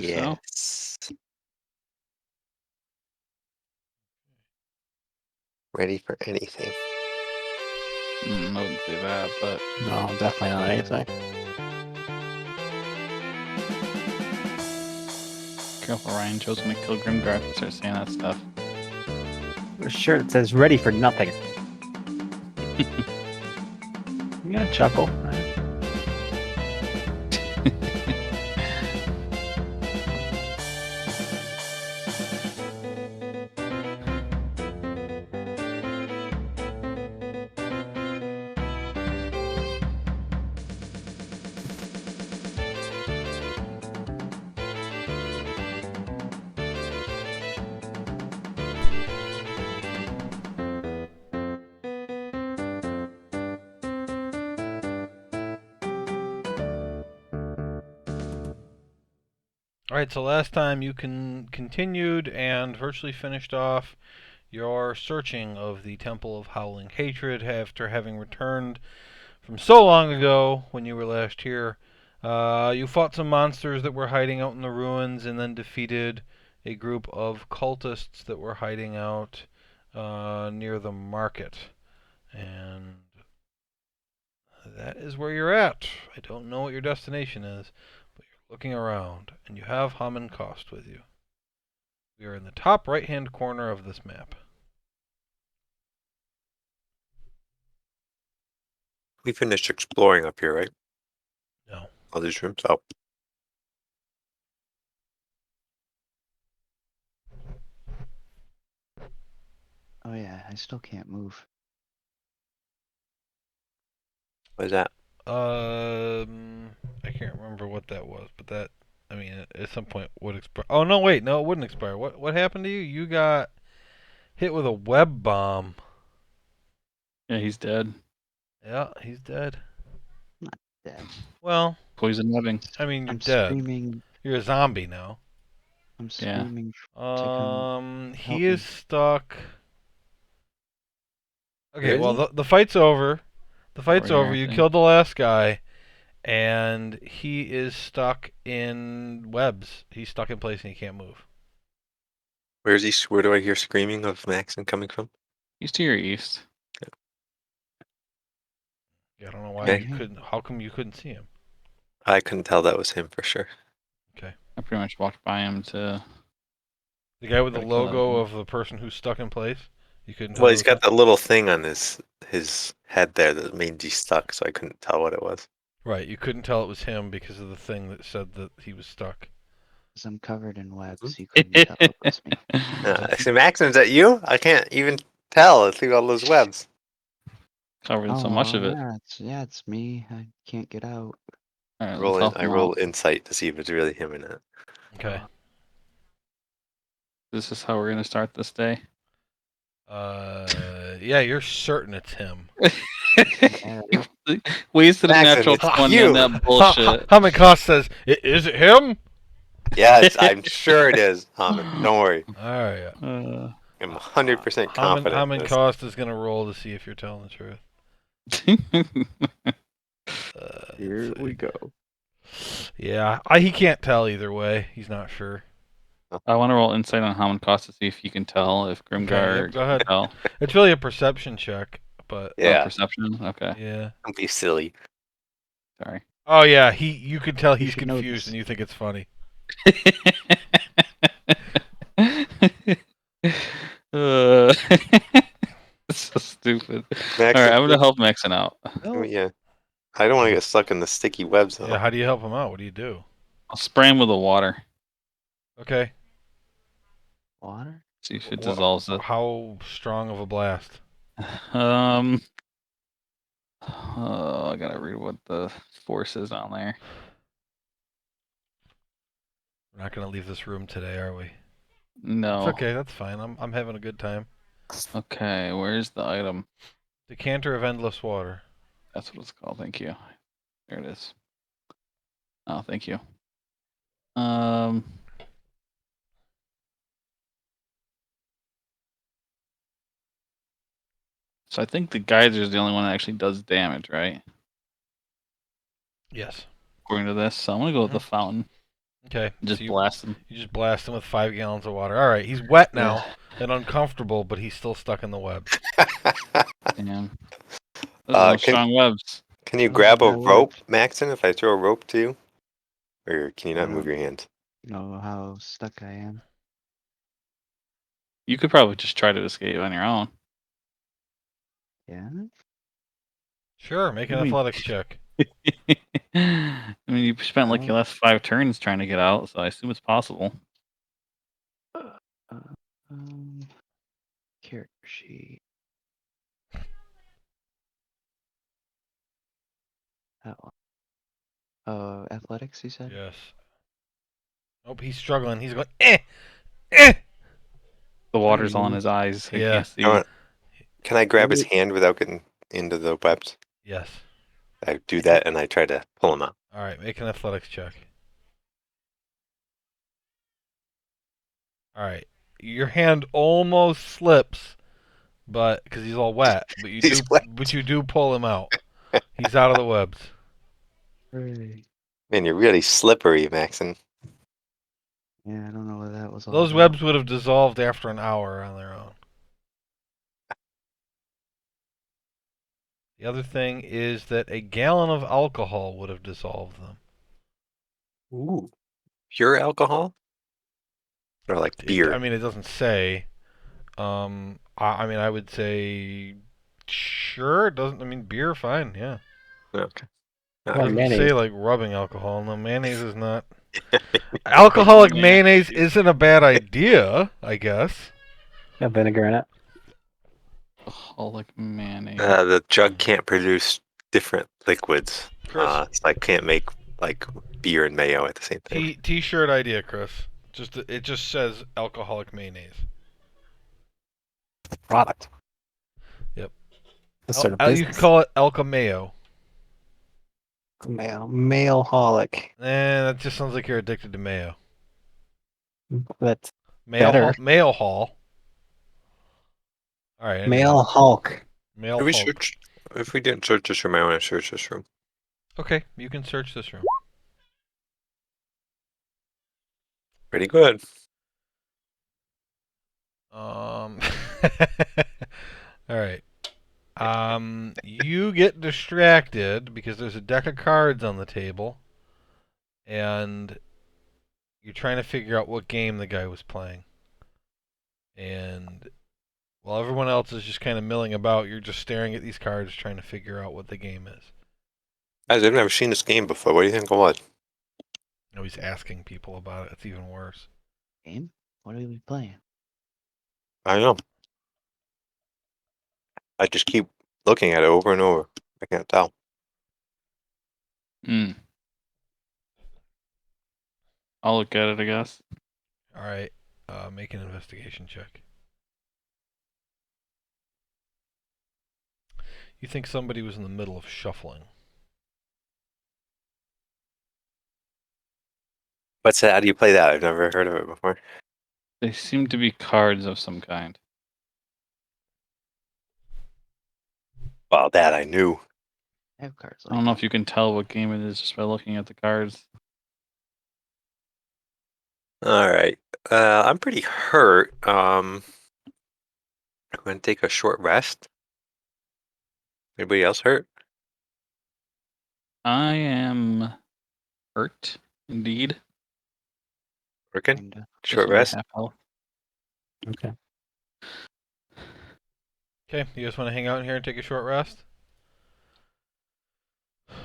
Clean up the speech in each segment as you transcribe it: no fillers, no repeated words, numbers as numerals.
Yes. Ready for anything. I wouldn't say that, but No, definitely not anything. careful, Ryan. Joe's gonna kill Grimgar if he starts saying that stuff. A shirt that says "Ready for nothing." You gonna chuckle? Right? Alright, so last time you continued and virtually finished off your searching of the Temple of Howling Hatred after having returned from so long ago when you were last here. You fought some monsters that were hiding out in the ruins and then defeated a group of cultists that were hiding out near the market. And that is where you're at. I don't know what your destination is, but you're looking around, and you have Haman Kost with you. We are in the top right-hand corner of this map. We finished exploring up here, right? No. All these rooms? Oh. Oh yeah, I still can't move. What is that? I can't remember what that was, but that, I mean, at some point would expire. Oh no, wait, no, it wouldn't expire. What happened to you? You got hit with a web bomb. Yeah, he's dead. Yeah, he's dead. Not dead. Well, Poison webbing. I mean, you're I'm dead. screaming. You're a zombie now. I'm Yeah. screaming to come. He help is me. stuck. Okay, Where is well, he? the fight's over. The fight's Over over. here, I You think. killed the last guy, and he is stuck in webs. He's stuck in place and he can't move. Where is he? Where do I hear screaming of Maxon coming from? He's to your east. Yeah, I don't know why Okay. you couldn't. How come you couldn't see him? I couldn't tell that was him for sure. Okay. I pretty much walked by him to. The guy with the Try to kill that logo one. of the person who's stuck in place. You couldn't tell. Well, it he's was got him? that little thing on his head there that made you stuck, so I couldn't tell what it was. Right. You couldn't tell it was him because of the thing that said that he was stuck. Because I'm covered in webs, Mhm. you couldn't tell it was me. I say, Maxon, is that you? I can't even tell through all those webs. Covered in Oh so much of it. yeah, it's me. I can't get out. All right, let's help I him roll out. insight to see if it's really him or not. Okay. This is how we're gonna start this day. Yeah, you're certain it's him. Yeah, Wasted a Maxon, natural it's 20 you. on that bullshit. Haman Kost says, "Is it him?" Yeah, I'm sure it is, Haman. Don't worry. All right. I'm 100% confident. Haman in this. Kost is gonna roll to see if you're telling the truth. here Let's we see. go. Yeah, he can't tell either way. He's not sure. I want to roll insight on Hammond Cost to see if you can tell if Okay, Grimgar yep, go ahead. can tell. It's really a perception check, but Oh, Yeah, perception. Okay, yeah. don't be silly. sorry. Oh yeah, you can tell You he's should know confused this. and you think it's funny. It's so stupid. Maxon, All right, I'm gonna help Maxon out. Yeah, I don't want to get stuck in the sticky webs though. Yeah, how do you help him out? What do you do? I'll spray him with the water. Okay. Water? See if it dissolves it. How strong of a blast? Oh, I gotta read what the force is on there. We're not gonna leave this room today, are we? No. It's okay. That's fine. I'm having a good time. Okay, where's the item? Decanter of endless water. That's what it's called. Thank you. There it is. Oh, thank you. So I think the geyser is the only one that actually does damage, right? Yes. According to this, so I'm gonna go with the fountain. Okay. Just so blast him. you just blast him with 5 gallons of water. All right. He's wet now and uncomfortable, but he's still stuck in the webs. Damn. Those are those Can strong webs. you Oh, grab a that rope, worked. Maxon, if I throw a rope to you? Or can you I not move don't your hand? know how stuck I am. You could probably just try to escape on your own. Yeah. Sure. Make an I mean- athletics check. I mean, you spent like your last 5 turns trying to get out, so I assume it's possible. Um, character sheet. That one. Athletics, you said? Yes. Nope. He's struggling. He's going, eh. The water's all in his eyes, so he Yeah. can't see. Can I grab his Maybe- hand without getting into the webs? Yes. I do that and I try to pull him out. All right. Make an athletics check. All right. Your hand almost slips, but because he's all wet, but you He's do, wet. but you do pull him out. He's out of the webs. Hooray. Man, you're really slippery, Maxon. Yeah, I don't know what that was all Those about. webs would have dissolved after an hour on their own. The other thing is that a gallon of alcohol would have dissolved them. Ooh. Pure alcohol? Or like beer? I mean, it doesn't say. I mean, I would say, sure. It doesn't. I mean, beer, fine. Yeah. Okay. It Well, doesn't mayonnaise. say like rubbing alcohol. No, mayonnaise is not. Alcoholic mayonnaise isn't a bad idea, I guess. Got vinegar in it. Alcoholic mayonnaise. The jug can't produce different liquids. Chris, So I can't make like beer and mayo at the same time. T-shirt idea, Chris. It just says alcoholic mayonnaise. Product. Yep. This sort of You business. could call it Alka Mayo. Male-holic. That just sounds like you're addicted to mayo. That's Mayo better. Hall. All right. Anyway. Male Hulk. Mail If we Hulk. search, if we didn't search this room, I want to search this room. Okay, you can search this room. Pretty good. All right. You get distracted because there's a deck of cards on the table, and you're trying to figure out what game the guy was playing. And while everyone else is just kind of milling about, you're just staring at these cards, trying to figure out what the game is. Guys, I've never seen this game before. What do you think it was? No, he's asking people about it. It's even worse. Game? What are we playing? I don't know. I just keep looking at it over and over. I can't tell. Hmm. I'll look at it, I guess. All right. Make an investigation check. You think somebody was in the middle of shuffling. What's that? How do you play that? I've never heard of it before. They seem to be cards of some kind. Well, that I knew. I have cards I like don't know if you can tell what game it is just by looking at the cards. All right. I'm pretty hurt. I'm going to take a short rest. Anybody else hurt? I am hurt, indeed. Working? kinda. Just Short under rest? half health. Okay. Okay, you guys want to hang out in here and take a short rest?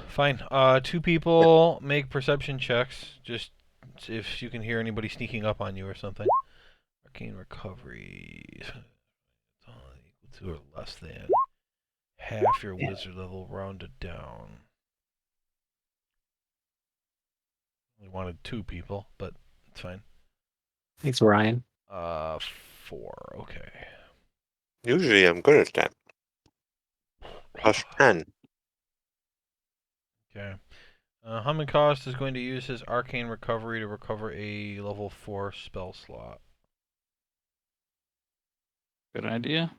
Fine. 2 people make perception checks. Just if you can hear anybody sneaking up on you or something. Arcane recovery. Equal to or less than half your wizard level rounded down. We wanted 2 people, but it's fine. Thanks, Ryan. 4. Okay. Usually I'm good at that. Plus 10. Okay. Hamikost is going to use his arcane recovery to recover a level 4 spell slot. Good idea.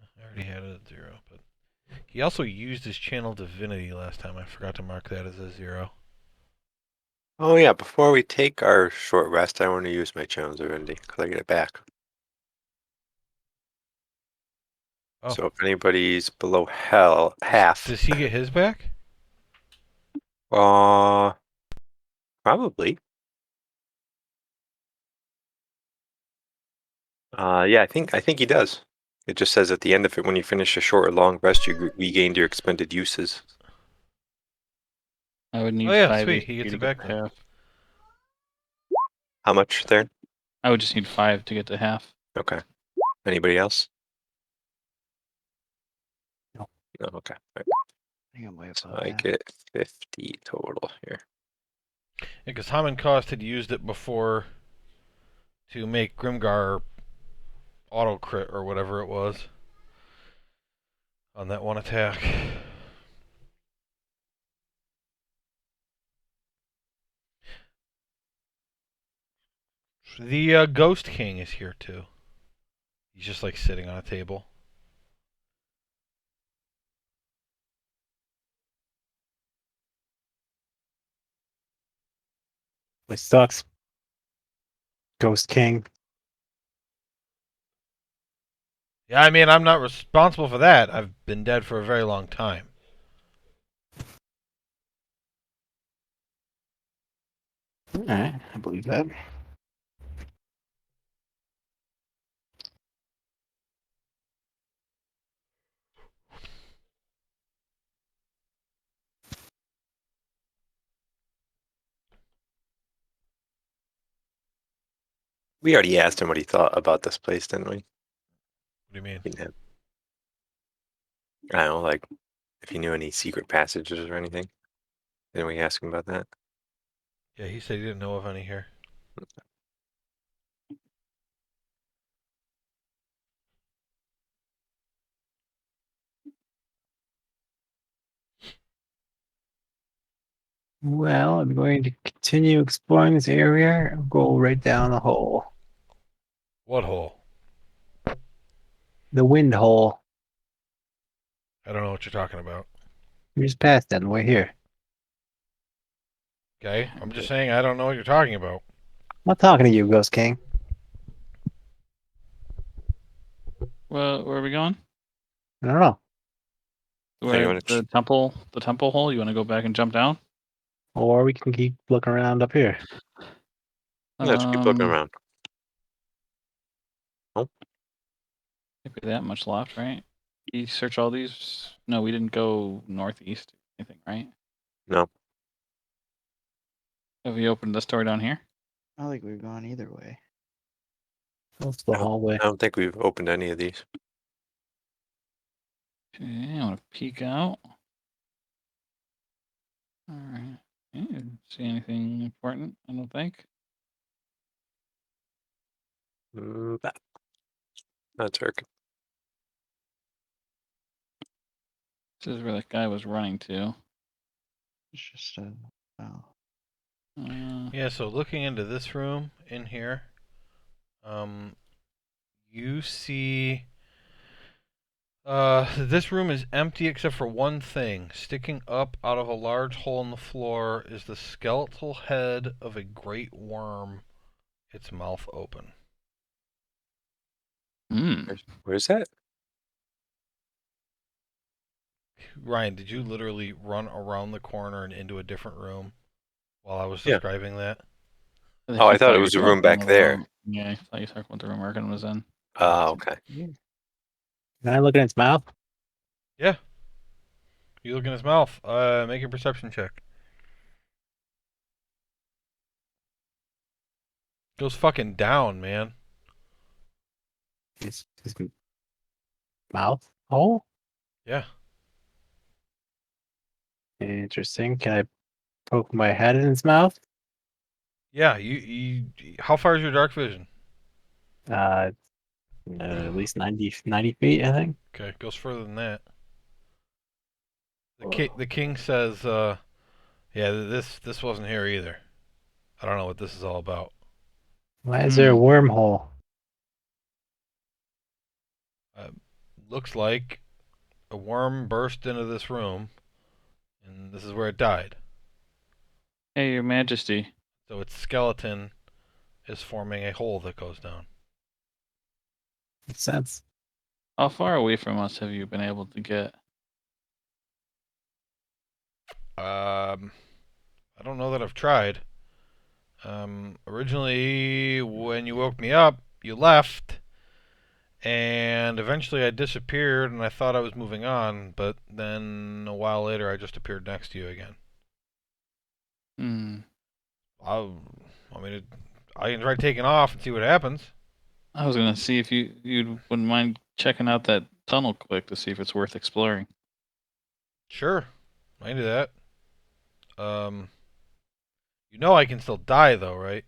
I already had it at 0, but he also used his channel divinity last time. I forgot to mark that as a 0. Oh yeah, before we take our short rest, I want to use my Jones Divinity because I get it back. Oh. So if anybody's below hell half, Does he get his back? probably. Yeah, I think he does. It just says at the end of it, when you finish a short or long rest, you regained your expended uses. I would need Oh yeah, 5 sweet. He HP gets to it get back to then. half. How much there? I would just need 5 to get to half. Okay. Anybody else? No. No. Okay. All right. I think I'm way So above I that. get 50 total here. Because Hammond Cost had used it before to make Grimgar auto crit or whatever it was on that one attack. The Ghost King is here too. He's just like sitting on a table. Which sucks. Ghost King. Yeah, I mean, I'm not responsible for that. I've been dead for a very long time. Alright, I believe that. We already asked him what he thought about this place, didn't we? What do you mean? I don't know, like if he knew any secret passages or anything. Didn't we ask him about that? Yeah, he said he didn't know of any here. Well, I'm going to continue exploring this area and go right down the hole. What hole? The wind hole. I don't know what you're talking about. We just passed that and we're here. Okay, I'm just saying I don't know what you're talking about. I'm not talking to you, Ghost King. Well, where are we going? I don't know. Yeah, you Where wanna the temple hole? You want to go back and jump down? Or we can keep looking around up here. Let's keep looking around. Can't be that much left, right? Did you search all these? No, we didn't go northeast. Anything, right? No. Have you opened this door down here? I don't think we've gone either way. That's the hallway. I don't think we've opened any of these. Okay, I want to peek out. All right. Okay, didn't see anything important, I don't think. That's working. This is where that guy was running to. It's just oh. Yeah, so looking into this room in here, you see this room is empty except for one thing. Sticking up out of a large hole in the floor is the skeletal head of a great worm, its mouth open. Hmm. Where's that? Ryan, did you literally run around the corner and into a different room while I was Yeah. describing that? Oh, I thought it was a room back there. Yeah, I thought you were talking about the room Arkin was in. Oh, okay. Can I look at its mouth? Yeah. You look in his mouth. Make a perception check. Goes fucking down, man. His mouth hole? Yeah. Interesting. Can I poke my head in its mouth? Yeah, you how far is your dark vision? Uh, at least 90 feet, I think. Okay, goes further than that. Whoa. The king says, yeah, this wasn't here either. I don't know what this is all about. Why is there a wormhole? Looks like a worm burst into this room, and this is where it died. Hey, Your Majesty. So its skeleton is forming a hole that goes down. Makes sense. How far away from us have you been able to get? I don't know that I've tried. Originally, when you woke me up, you left, and eventually I disappeared, and I thought I was moving on, but then a while later, I just appeared next to you again. Hmm. I mean, I can try taking off and see what happens. I was gonna see if you wouldn't mind checking out that tunnel quick to see if it's worth exploring. Sure, I can do that. Um, you know I can still die though, right?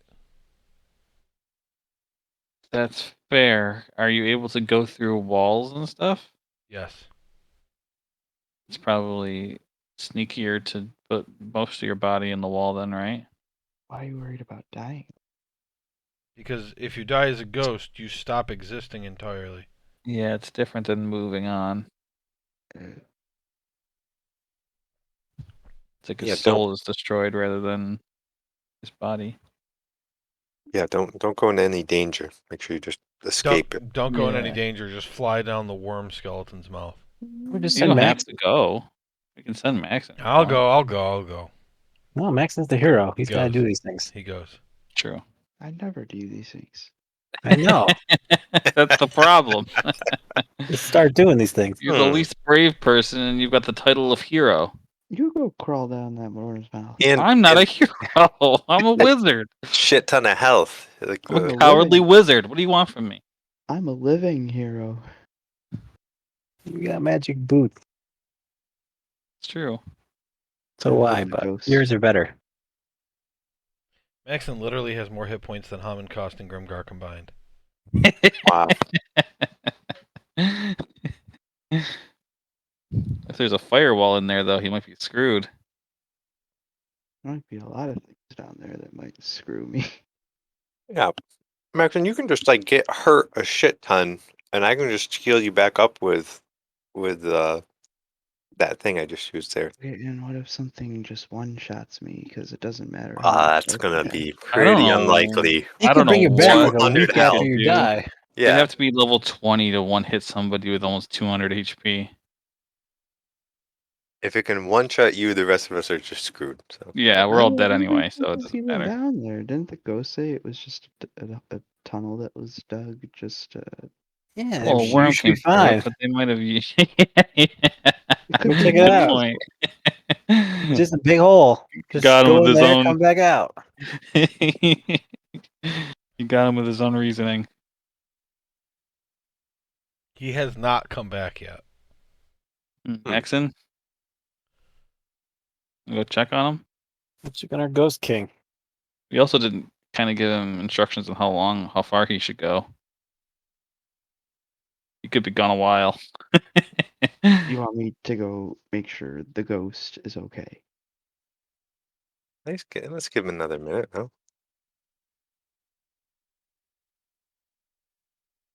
That's fair. Are you able to go through walls and stuff? Yes. It's probably sneakier to put most of your body in the wall then, right? Why are you worried about dying? Because if you die as a ghost, you stop existing entirely. Yeah, it's different than moving on. Uh, It's like Yeah, his don't soul is destroyed rather than his body. don't go into any danger. Make sure you just escape it. Don't go in any Yeah. danger. Just fly down the worm skeleton's mouth. Or just You send don't have Max. to go. We can send Max in. if you I'll want. go. I'll go. I'll go. No, Max is the hero. He He's got to goes. do these things. He goes. True. I never do these things. I know. That's the problem. Just start doing these things. You're the Hmm. least brave person, and you've got the title of hero. You go crawl down that worm's mouth. And I'm not and a hero. I'm a wizard. shit ton of health. Like I'm a I'm a cowardly living- wizard. What do you want from me? I'm a living hero. You got magic boots. It's true. So I'm why? a But ghost. yours are better. Maxon literally has more hit points than Hammond, Cost, and Grimgar combined. wow. If there's a firewall in there, though, he might be screwed. There might be a lot of things down there that might screw me. Yeah. Maxon, you can just like get hurt a shit ton, and I can just heal you back up with that thing I just used there. And what if something just one-shots me? Because it doesn't matter how much That's health gonna I have. be I don't pretty know. unlikely. You I can don't bring know it back what like a 200 week you after health. you do. die. You'd Yeah. have to be level 20 to one hit somebody with almost 200 HP. If it can one shot you, the rest of us are just screwed. So Yeah, we're How all dead long anyway, so it was doesn't even matter. down there? Didn't the ghost say it was just a tunnel that was dug? Just Yeah, Well, a you worm should came be through it, fine. but they might have. it could Go be check it Good out. point. Just a big hole. Just Got him go with in his there, own. come back out. You got him with his own reasoning. He has not come back yet. Maxon, go check on him. Let's check on our Ghost King. We also didn't kind of give him instructions on how far he should go. He could be gone a while. You want me to go make sure the ghost is okay? let's give him another minute. No,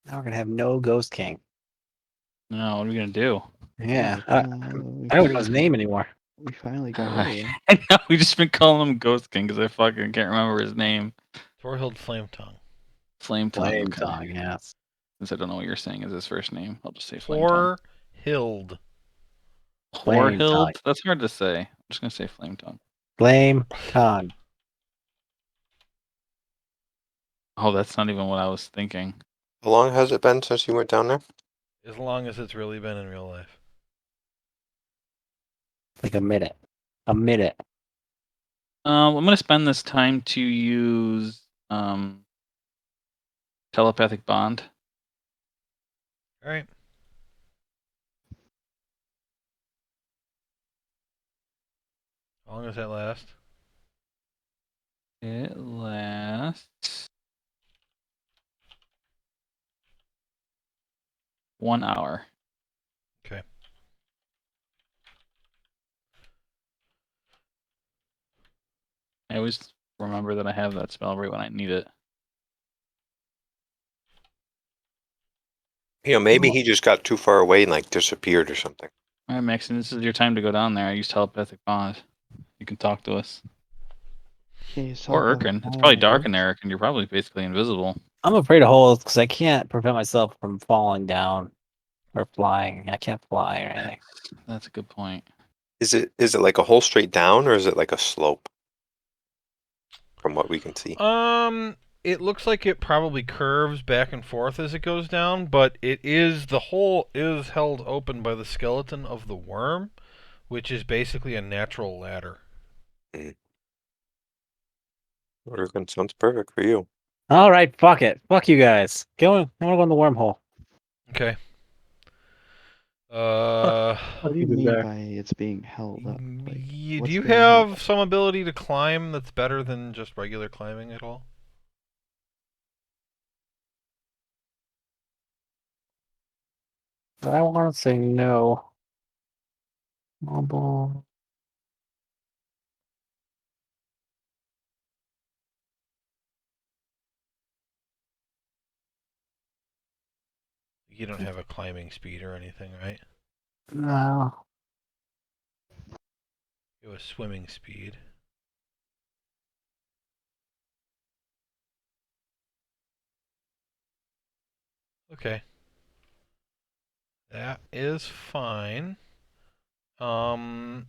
Now we're gonna have no Ghost King. No, what are we gonna do? Yeah, we I don't know his name anymore. We finally got rid of him. I know, we just been calling him Ghost King because I fucking can't remember his name. Torhild Flametongue. Flame Tongue. Flame Okay. Tongue, yes. Since I don't know what you're saying is his first name, I'll just say Flame Tongue. Torhild. Flame Horhild? Tongue. That's hard to say. I'm just gonna say Flame Tongue. Flame Tongue. Oh, that's not even what I was thinking. how long has it been since you went down there? As long as it's really been in real life. Like a minute. A minute. I'm gonna spend this time to use telepathic bond. All right. How long does that last? It lasts 1 hour. Okay. I always remember that I have that spell right when I need it. Maybe he just got too far away and like disappeared or something. All right, Maxon, this is your time to go down there. I use telepathic bond. You can talk to us. Can you Or solve the Irkin. It's hole probably in dark in holes? there, and you're probably basically invisible. I'm afraid of holes because I can't prevent myself from falling down or flying. I can't fly or anything. That's a good point. Is it like a hole straight down, or is it like a slope? From what we can see. It looks like it probably curves back and forth as it goes down, but the hole is held open by the skeleton of the worm, which is basically a natural ladder. Oregon sounds perfect for you. All right, fuck it. Fuck you guys. I want to go in the wormhole. Okay. What do you Keep it mean back. by it's being held up? Like, Do what's you being held have up? some ability to climb that's better than just regular climbing at all? I want to say no. Mobile. You don't have a climbing speed or anything, right? No. You have a swimming speed. Okay. That is fine. Why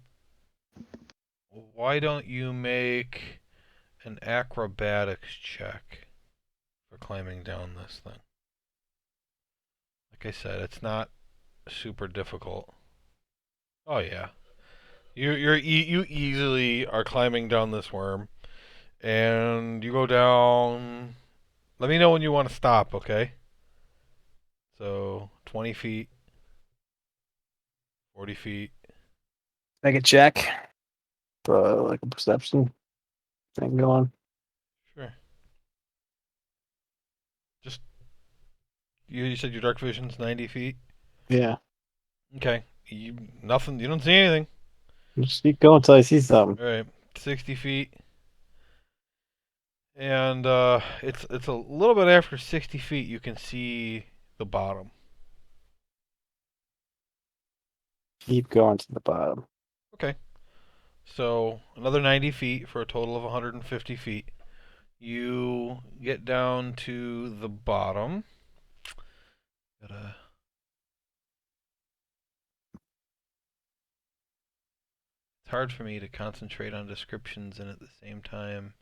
don't you make an acrobatics check for climbing down this thing? Like I said, it's not super difficult. Oh yeah, you easily are climbing down this worm, and you go down. Let me know when you want to stop, okay? So 20 feet, 40 feet. Make a check. Like a perception thing going. Sure. Just you said your dark vision's 90 feet. Yeah. Okay. Nothing. You don't see anything. Just keep going until I see something. All right. 60 feet. And it's a little bit after 60 feet you can see the bottom. Keep going to the bottom. Okay. So another 90 feet for a total of 150 feet. You get down to the bottom. Gotta. It's hard for me to concentrate on descriptions and at the same time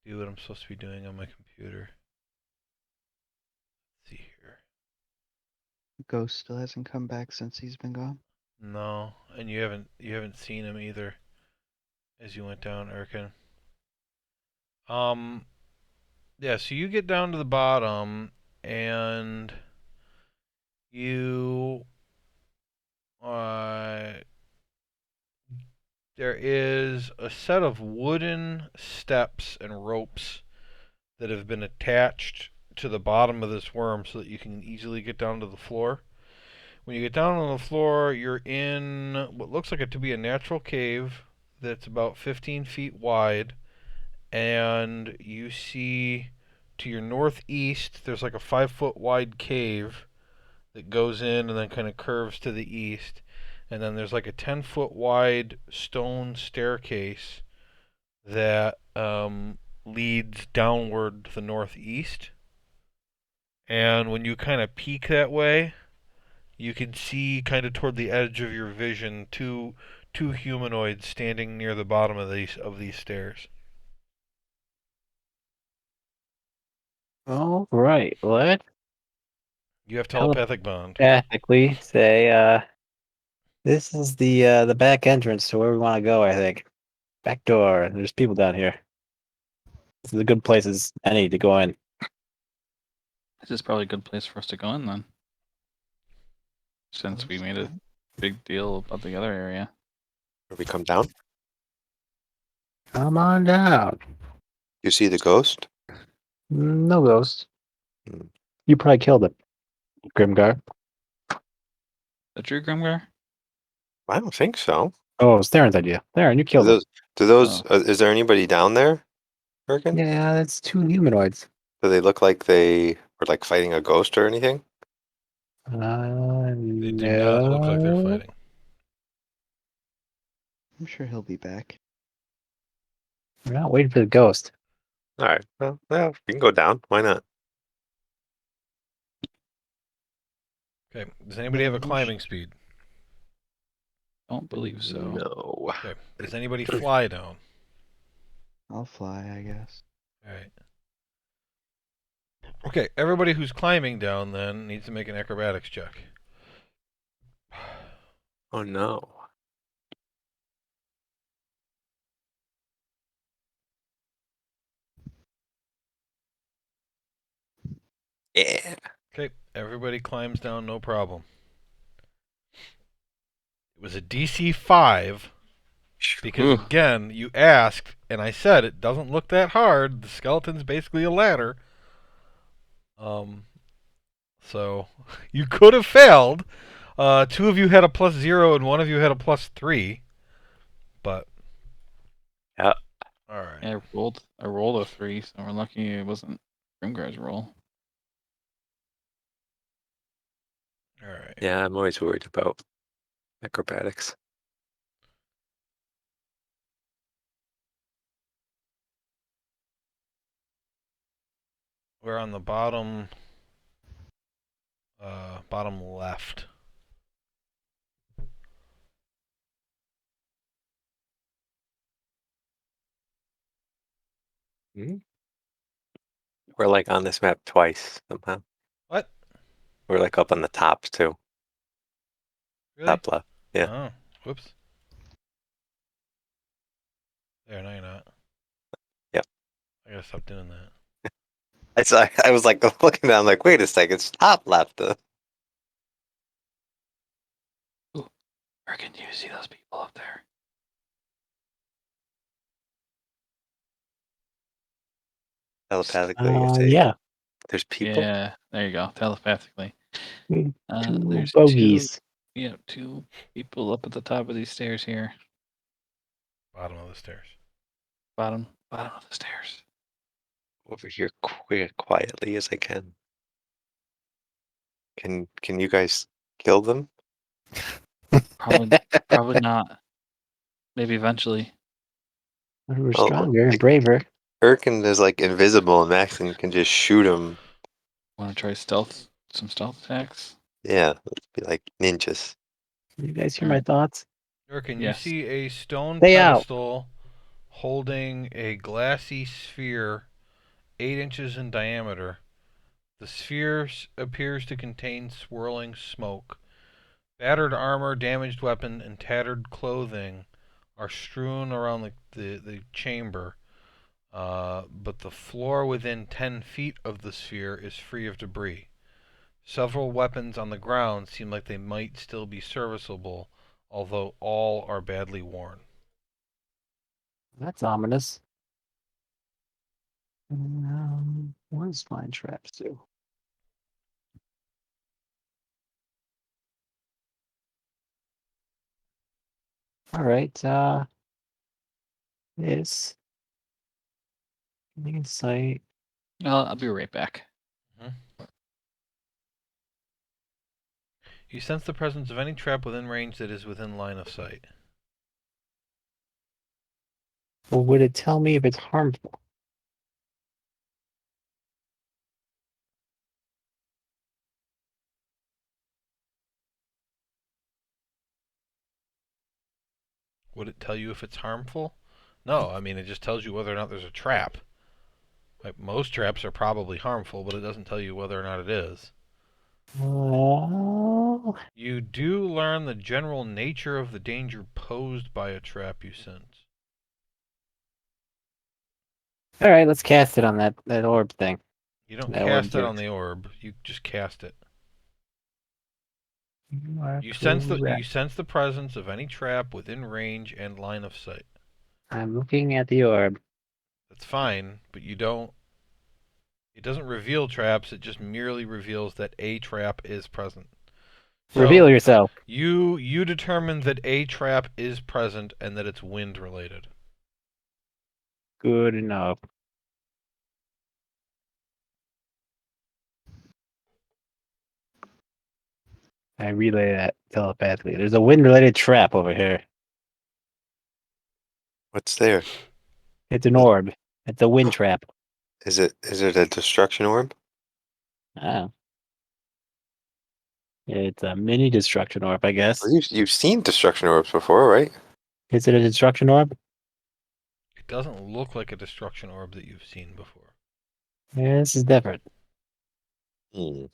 do what I'm supposed to be doing on my computer. Let's see here. Ghost still hasn't come back since he's been gone. No, and you haven't seen him either as you went down, Erkin. Yeah, so you get down to the bottom and you there is a set of wooden steps and ropes that have been attached to the bottom of this worm so that you can easily get down to the floor. When you get down on the floor, you're in what looks like it to be a natural cave that's about 15 feet wide, and you see to your northeast there's like a 5 foot wide cave that goes in and then kind of curves to the east, and then there's like a 10 foot wide stone staircase that leads downward to the northeast. And when you kind of peek that way, you can see kind of toward the edge of your vision two humanoids standing near the bottom of these stairs. All right. Let You have telepathic bond. telepathically say, this is the back entrance to where we want to go, I think. Back door. There's people down here. This is a good place as any to go in. This is probably a good place for us to go in then, since we made a big deal about the other area. Where we come down? Come on down. You see the ghost? No ghost. Hmm. You probably killed it, Grimgar. The Drew Grimgar? I don't think so. Oh, it was Theron's idea. Theron, you Do killed it. those Oh. is there anybody down there, Erkin? Yeah, that's two humanoids. Do they look like they were like fighting a ghost or anything? They do not look like they're No. fighting. I'm sure he'll be back. We're not waiting for the ghost. All right. Well, yeah, we can go down. Why not? Okay. Does anybody have a climbing speed? Don't believe so. No. Okay. Does anybody fly down? I'll fly, I guess. All right. Okay. Everybody who's climbing down then needs to make an acrobatics check. Oh no. Yeah. Okay. Everybody climbs down, no problem. It was a DC 5 because, Ugh. again, you asked, and I said it doesn't look that hard. The skeleton's basically a ladder. So you could have failed. Two of you had a +0 and one of you had a +3. But Yeah. all right. Yeah, I rolled a 3, so we're lucky it wasn't Grimgar's roll. All right. Yeah, I'm always worried about acrobatics. We're on the bottom bottom left. We're like on this map twice somehow. What? We're like up on the top too. Really? Top left. Yeah. Oh, whoops. There, now you're not. Yep. I gotta stop doing that. I was like looking down like, wait a second, it's top left. Or can you see those people up there? Telepathically, you say Yeah. there's people. Yeah, there you go. Telepathically. Two There's bogeys. two people up at the top of these stairs here. Bottom of the stairs. Bottom of the stairs. Over here quietly as I can. Can you guys kill them? Probably not. Maybe eventually. We're Oh, stronger and braver. Erkin is like invisible and Max can just shoot him. Want to try some stealth attacks? Yeah, let's be like ninjas. You guys hear my thoughts? Can you Yes. see a stone Stay out. pedestal holding a glassy sphere 8 inches in diameter? The sphere appears to contain swirling smoke. Battered armor, damaged weapon, and tattered clothing are strewn around the chamber, but the floor within 10 feet of the sphere is free of debris. Several weapons on the ground seem like they might still be serviceable, although all are badly worn. That's ominous. What does flying traps do? All right. This insight. I'll be right back. You sense the presence of any trap within range that is within line of sight. Well, would it tell me if it's harmful? Would it tell you if it's harmful? No, I mean, it just tells you whether or not there's a trap. Like, most traps are probably harmful, but it doesn't tell you whether or not it is. You do learn the general nature of the danger posed by a trap you sense. All right, let's cast it on that orb thing. You don't That orb cast it on works. the orb, you just cast it. You are You sense correct. the presence of any trap within range and line of sight. I'm looking at the orb. That's fine, but you don't. It doesn't reveal traps, it just merely reveals that a trap is present. So Reveal yourself. you determine that a trap is present and that it's wind related. Good enough. I relay that telepathically. There's a wind-related trap over here. What's there? It's an orb. It's a wind trap. Is it a destruction orb? Ah. It's a mini destruction orb, I guess. Well, you've seen destruction orbs before, right? Is it a destruction orb? It doesn't look like a destruction orb that you've seen before. Yeah, this is different. Hmm.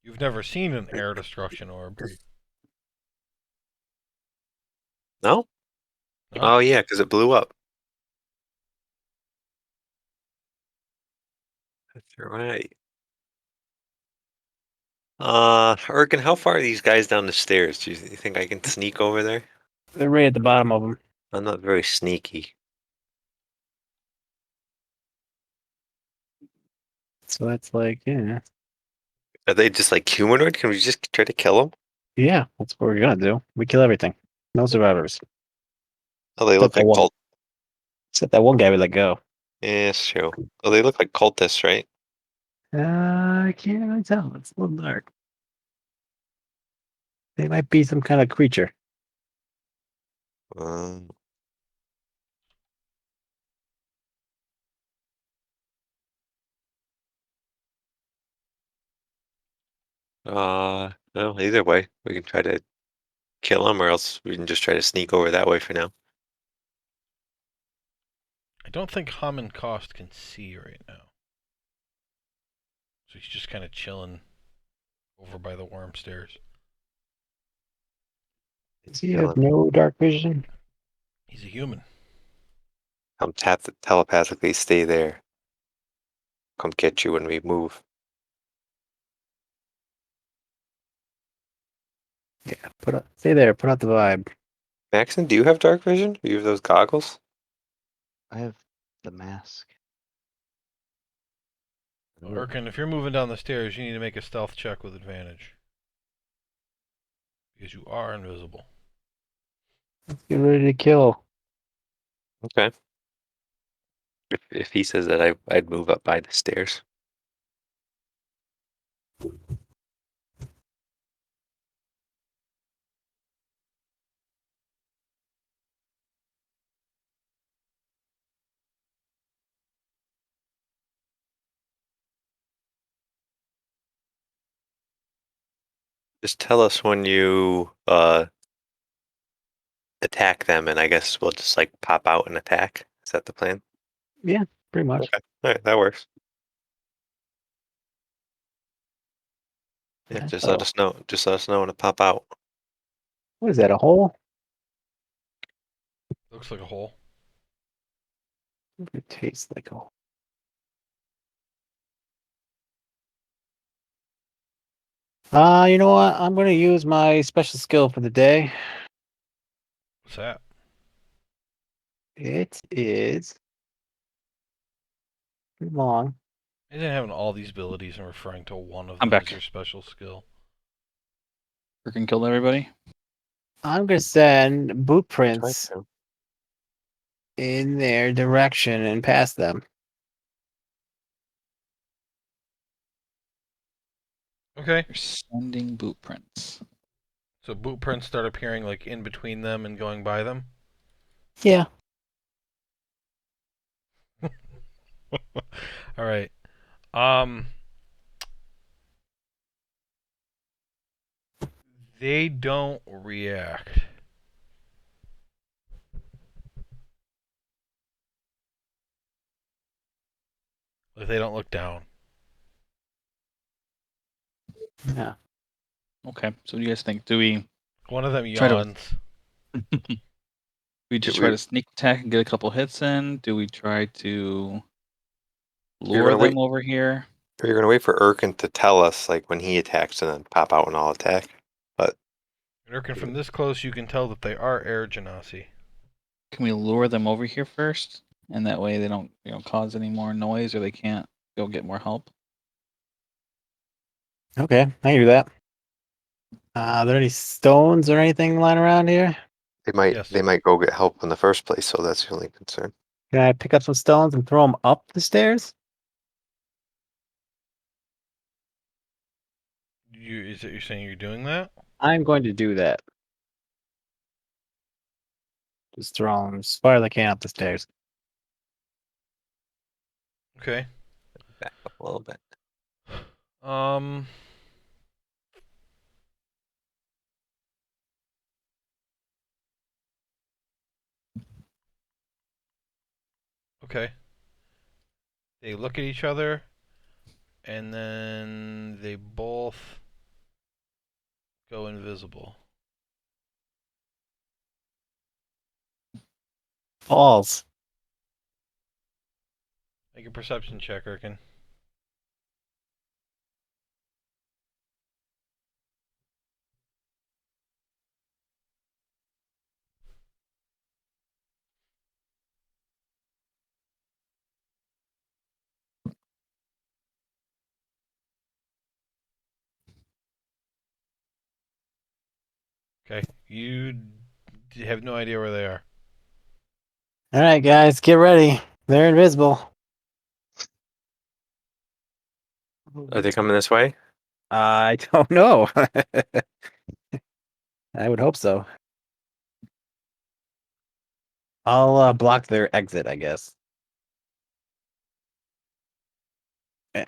You've never seen an air destruction orb. No? No? Oh yeah, because it blew up. That's right. Erkin, how far are these guys down the stairs? Do you think I can sneak over there? They're right at the bottom of them. I'm not very sneaky. So that's like, yeah. Are they just like humanoid? Can we just try to kill them? Yeah, that's what we're gonna do. We kill everything. No survivors. Oh, they Except look that like one. cult. Except that one guy we let go. Yeah, it's true. Oh, they look like cultists, right? I can't really tell. It's a little dark. They might be some kind of creature. Um, no, either way, we can try to kill them, or else we can just try to sneak over that way for now. I don't think Hammond Cost can see right now. So he's just kind of chilling over by the worm stairs. Does he have no dark vision? He's a human. Come telepathically stay there. Come get you when we move. Yeah, stay there, put out the vibe. Maxon, do you have dark vision? Do you have those goggles? I have the mask. Well, Erkin, if you're moving down the stairs, you need to make a stealth check with advantage. Because you are invisible. Let's get ready to kill. Okay. If he says that, I'd move up by the stairs. Just tell us when you attack them, and I guess we'll just like pop out and attack. Is that the plan? Yeah, pretty much. Okay. All right, that works. Yeah, just let Oh, us know. Just let us know when to pop out. what is that? A hole? Looks like a hole. It tastes like a hole. You know what? I'm gonna use my special skill for the day. What's that? It is pretty long. Isn't having all these abilities and referring to one of I'm them back. as your special skill? Freaking killed everybody. I'm gonna send boot Try prints to. in their direction and past them. Okay. You're sending boot prints. So boot prints start appearing like in between them and going by them. Yeah. All right. Um. They don't react. Like they don't look down. Yeah. Okay, so what do you guys think? Do we One of them Try to- yawns. we just Yeah, try to sneak attack and get a couple hits in? Do we try to You're lure gonna wait. them over here? You're gonna wait for Erkin to tell us like when he attacks, and then pop out when I'll attack. But Lurking from this close, you can tell that they are air genasi. Can we lure them over here first? And that way they don't, cause any more noise or they can't go get more help. Okay, I can do that. Are there any stones or anything lying around here? Yes. they might go get help in the first place. So that's the only concern. Can I pick up some stones and throw them up the stairs? Is it you're saying you're doing that? I'm going to do that. Just throw them as far as I can up the stairs. Okay. Back up a little bit. Um. Okay. They look at each other, and then they both go invisible. Falls. Make a perception check, Erkin. Okay. Have no idea where they are. All right, guys, get ready. They're invisible. Are they coming this way? I don't know. I would hope so. I'll block their exit, I guess. Eh.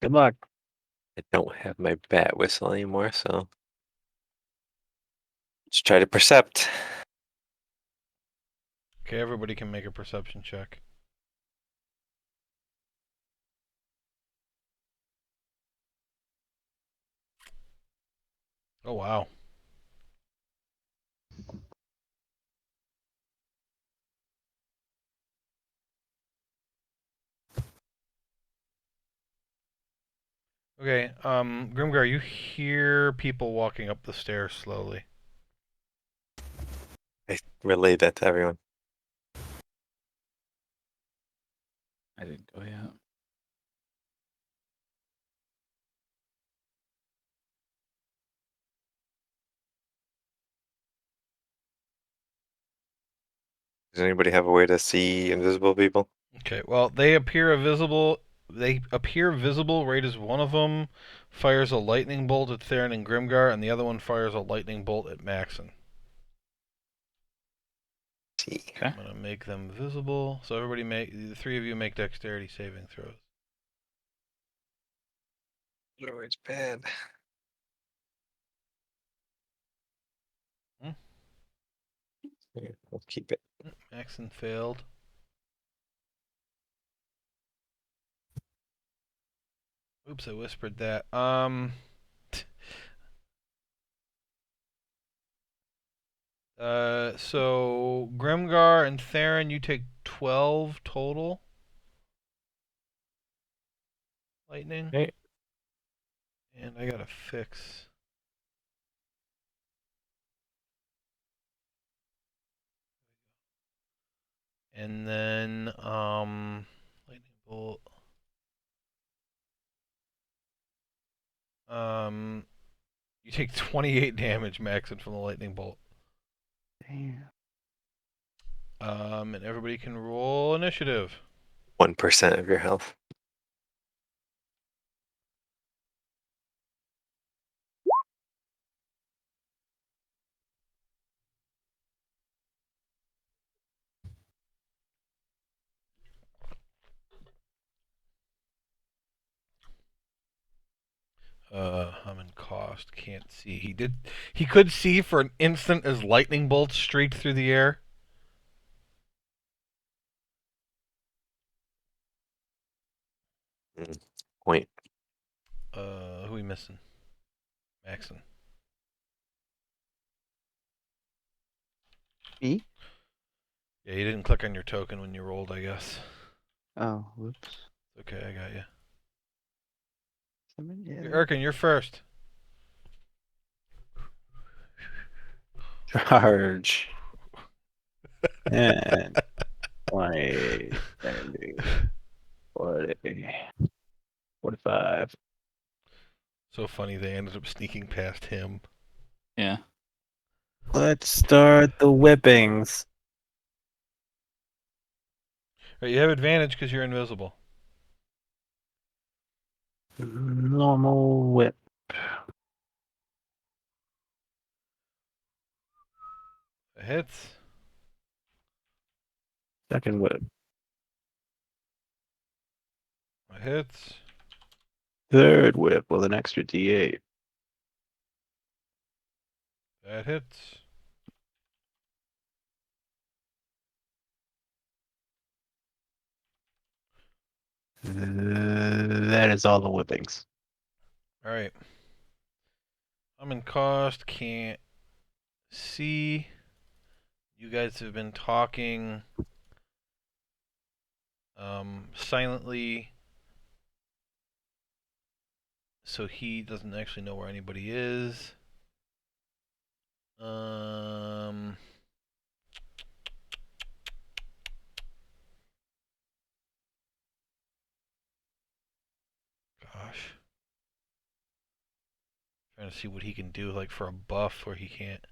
Good luck. I don't have my bat whistle anymore, so let's try to percept. Okay, everybody can make a perception check. Oh wow. Okay, Grimgar, you hear people walking up the stairs slowly. I relayed that to everyone. I didn't go yet. Does anybody have a way to see invisible people? Okay, well, they appear visible. They appear visible right as one of them fires a lightning bolt at Theron and Grimgar, and the other one fires a lightning bolt at Maxon. See. Okay. I'm gonna make them visible. So everybody the three of you make dexterity saving throws. Oh, it's bad. Hmm? Yeah, we'll keep it. Maxon failed. Oops, I whispered that. So Grimgar and Theron, you take 12 total lightning. Okay. And I gotta fix. And then, lightning bolt. You take 28 damage, Maxon, from the lightning bolt. Damn. And everybody can roll initiative. 1% of your health. I'm in cost. Can't see. He could see for an instant as lightning bolts streaked through the air. Point. Who we missing? Maxon. Me? Yeah, you didn't click on your token when you rolled, I guess. Oh, whoops. Okay, I got you. Yeah, Erkin, you're first. Charge. And 20, 30, 40, 45. So funny they ended up sneaking past him. Yeah. Let's start the whippings. Right, you have advantage because you're invisible. Normal whip. It hits. Second whip. That hits. Third whip with an extra D8. That hits. That is all the whippings. All right. I'm in cost. Can't see. You guys have been talking silently, so he doesn't actually know where anybody is. Gosh. Trying to see what he can do, like for a buff where he can't.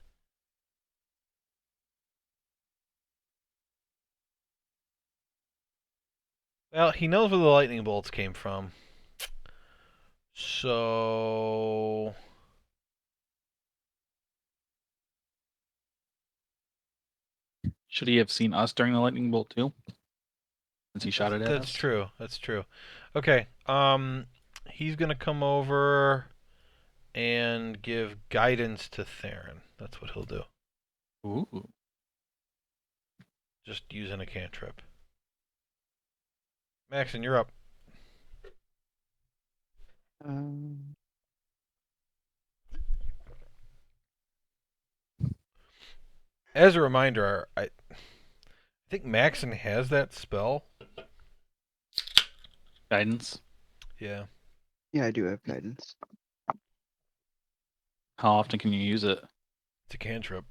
Well, he knows where the lightning bolts came from. So Should he have seen us during the lightning bolt too? Since he shot it at that's us? true. That's true. Okay. He's gonna come over and give guidance to Theron. That's what he'll do. Ooh. Just using a cantrip. Maxon, you're up. Um, As a reminder, I think Maxon has that spell. Guidance. Yeah. yeah, I do have guidance. How often can you use it? It's a cantrip.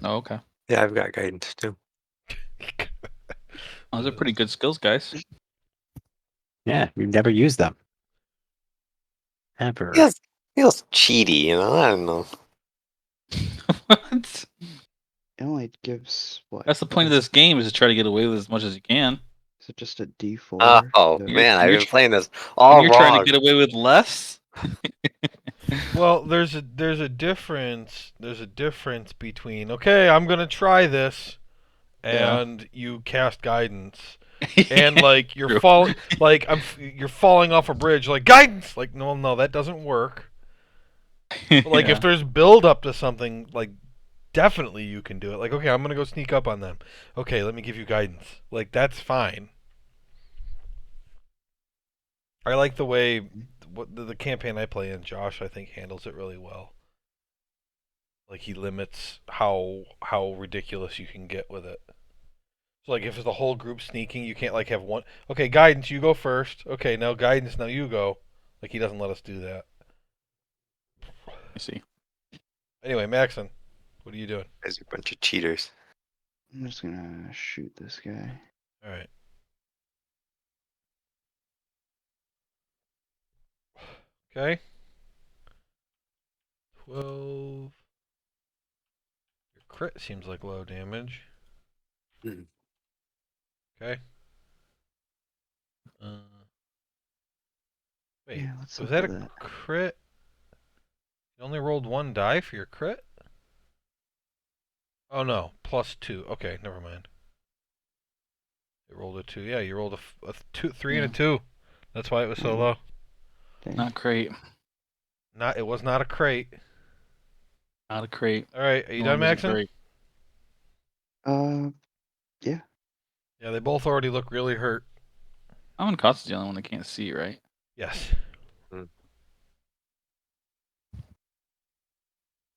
Oh, okay. Yeah, I've got guidance too. Those are pretty good skills, guys. Yeah, we've never used them. Ever. Feels cheaty, you know. I don't know. What? It only gives what? That's the point of this game, is to try to get away with as much as you can. Is it just a D4? Oh So- man, I've you're been tr- playing this And all you're trying to wrong. get away with less? Well, there's a difference. There's a difference between okay, I'm gonna try this, Yeah. and you cast guidance, and like True. you're falling, like you're falling off a bridge, like guidance. Like no, that doesn't work. But like Yeah. if there's build up to something, like definitely you can do it. Like okay, I'm gonna go sneak up on them. Okay, let me give you guidance. Like that's fine. I like the way what the campaign I play in. Josh, I think handles it really well. Like he limits how ridiculous you can get with it. So like if it's the whole group sneaking, you can't like have one. Okay, guidance, you go first. Okay, now guidance, now you go. Like he doesn't let us do that. I see. Anyway, Maxon, what are you doing? Guys are a bunch of cheaters. I'm just gonna shoot this guy. All right. Okay. 12. Your crit seems like low damage. Hmm. Okay. Wait, Yeah, let's was look that at a that. crit? You only rolled one die for your crit? Oh no, +2. Okay, never mind. It rolled a 2. Yeah, you rolled a 2, 3 and a 2. That's why it was so Mhm. low. Dang. Not great. It was not a crate. Not a crate. All right, are you No, done, it wasn't Maxon? great. Yeah. Yeah, they both already look really hurt. I'm in Costa's the only one that can't see, right? Yes.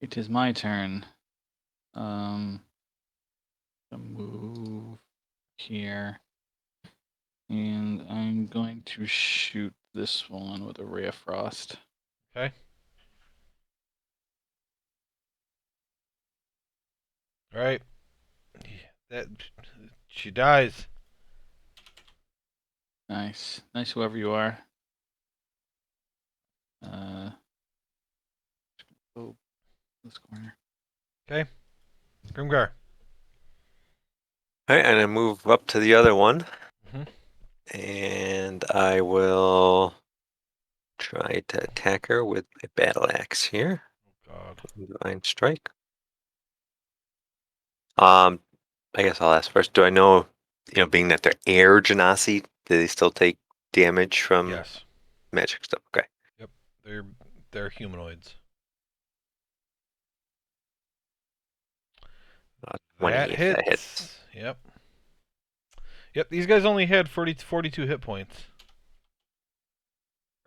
It is my turn. I'll move here. And I'm going to shoot this one with a ray of frost. Okay. All right. That she dies. Nice. Nice, whoever you are. Oh, this corner. Okay. Grimgar. All right, and I move up to the other one, Mhm. and I will try to attack her with my battle axe here. God. Divine strike. Um, I guess I'll ask first. Do I know, being that they're air genasi, do they still take damage from Yes. magic stuff? Okay. They're humanoids. 20 That if that hits. hits. Yep. Yep, these guys only had 42 hit points.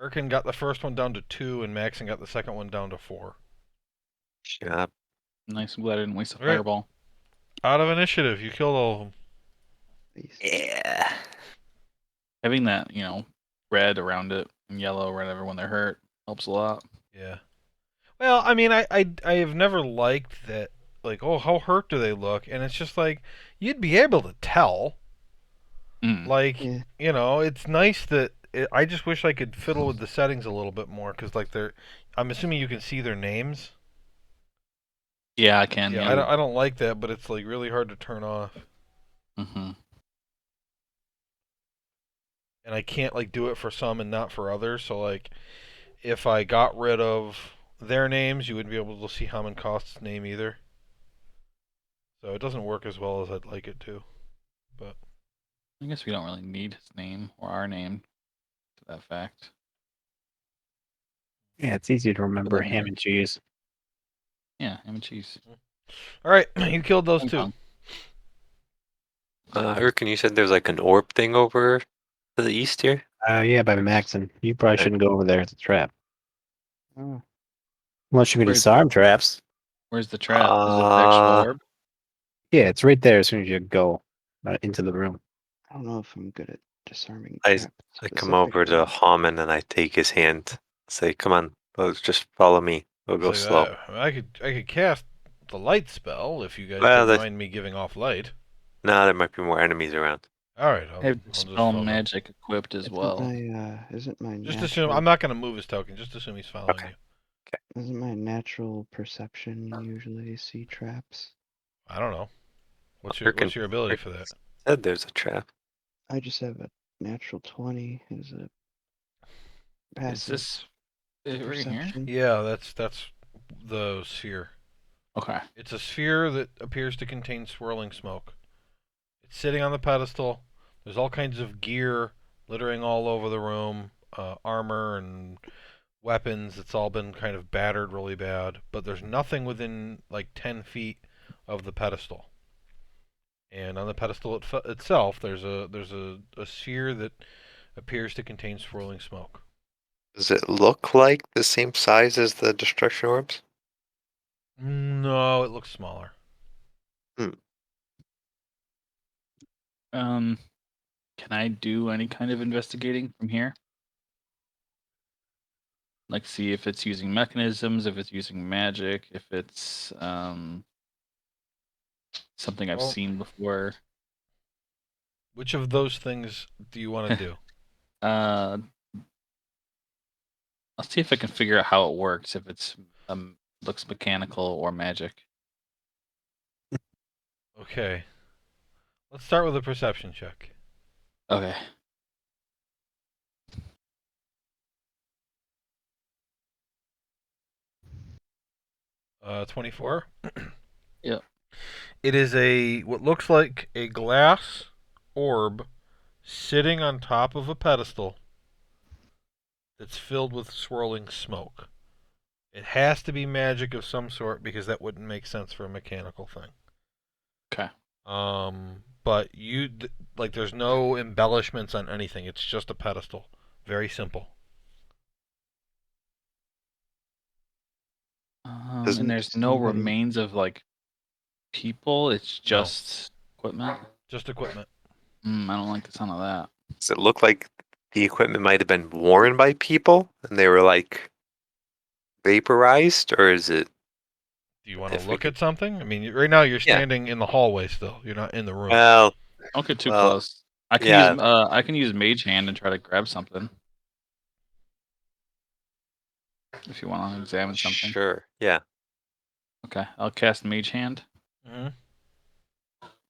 Erkin got the first one down to 2, and Maxon got the second one down to 4. Yeah. Nice. I'm glad I didn't waste a All right. fireball. Out of initiative, you killed all of them. Nice. Yeah. Having that, red around it and yellow or whatever when they're hurt helps a lot. Yeah. Well, I mean, I have never liked that. Like, oh, how hurt do they look? And it's just like you'd be able to tell. Mm. Like, Yeah. it's nice that I just wish I could fiddle with the settings a little bit more because, like, I'm assuming you can see their names. Yeah, I can. Yeah, Yeah. I don't like that, but it's like really hard to turn off, Mm-hmm. and I can't like do it for some and not for others. So like, if I got rid of their names, you wouldn't be able to see Haman Kost's name either. So it doesn't work as well as I'd like it to. But I guess we don't really need his name or our name to that fact. Yeah, it's easy to remember that ham matter. and cheese. Yeah, ham and cheese. all right, you killed those Ping two. pong. Urkin, you said there's like an orb thing over to the east here? Yeah, by Maxon. You probably Okay. shouldn't go over there. It's a trap. Oh, Unless you can Where's- disarm traps. Where's the trap? Is it the actual orb? Yeah, it's right there as soon as you go into the room. I don't know if I'm good at disarming I traps. come over to specifically. Haman and I take his hand. Say, come on, let's just follow me. We'll go It's slow. like, I could cast the light spell if you guys Well, didn't mind me giving off light. No, there might be more enemies around. All right, I have I'll just dispel follow. magic equipped as well. Isn't my Just natural, assume I'm not going to move his token. Just assume he's following Okay. you. Isn't my natural perception usually see traps? I don't know. What's Urkin- your ability for that? Said there's a trap. I just have a natural 20 as a Is passive this it right here? perception. Yeah, that's the sphere. Okay. It's a sphere that appears to contain swirling smoke. It's sitting on the pedestal. There's all kinds of gear littering all over the room, armor and weapons. It's all been kind of battered really bad, but there's nothing within like 10 feet of the pedestal. And on the pedestal itself, there's a sphere that appears to contain swirling smoke. Does it look like the same size as the destruction orbs? No, it looks smaller. Can I do any kind of investigating from here? Like see if it's using mechanisms, if it's using magic, if it's something I've Well- seen before. Which of those things do you want to do? I'll see if I can figure out how it works, if it's looks mechanical or magic. Okay. Let's start with a perception check. Okay. 24. Yeah. It is what looks like a glass orb sitting on top of a pedestal that's filled with swirling smoke. It has to be magic of some sort because that wouldn't make sense for a mechanical thing. Okay. But there's no embellishments on anything. It's just a pedestal. Very simple. Doesn't And there's no somebody- remains of like people. It's No. just equipment. Just equipment. I don't like the sound of that. Does it look like the equipment might have been worn by people and they were like vaporized, or is it? Do you want If to we look could- at something? I mean, right now you're Yeah. standing in the hallway still. You're not in the room. Well, Don't get too Well, close. I can yeah. use I can use mage hand and try to grab something. If you want to examine something. sure. Yeah. Okay, I'll cast mage hand. hmm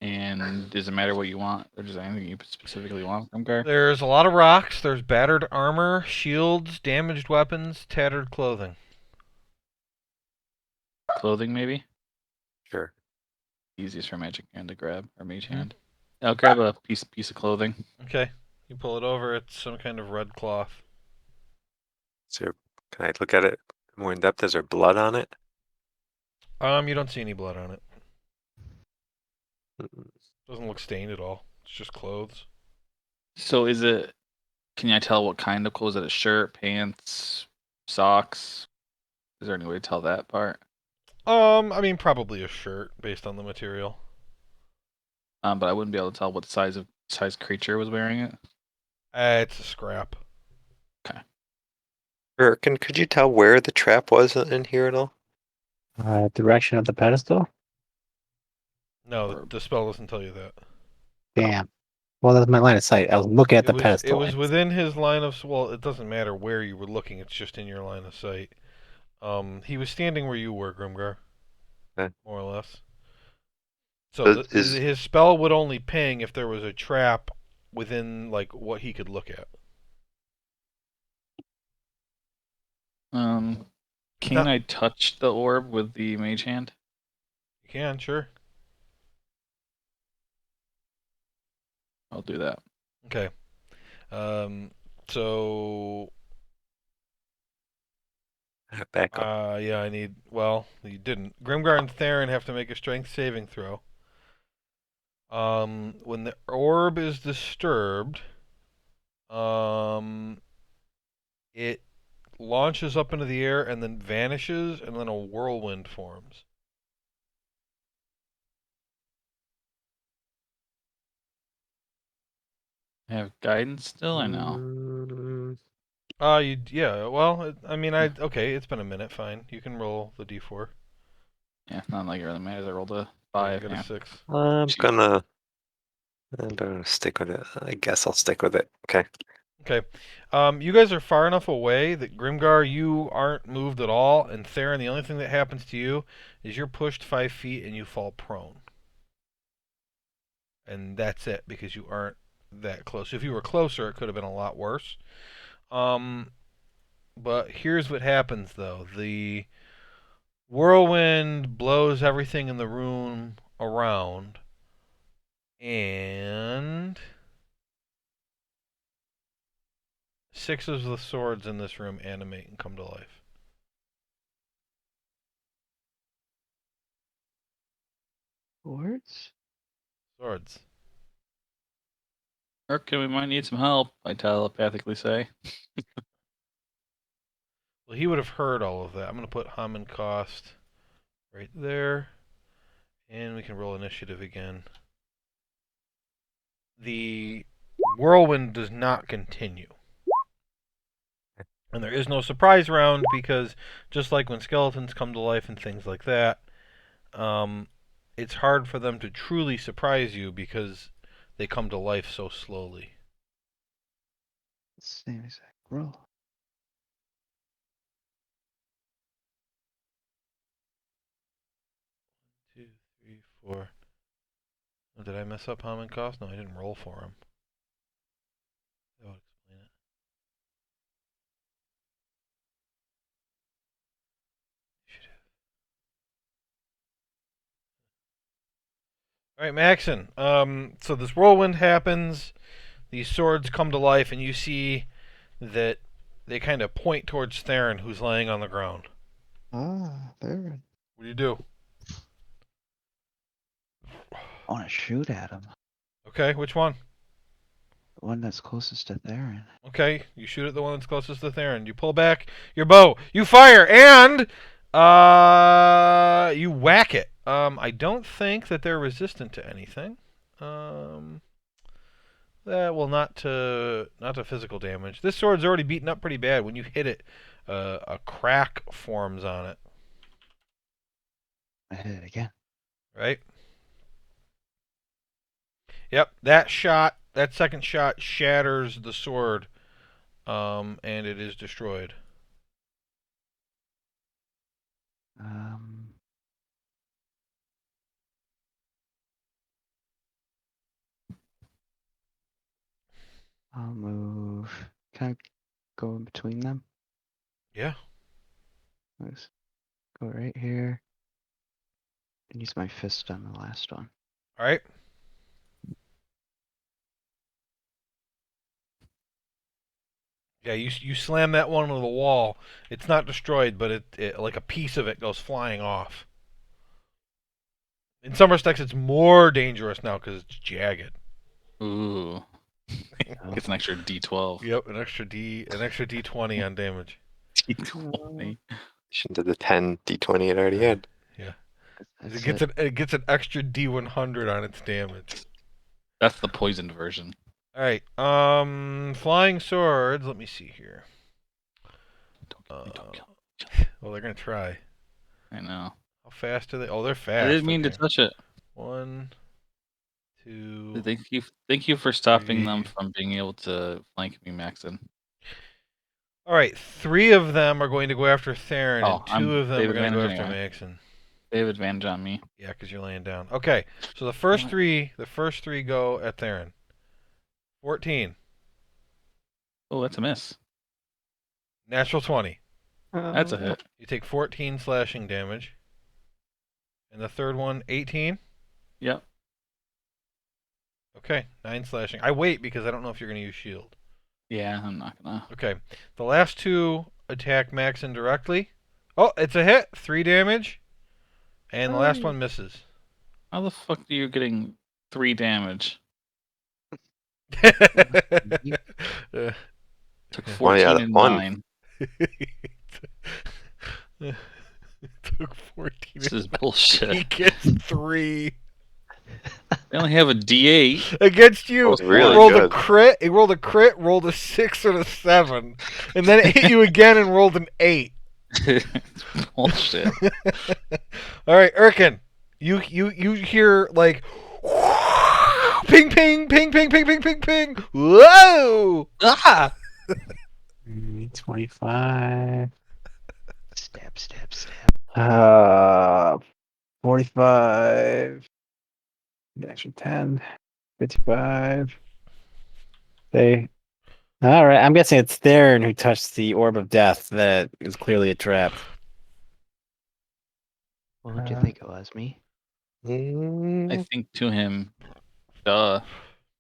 And does it matter what you want, or is there anything you specifically want from Gar? There's a lot of rocks. There's battered armor, shields, damaged weapons, tattered clothing. Clothing, maybe. Sure. easiest for magic hand to grab or mage Mhm. hand. I'll grab a piece of clothing. Okay. You pull it over. It's some kind of red cloth. So can I look at it more in depth? Is there blood on it? You don't see any blood on it. Mm, Doesn't look stained at all. It's just clothes. So is it? Can I tell what kind of clothes? Is it a shirt, pants, socks? Is there any way to tell that part? I mean, probably a shirt based on the material. But I wouldn't be able to tell what size creature was wearing it. It's a scrap. Could you tell where the trap was in here at all? Direction of the pedestal. No, Or- the spell doesn't tell you that. Damn. Well, that's my line of sight. I was looking at It the was pedestal. within his line of well. It doesn't matter where you were looking. It's just in your line of sight. He was standing where you were, Grimgar, Okay. more or less. So Is his spell would only ping if there was a trap within like what he could look at. Can Not- I touch the orb with the mage hand? You can, sure. I'll do that. Okay. So back up? yeah, I need. Well, you didn't. Grimgar and Theron have to make a strength saving throw. When the orb is disturbed, it launches up into the air and then vanishes, and then a whirlwind forms. I have guidance still. I know. Mm, Yeah. Well, I mean, okay. It's been a minute. Fine. You can roll the d4. Yeah, not like it really matters. I rolled a Yeah, 5. you got Yeah. a 6. I'm Shoot. gonna stick with it. I guess I'll stick with it. Okay. Okay. You guys are far enough away that Grimgar, you aren't moved at all, and Theron, the only thing that happens to you is you're pushed 5 feet and you fall prone. And that's it because you aren't that close. If you were closer, it could have been a lot worse. But here's what happens though: the whirlwind blows everything in the room around, and 6 of the swords in this room animate and come to life. Words? Swords. Urkin, we might need some help. I telepathically say. Well, he would have heard all of that. I'm going to put Hammond cost right there, and we can roll initiative again. The whirlwind does not continue. And there is no surprise round because just like when skeletons come to life and things like that, it's hard for them to truly surprise you because they come to life so slowly. Same exact roll. Two, three, four. Oh, did I mess up Hammond cost? No, I didn't roll for him. That would explain it. All right, Maxon. So this whirlwind happens. These swords come to life, and you see that they kind of point towards Theron, who's laying on the ground. There. What do you do? I want to shoot at him. Okay, which one? The one that's closest to Theron. Okay, you shoot at the one that's closest to Theron. You pull back your bow. You fire, and you whack it. I don't think that they're resistant to anything. Well, not to physical damage. This sword's already beaten up pretty bad. When you hit it, a crack forms on it. I hit it again. Right? Yep. That second shot shatters the sword, and it is destroyed. Um, I'll move. Can I go in between them? Yeah. Let's go right here. And use my fist on the last one. All right. Yeah, you slam that one into the wall. It's not destroyed, but it like a piece of it goes flying off. In some respects, it's more dangerous now because it's jagged. Ooh. Oh. Gets an extra D12. Yep, an extra D20 on damage. D20. Addition to the 10 d20 it already had. Yeah, That's it gets an extra D100 on its damage. That's the poisoned version. All right. Flying swords. Let me see here. Don't kill. Well, they're gonna try. I know. How fast are they? Oh, they're I fast. didn't mean to Okay. touch it. 1, 2. Thank you for stopping them Three. from being able to flank me, Maxon. All right, 3 of them are going to go after Theron, Oh, and 2 of they them have are going to go advantage after anyway. Maxon. They have advantage on me. Yeah, because you're laying down. Okay, so the first three go at Theron. 14, Oh, that's a miss. natural 20. That's a hit. You take 14 slashing damage, and the third one 18. Yep. Okay, 9 slashing. I wait because I don't know if you're going to use shield. Yeah, I'm not gonna. Okay, the last 2 attack Maxon directly. Oh, it's a hit. 3 damage, and the last one misses. How the fuck are you getting 3 damage? Uh, Took One 14 out of and one. 9. Took 14. This is He bullshit. gets 3 They only have a D8. against you. That was really He rolled a good. crit. He rolled a crit. Rolled a 6 and a 7, and then it hit you again and rolled an 8. It's bullshit. All right, Erkin, you hear like ping ping ping ping ping ping ping ping. Whoa! Ah! 25. Stab, stab, stab. 45. An extra 10. 55. They. All right. I'm guessing it's Theron who touched the orb of death that is clearly a trap. What would you think it was, me? I think to him, duh.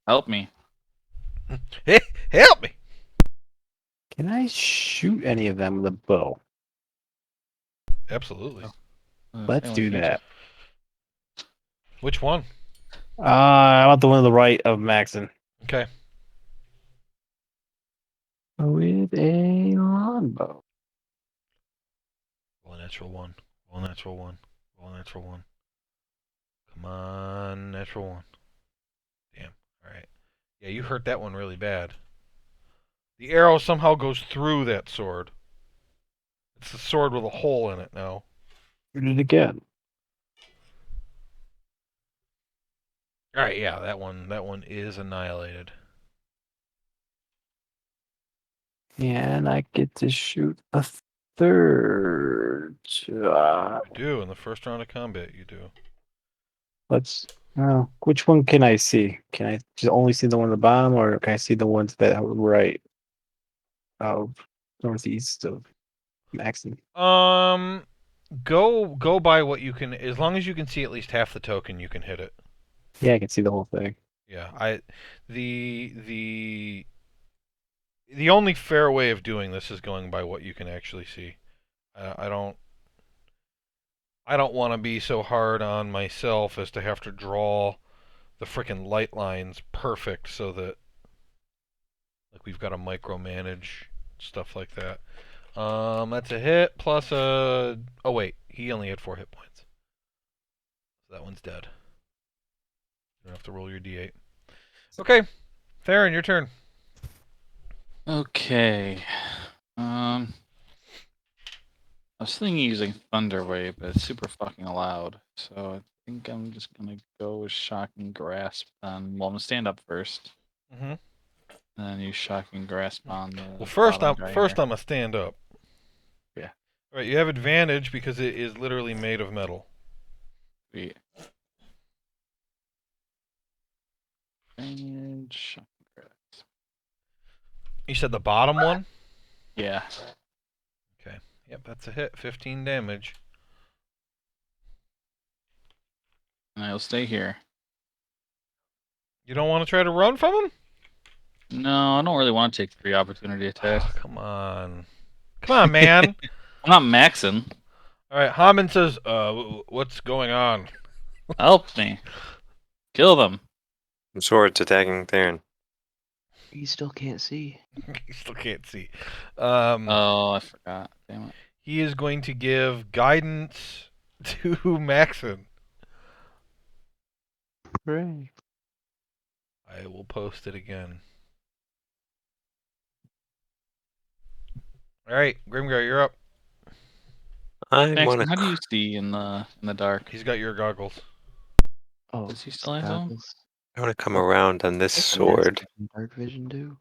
Help me. Hey, help me! Can I shoot any of them with a bow? Absolutely. Let's do that. Which one? I want the one to the right of Maxon. Okay. With a longbow. Roll a natural 1. Roll a natural 1. Roll a natural 1. Come on, natural 1. Damn. All right. Yeah, you hurt that one really bad. The arrow somehow goes through that sword. It's the sword with a hole in it now. Shoot it again. All right, yeah, that one is annihilated. And I get to shoot a third. You do in the first round of combat. You do. Let's. Which one can I see? Can I just only see the one at the bottom, or can I see the ones that are right of northeast of Maxon? Go by what you can. As long as you can see at least half the token, you can hit it. Yeah, I can see the whole thing. Yeah, the only fair way of doing this is going by what you can actually see. I don't want to be so hard on myself as to have to draw the frickin' light lines perfect so that like we've got to micromanage stuff like that. That's a hit plus a. Oh wait, he only had 4 hit points. So that one's dead. You don't have to roll your d8. Okay, Theron, your turn. Okay. I was thinking using Thunder Wave, but it's super fucking loud. So I think I'm just gonna go with Shocking Grasp on. Well, I'm gonna stand up first, Mm-hmm. and then use Shocking Grasp on the. Well, first bottom guy here. I'm a stand up. Yeah. All right, you have advantage because it is literally made of metal. Sweet. And Shocking Grasp. You said the bottom one? Yeah. Okay. Yep, that's a hit. 15 damage. And I'll stay here. You don't want to try to run from him? No, I don't really want to take 3 opportunity attacks. Come on. Come on, man. I'm not maxing. All right, Hammond says, what's going on? Help me. Kill them. Swords attacking Theron. You still can't see. You still can't see. Oh, I forgot. Damn it. He is going to give guidance to Maxon. Hooray. I will post it again. All right, Grimgar, you're up. I Maxon, want how do you to. see in the dark? He's got your goggles. Oh, Does he still have them? goggles. I want to come around on this The mask sword. gives me dark vision too.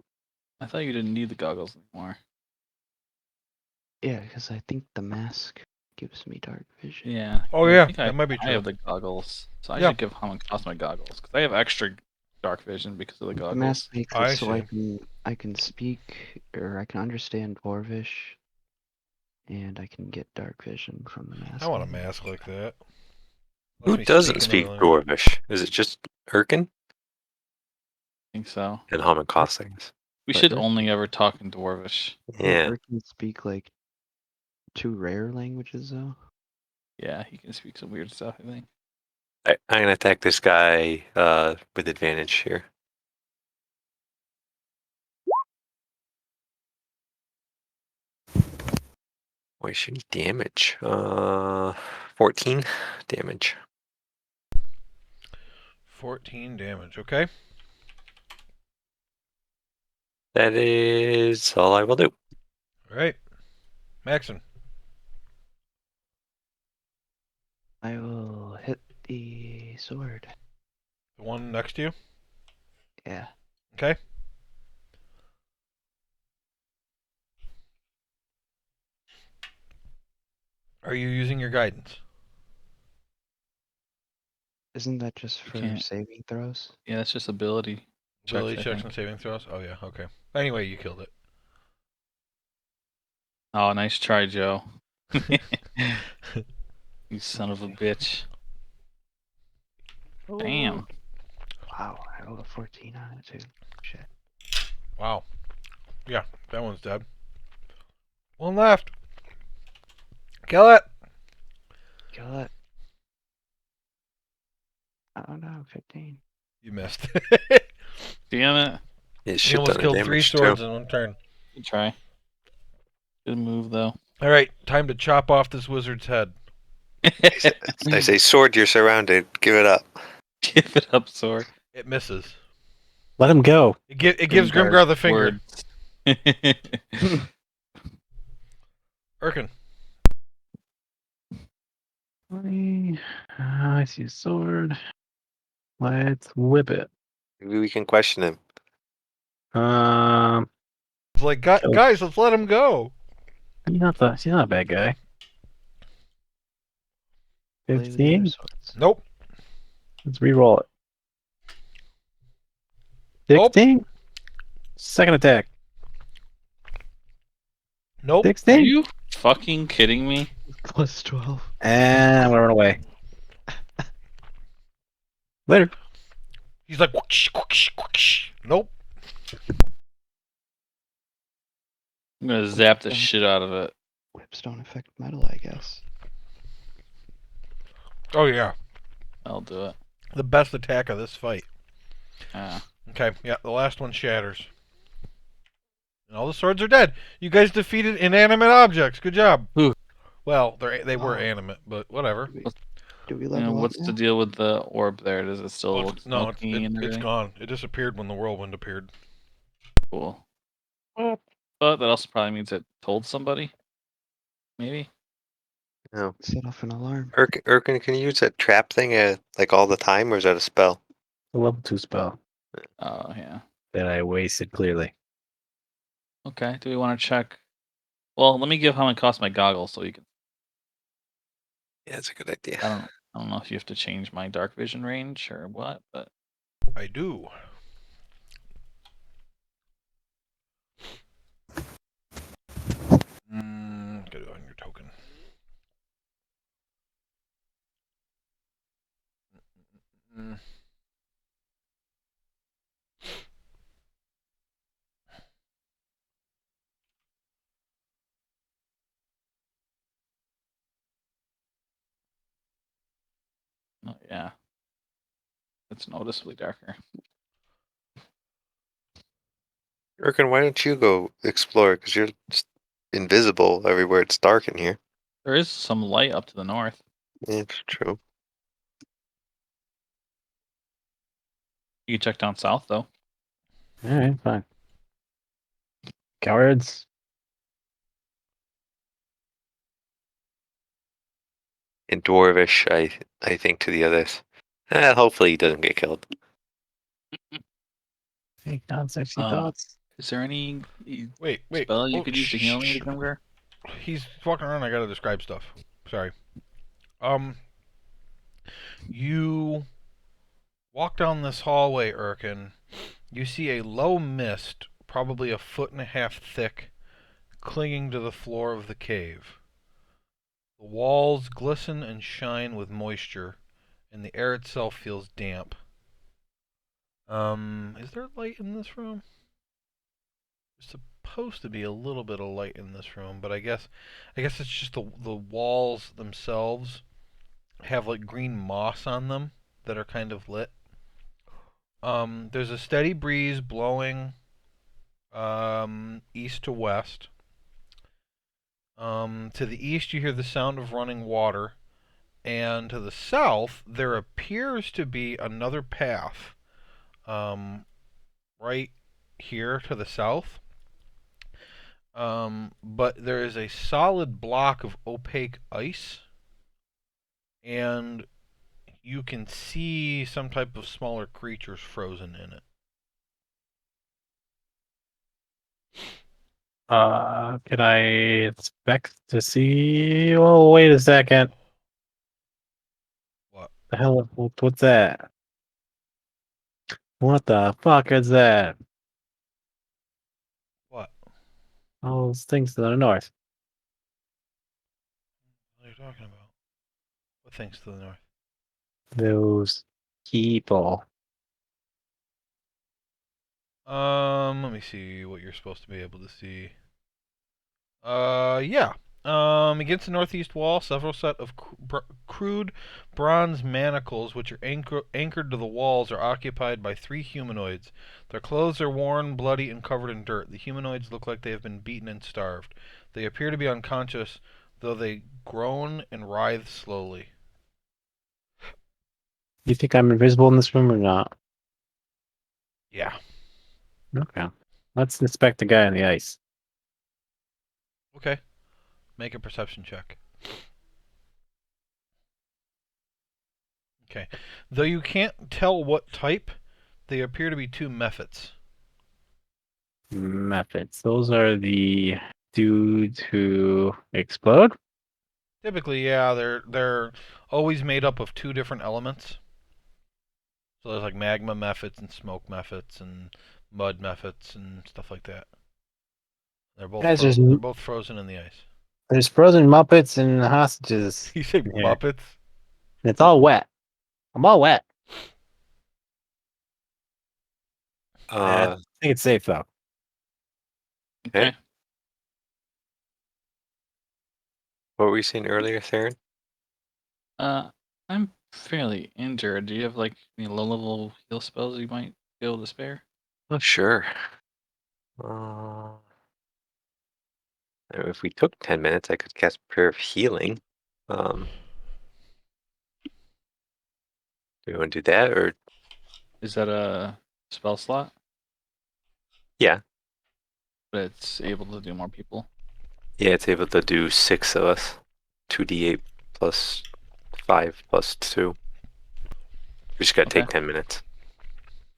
I thought you didn't need the goggles anymore. Yeah, because I think the mask gives me dark vision. Yeah. Oh, 'cause yeah, I think that might be I true. have the goggles, so I Yeah. should give Hammond my goggles because I have extra dark vision because of the The goggles. mask makes I it so see. I can speak or I can understand Dwarvish, and I can get dark vision from the mask. I want a mask like that. Who Lets me doesn't speak speak another language. Dwarvish? Is it just Erkin I think so. and Haman Costings? We But should Urk- only ever talk in Dwarvish. Yeah. Or can speak like 2 rare languages though. Yeah, he can speak some weird stuff, I think. I'm gonna attack this guy with advantage here. Why should he damage? 14 damage. 14 damage, okay? That is all I will do. All right. Maxon. I will hit the sword. The one next to you. Yeah. Okay. Are you using your guidance? Isn't that just You for can't- saving throws? Yeah, that's just ability. Ability I checks think. and saving throws? Oh, yeah, okay. Anyway, you killed it. Oh, nice try, Joe. You son of a bitch. Damn. Wow, I rolled a 14 on it too. Shit. Wow. Yeah, that one's dead. One left. Kill it. Kill it. Oh no, 15. You missed. Damn it. It You shit almost ton of killed 3 damage swords too. in one turn. Good try. Good move, though. All right, time to chop off this wizard's head. I say, sword, you're surrounded. Give it up. Give it up, sword. It misses. Let him go. It gives Grimgar the finger. Words. Erkin. I see a sword. Let's whip it. Maybe we can question him. It's like, guys, let's let him go. He's not a bad guy. Play with the other 15. swords. Nope. Let's re-roll it. Nope. 16. Second attack. Nope. Are 16. you fucking kidding me? Plus 12. And I'm gonna run away. Later. He's like, whoosh, whoosh, whoosh. Nope. I'm gonna zap the shit out of it. Whips don't affect metal, I guess. Oh, yeah. I'll do it. The best attack of this fight. Yeah. Okay, yeah, the last one shatters. And all the swords are dead. You guys defeated inanimate objects. Good job. Who? Well, they were Oh. animate, but whatever. Do we You level know, up what's now? the deal with the orb there? Does it still Well, look it's, no, smoky and it's everything? gone. It disappeared when the whirlwind appeared. Cool. But that also probably means it told somebody. Maybe. No. Set off an alarm. Erkin, can you use that trap thing like all the time, or is that a spell? A level 2 spell Oh, yeah. that I wasted clearly. Okay. Do we want to check? Well, let me give how much cost my goggles so you can. Yeah, that's a good idea. I don't know if you have to change my dark vision range or what, but I do. Get it on your token. Mm. Oh yeah, it's noticeably darker. Erkin, why don't you go explore? Because you're just invisible everywhere. It's dark in here. There is some light up to the north. Yeah, it's true. You can check down south though. All right, fine. Cowards. In Dwarvish, I think to the others. Hopefully he doesn't get killed. Hey, non-sexy Um, thoughts. Is there any Wait. spell you Oh, could use to heal me, Grimgar? He's walking around. I gotta describe stuff. Sorry. You walk down this hallway, Erkin. You see a low mist, probably a foot and a half thick, clinging to the floor of the cave. The walls glisten and shine with moisture, and the air itself feels damp. Is there light in this room? There's supposed to be a little bit of light in this room, but I guess it's just the walls themselves have like green moss on them that are kind of lit. There's a steady breeze blowing east to west. To the east, you hear the sound of running water, and to the south, there appears to be another path. Right here to the south. But there is a solid block of opaque ice, and you can see some type of smaller creatures frozen in it. Can I expect to see? Oh, wait a second. What? The hell? What's that? What the fuck is that? What? All those things to the north. What are you talking about? What things to the north? Those people. Let me see what you're supposed to be able to see. Yeah. Against the northeast wall, several set of crude bronze manacles, which are anchored to the walls, are occupied by 3 humanoids. Their clothes are worn, bloody, and covered in dirt. The humanoids look like they have been beaten and starved. They appear to be unconscious, though they groan and writhe slowly. You think I'm invisible in this room or not? Yeah. Okay. Let's inspect the guy on the ice. Okay. Make a perception check. Okay. Though you can't tell what type, they appear to be 2 methods. Methods. Those are the dudes who explode? Typically, yeah, they're always made up of 2 different elements. So there's like magma methods and smoke methods and mud methods and stuff like that. Guys, They're both frozen in the ice. there's frozen Muppets and hostages. You say in here. Muppets? And it's all wet. I'm all wet. I think it's safe though. Okay. Okay. What were you saying earlier, Theron? I'm fairly injured. Do you have like any low level heal spells you might be able to spare? Oh, sure. Uh, if we took 10 minutes, I could cast Prayer of Healing. Do you want to do that, or Is that a spell slot? yeah, But it's able to do more people. yeah, it's able to do 6 of us, 2d8 plus 5 plus 2. We just gotta Okay. take 10 minutes.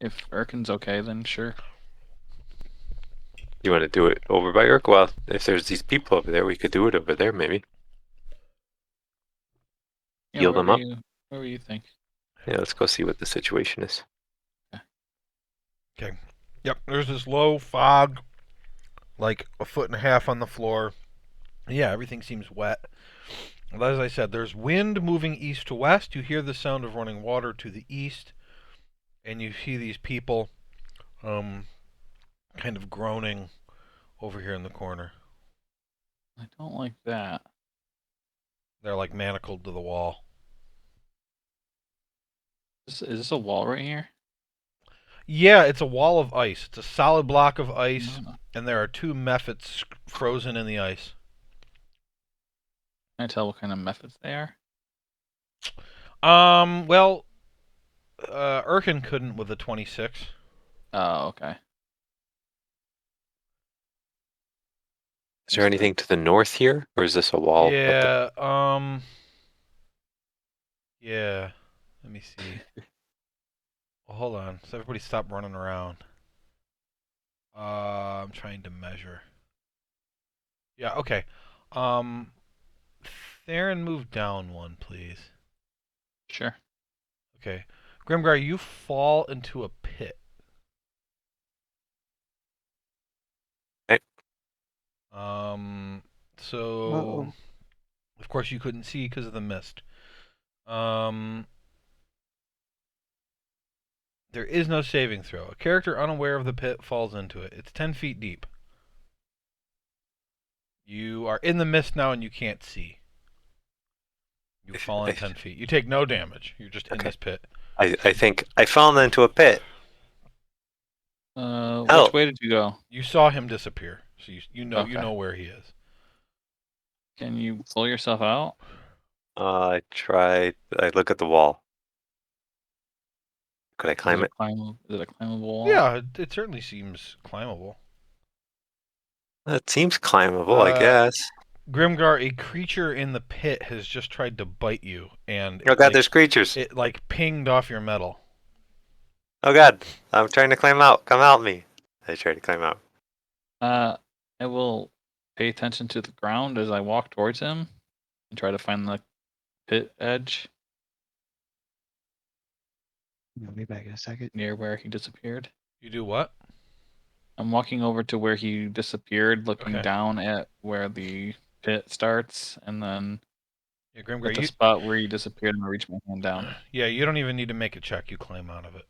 If Erkin's okay, then sure. You want to do it over by Urk? Well, if there's these people over there, we could do it over there, maybe. Yeah, Heal them up. Wherever you think. Yeah, let's go see what the situation is. Okay. Yep, there's this low fog, like a foot and a half on the floor. Yeah, everything seems wet. Well, as I said, there's wind moving east to west. You hear the sound of running water to the east, and you see these people kind of groaning over here in the corner. I don't like that. They're like manacled to the wall. Is this a wall right here? Yeah, it's a wall of ice. It's a solid block of ice, No. and there are 2 mephits frozen in the ice. Can I tell what kind of methods they are? Well, Erkin couldn't with a 26. Oh, okay. Is there anything to the north here, or is this a wall? Yeah, yeah. Let me see. Well, hold on. So everybody stop running around. I'm trying to measure. Yeah, okay. Um, Theron, move down 1, please. Sure. Okay. Grimgar, you fall into a pit. Okay. So Uh-oh. of course you couldn't see because of the mist. There is no saving throw. A character unaware of the pit falls into it. It's 10 feet deep. You are in the mist now and you can't see. You've fallen 10 feet. You take no damage. You're just in Okay. this pit. I think I fell into a pit. Which way did you go? You saw him disappear, so you know Okay. where he is. Can you pull yourself out? I tried. I look at the wall. Could I Is climb it it? Is it a climbable wall? Yeah, it certainly seems climbable. It seems climbable, I guess. Grimgar, a creature in the pit has just tried to bite you, and Oh god, there's creatures. it like pinged off your metal. Oh god, I'm trying to climb out. Come help me. I try to climb out. I will pay attention to the ground as I walk towards him and try to find the pit edge I'll be back in a second. near where he disappeared. You do what? I'm walking over to where he disappeared, looking Okay. down at where the pit starts, and then Yeah, Grimgar, at the spot where he disappeared, I'm gonna reach my hand down. Yeah, you don't even need to make a check. You climb out of it.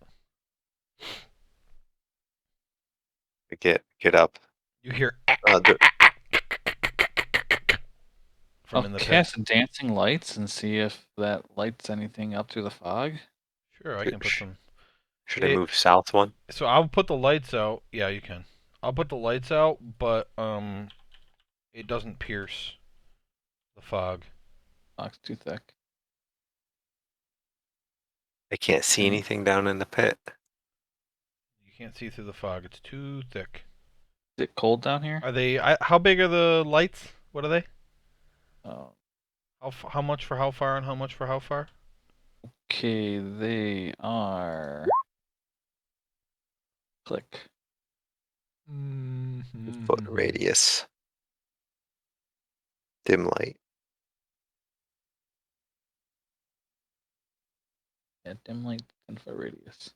Get up. You hear from I'll in the pit. cast dancing lights and see if that lights anything up through the fog. Sure, I can put some. Should I move south one? So I'll put the lights out. Yeah, you can. I'll put the lights out, but it doesn't pierce the fog. Fog's too thick. I can't see anything down in the pit. You can't see through the fog. It's too thick. Is it cold down here? Are they? How big are the lights? What are they? Oh, How much for how far and how much for how far? okay, they are. Click. Foot radius. Dim light. Yeah, dim light, 10-foot radius.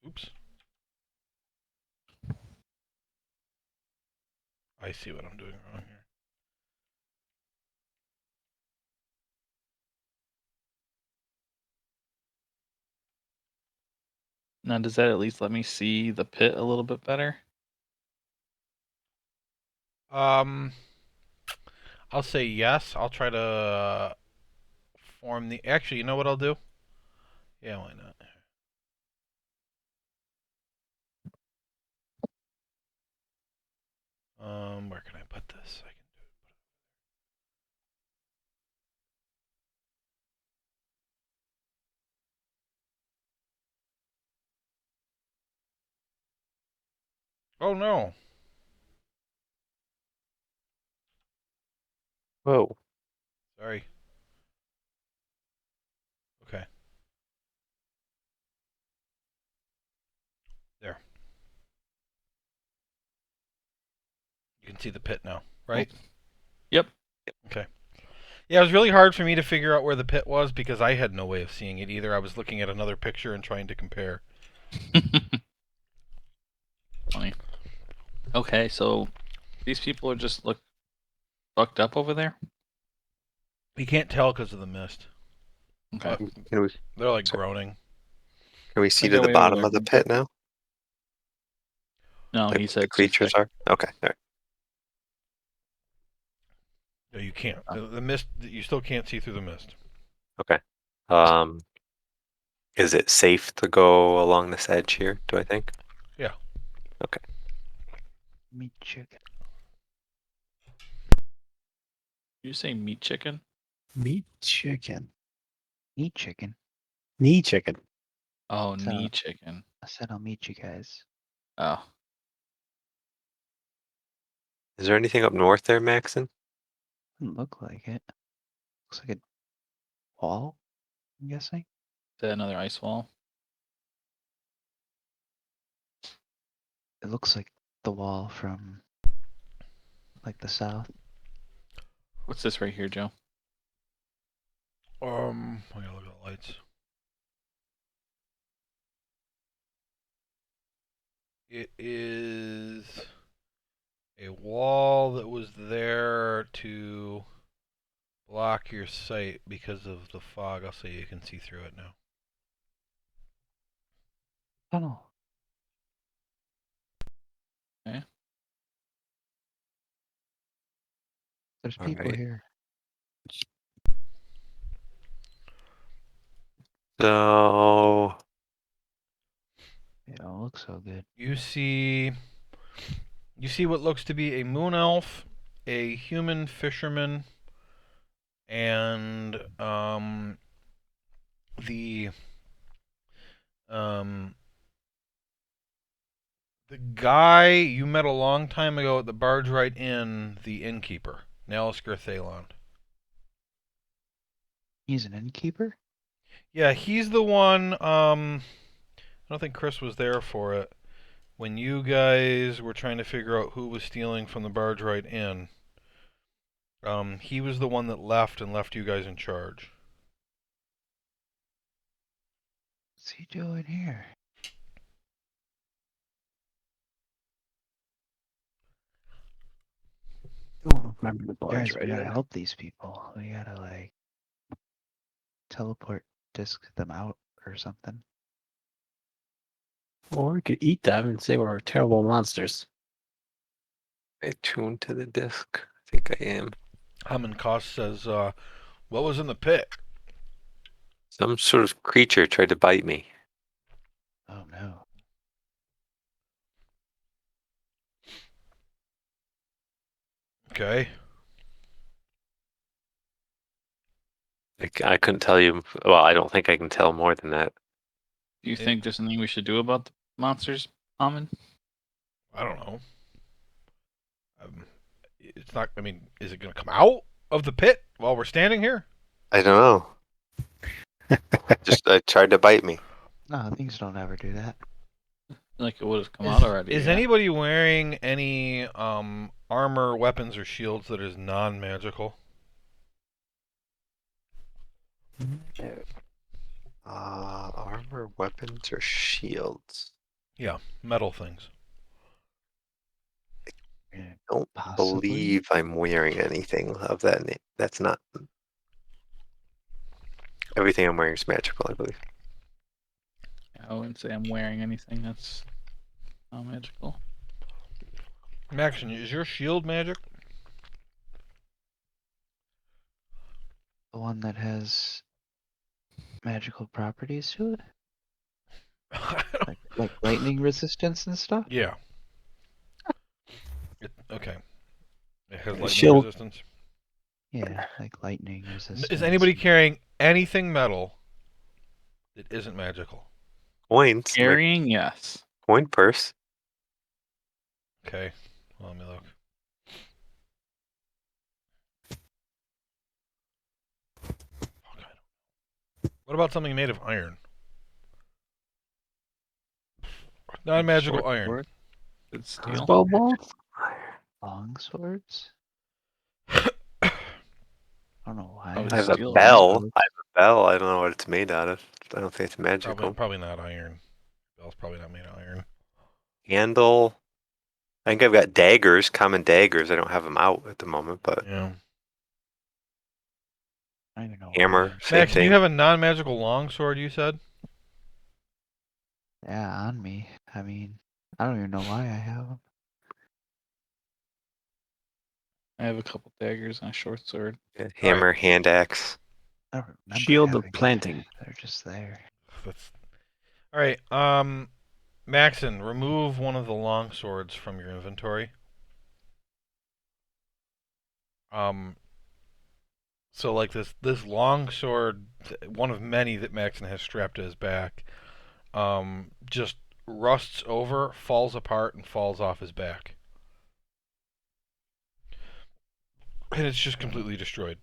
Oops. I see what I'm doing wrong here. Now, does that at least let me see the pit a little bit better? I'll say yes. I'll try to form the. Actually, you know what I'll do? Yeah, why not? Where can I put this? I can do it. Oh no! Whoa. Sorry. Okay. There. You can see the pit now, right? Yep. Okay. Yeah, it was really hard for me to figure out where the pit was because I had no way of seeing it either. I was looking at another picture and trying to compare. funny. Okay, so these people are just look fucked up over there. You can't tell because of the mist. Okay. Can we They're like Sorry. groaning. see Like, to go the over bottom there. of the pit now? No, Like he what the said creatures are? Okay. All right. No, you can't. Oh. The mist. You still can't see through the mist. Okay. Is it safe to go along this edge here, do I think? Yeah. Okay. Meat chicken. Did you say meat chicken? Meat chicken. Meat chicken. Knee chicken. Oh, So- knee chicken. I said I'll meet you guys. Oh, Is there anything up north there, Maxon? Doesn't look like it. Looks like a wall, I'm guessing. is that another ice wall? It looks like the wall from like the south. What's this right here, Joe? I gotta look at the lights. It is a wall that was there to block your sight because of the fog. I'll say you can see through it now. Tunnel. There's All people right. here. So It don't look so good. You see what looks to be a moon elf, a human fisherman, and the the guy you met a long time ago at the Barge Right Inn, the innkeeper, Nalisker Thalon. He's an innkeeper? Yeah, he's the one. I don't think Chris was there for it when you guys were trying to figure out who was stealing from the Barge Right Inn. He was the one that left and left you guys in charge. What's he doing here? Don't remember the barge Guys, we right gotta in. help these people. We gotta like teleport disc them out or something. Or we could eat them and say we're terrible monsters. attuned to the disc. I think I am. Hammond Koss says, what was in the pit? Some sort of creature tried to bite me. Oh no. Okay. I couldn't tell you. Well, I don't think I can tell more than that. Do you think there's something we should do about the monsters, Almond? I don't know. It's not. I mean, is it going to come out of the pit while we're standing here? I don't know. Just tried to bite me. No, things don't ever do that. Like it would have come out already. Is yeah. anybody wearing any armor, weapons, or shields that is non-magical? Armor, weapons, or shields? Yeah, metal things. Yeah, Don't possibly. believe I'm wearing anything of that name. That's not. Everything I'm wearing is magical, I believe. I wouldn't say I'm wearing anything that's not magical. Maxon, is your shield magic? The one that has magical properties to it? Like lightning resistance and stuff? Yeah. Okay. It has lightning Shield. resistance. Yeah, like lightning resistance. Is anybody carrying anything metal that isn't magical? Coins. My Carrying, yes. coin purse. Okay. Well, let me look. What about something made of iron? Non-magical Short iron. sword? Good steel. Spell balls? long swords? I don't know why. Oh, I have a steel, bell. I have a bell. I don't know what it's made out of. I don't think it's magical. Probably not iron. Bell's probably not made of iron. Handle. I think I've got daggers, common daggers. I don't have them out at the moment, but Yeah. I don't even know. hammer, same Max, thing. you have a non-magical longsword, you said? Yeah, on me. I mean, I don't even know why I have them. I have a couple daggers and a short sword. Yeah, hammer, hand axe. I don't remember Shield of having it. planting. They're just there. That's... All right. Maxon, remove one of the long swords from your inventory. So like this long sword, one of many that Maxon has strapped to his back, just rusts over, falls apart, and falls off his back, and it's just completely destroyed.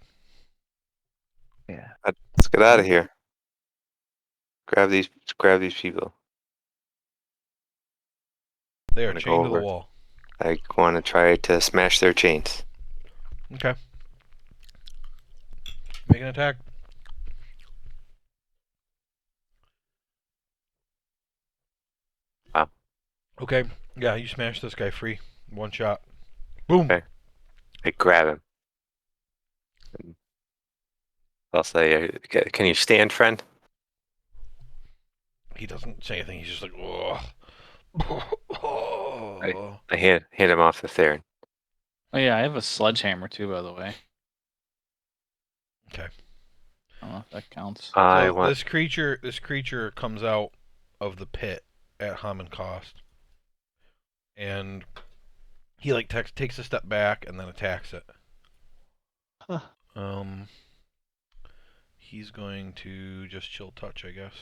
Yeah. Let's get out of here. Grab these people. They are I'm gonna go chained to the over. wall. I want to try to smash their chains. Okay. Make an attack. Wow. Okay. Yeah, you smash this guy free. One shot. Boom. Okay. I grab him. And I'll say, "Can you stand, friend?" He doesn't say anything. He's just like, ugh. I hand him off to Theron. Oh yeah, I have a sledgehammer too, by the way. Okay. I don't know if that counts. I So want. this creature comes out of the pit at Hammond Cost, and he like takes a step back and then attacks it. Huh. He's going to just chill touch, I guess.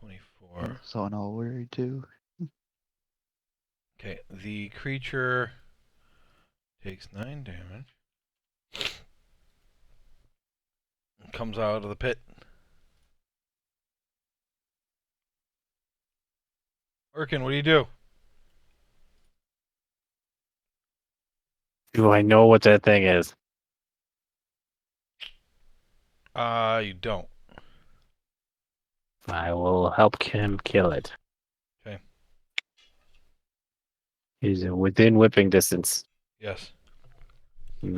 24. So I'm all worried too. Okay, the creature takes 9 damage. And comes out of the pit. Urkin, what do you do? Do I know what that thing is? You don't. I will help him kill it. Okay. He's within whipping distance. Yes. Whip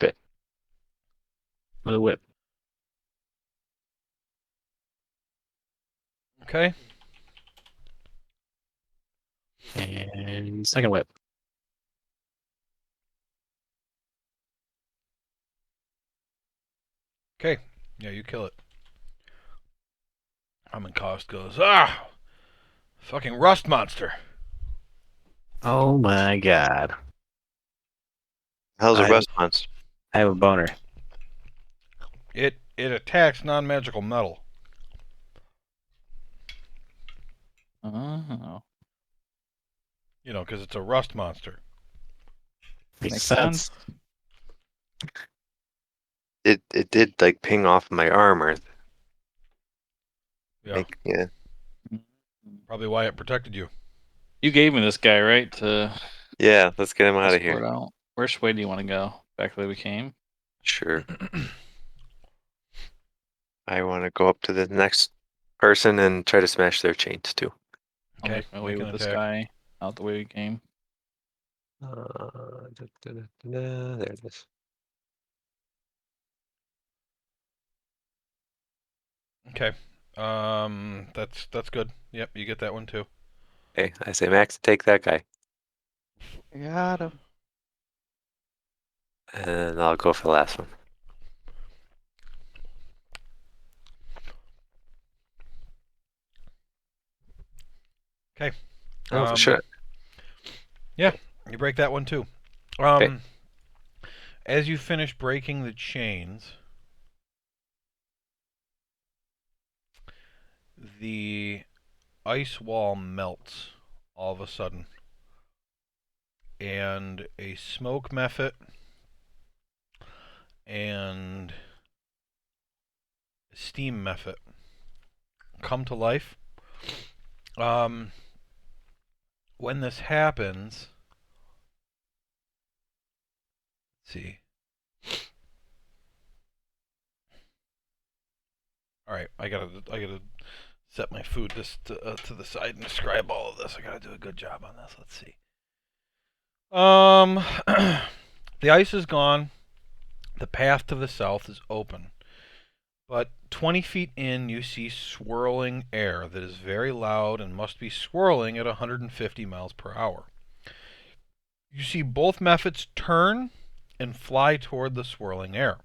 it. With a whip. Okay. And second whip. Okay. Yeah, you kill it. Hammond Cost goes, ah! Fucking rust monster. Oh my god. How's a I rust monster? I have a boner. It attacks non-magical metal. Oh, You know, because it's a rust monster. Makes sense. It did like ping off my armor. Yeah. Yeah. Probably why it protected you. You gave me this guy, right? To Yeah. Let's get him out of escort here. out. Which way do you want to go? Back the way we came? Sure. I want to go up to the next person and try to smash their chains too. I'll Okay, make my way make with an this attack. guy out the way we came. There it is. Okay. That's good. Yep, you get that one too. Okay, I say Max, take that guy, Got him. and I'll go for the last one. Okay. Oh, for sure. Yeah, you break that one too. Okay. As you finish breaking the chains, the ice wall melts all of a sudden, and a smoke method and steam method come to life. When this happens, let's see. All right, I gotta set my food to the side and describe all of this. I gotta do a good job on this. Let's see. The ice is gone. The path to the south is open. But 20 feet in, you see swirling air that is very loud and must be swirling at 150 miles per hour. You see both methods turn and fly toward the swirling air.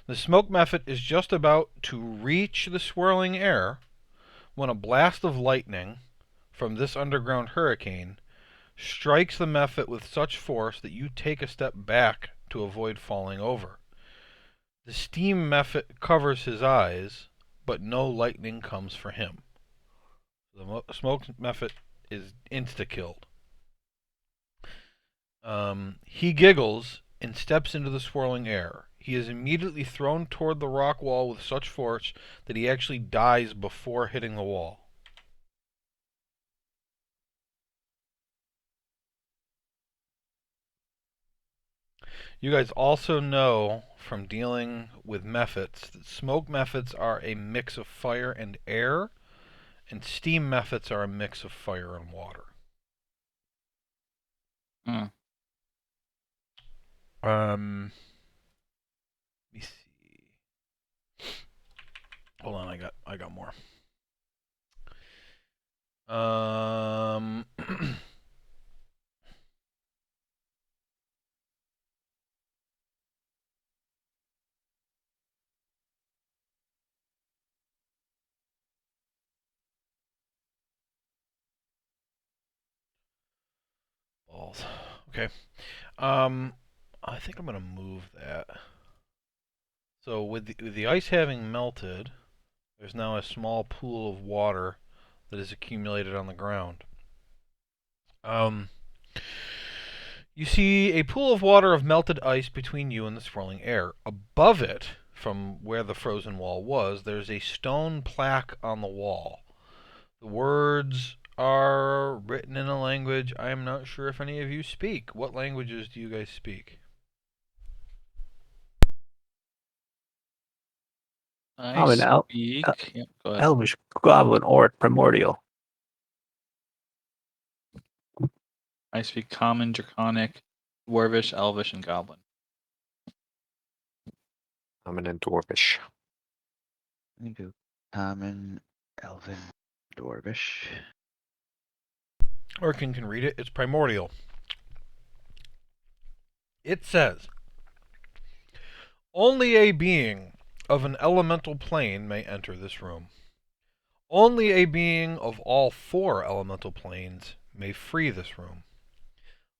The smoke method is just about to reach the swirling air when a blast of lightning from this underground hurricane strikes the method with such force that you take a step back to avoid falling over. The steam method covers his eyes, but no lightning comes for him. The smoke method is insta-killed. He giggles and steps into the swirling air. He is immediately thrown toward the rock wall with such force that he actually dies before hitting the wall. You guys also know from dealing with methods that smoke methods are a mix of fire and air, and steam methods are a mix of fire and water. Let me see. Hold on, I got more. Balls. Okay. I think I'm gonna move that. So with the ice having melted, there's now a small pool of water that is accumulated on the ground. You see a pool of water of melted ice between you and the swirling air. Above it, from where the frozen wall was, there's a stone plaque on the wall. The words are written in a language I am not sure if any of you speak. What languages do you guys speak? I'm an speak. Yep, go ahead. Elvish Goblin Orc Primordial. I speak Common, Draconic, Dwarvish, Elvish, and Goblin. I'm an Dwarvish. I can do Common, Elven, Dwarvish. Orkin can read it. It's primordial. It says, only a being of an elemental plane may enter this room. Only a being of all 4 elemental planes may free this room.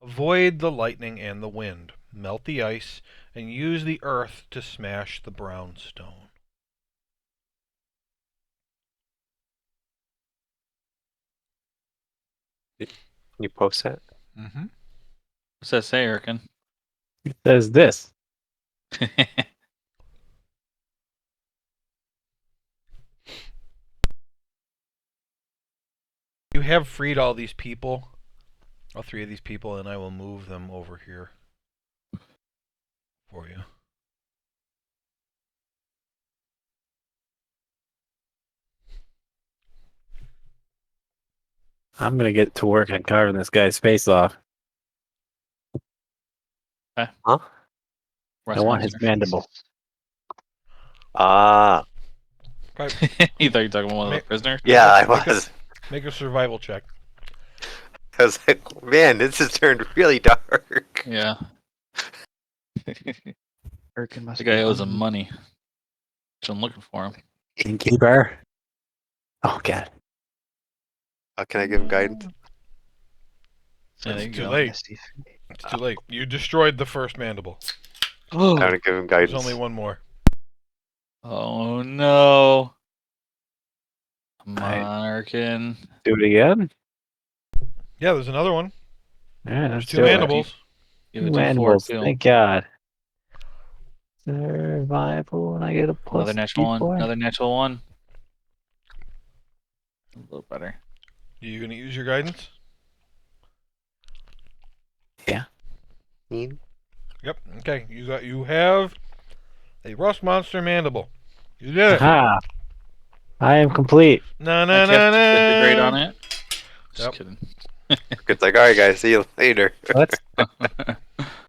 Avoid the lightning and the wind. Melt the ice and use the earth to smash the brown stone. Can you post that? Mm-hmm. What's that say, Erkin? It says this. You have freed all these people, all 3 of these people, and I will move them over here for you. I'm gonna get to work on carving this guy's face off. Huh? I want his Westminster. mandible. Ah, Okay. You thought you were talking about one of the prisoners? yeah, I Make a- was. Make a survival check. I was like, man, this has turned really dark. Yeah. Erkin must The be guy owes him hungry. money. So I'm looking for him. Innkeeper. Oh god. How can I give him guidance? Yeah, there you It's too go. late. Nasty. It's too late. You destroyed the first mandible. I want to give him There's guidance. only one more. Oh no. Come Alright. on, Erkin. Do it again. Yeah, there's another one. Yeah, There's let's 2 do it. mandibles. Give it Two to 4 mandibles. too. Thank God. Survival, and I get a plus Another natural one. D4. Another natural one. A little better. Are you gonna use your guidance? Yeah. Yep. Okay. You have a rust monster mandible. You did it. Aha. I am complete. Na I na cast na disintegrate na. on it. Just Yep. kidding. It's like, all right, guys, see you later. Let's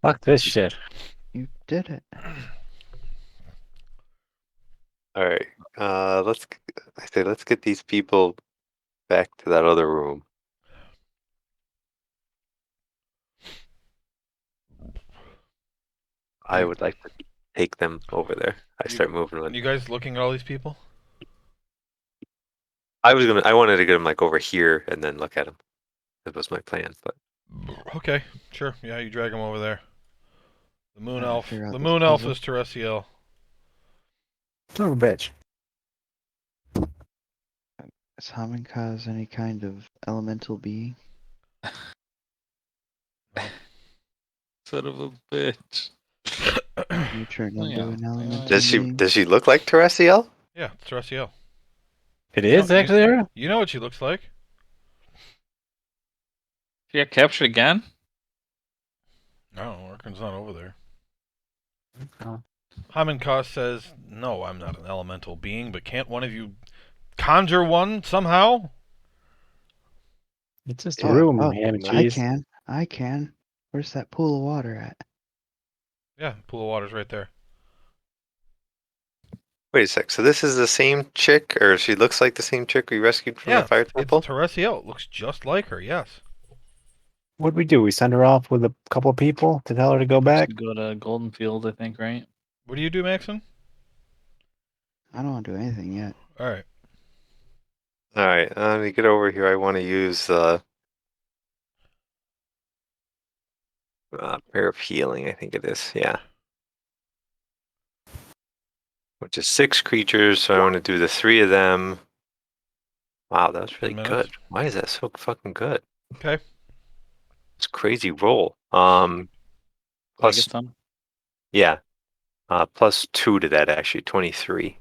fuck this shit. You did it. All right. Let's get these people back to that other room. I Okay. would like to take them over there. I You- start moving on. You guys looking at all these people? I wanted to get them like over here and then look at them. That was my plan, but Okay, sure. Yeah, you drag them over there. The moon Trying to elf. figure out The this moon elf puzzle. is Teresiel. Son of a bitch. Is Haminkaze any kind of elemental being? Son of a bitch. Can you turn Oh, into yeah. an elemental does being? she look like Teresiel? Yeah, it's Teresiel. It You is know- actually her? You know what she looks like? She got captured again? No, Orkin's not over there. Oh. Haminkaze says, "No, I'm not an elemental being, but can't one of you conjure one somehow?" It's just a room, ham and I cheese. can. I can. Where's that pool of water at? Yeah, pool of water's right there. Wait a sec. So this is the same chick, or she looks like the same chick we rescued from Yeah, the fire it's temple? Teresiel. It looks just like her. Yes. What'd we do? We send her off with a couple of people to tell her to go back? To go to Golden Field, I think, right? What do you do, Maxon? I don't want to do anything yet. All right. All right, let me get over here. I want to use prayer of healing. I think it is. Yeah, which is 6 creatures. So I want to do the 3 of them. Wow, that was 10 really minutes. good. Why is that so fucking good? Okay. It's a crazy roll. Did I Plus, get some? yeah, plus 2 to that actually, 23.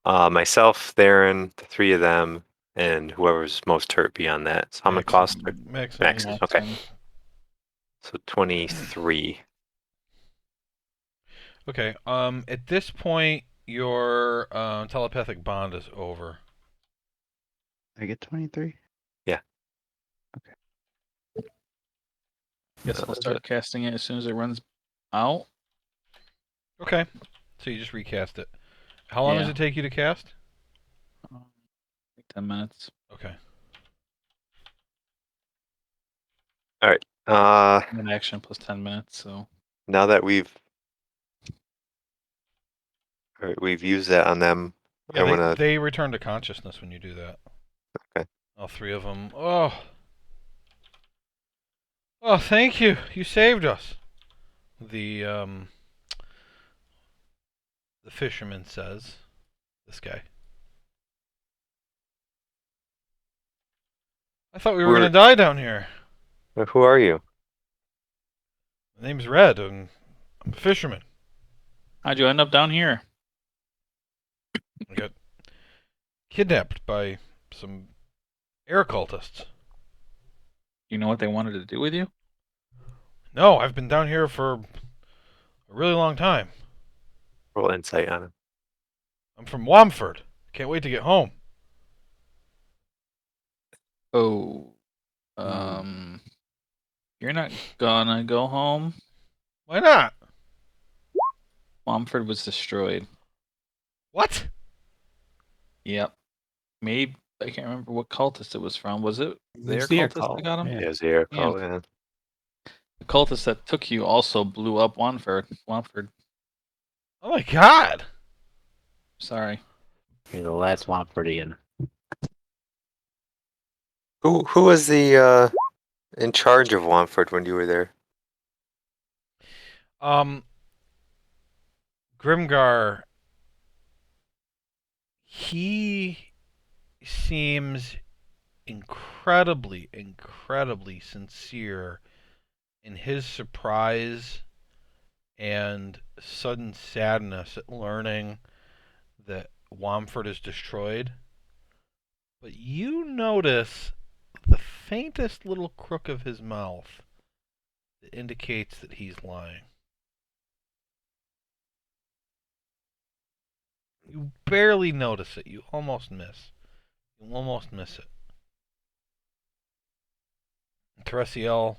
Myself, Theron, the 3 of them, and whoever's most hurt beyond that. So how much cost? Maxon. Max. Yeah, Okay. 10. So 23. Okay. At this point, your telepathic bond is over. I get 23? Guess I'll start casting it as soon as it runs out. Okay. So you just recast it. How long does Yeah. it take you to cast? Like 10 minutes. Okay. One action plus 10 minutes, so. Now that we've used that on them, Yeah, I want to. they return to consciousness when you do that. Okay. All 3 of them. Oh. Oh, thank you. You saved us. The fisherman says. This guy. I thought we were We're- gonna die down here. Who are you? My name's Red, and I'm a fisherman. How'd you end up down here? I got kidnapped by some air cultists. You know what they wanted to do with you? No, I've been down here for a really long time. Roll insight on him. I'm from Wamford. Can't wait to get home. Oh. You're not gonna go home. Why not? Wamford was destroyed. What? Yep. Maybe I can't remember what cultist it was from. Was it their It's their cultist call. that got him? Yeah. Yeah, Zero Yeah. call. Yeah. The cultist that took you also blew up Wamford. Oh my god. Sorry. You're the last Wamfordian. Who was the in charge of Wamford when you were there? Grimgar, he seems incredibly, incredibly sincere in his surprise and sudden sadness at learning that Wamford is destroyed. But you notice the faintest little crook of his mouth that indicates that he's lying. You barely notice it. You almost miss. You almost miss it. Teresiel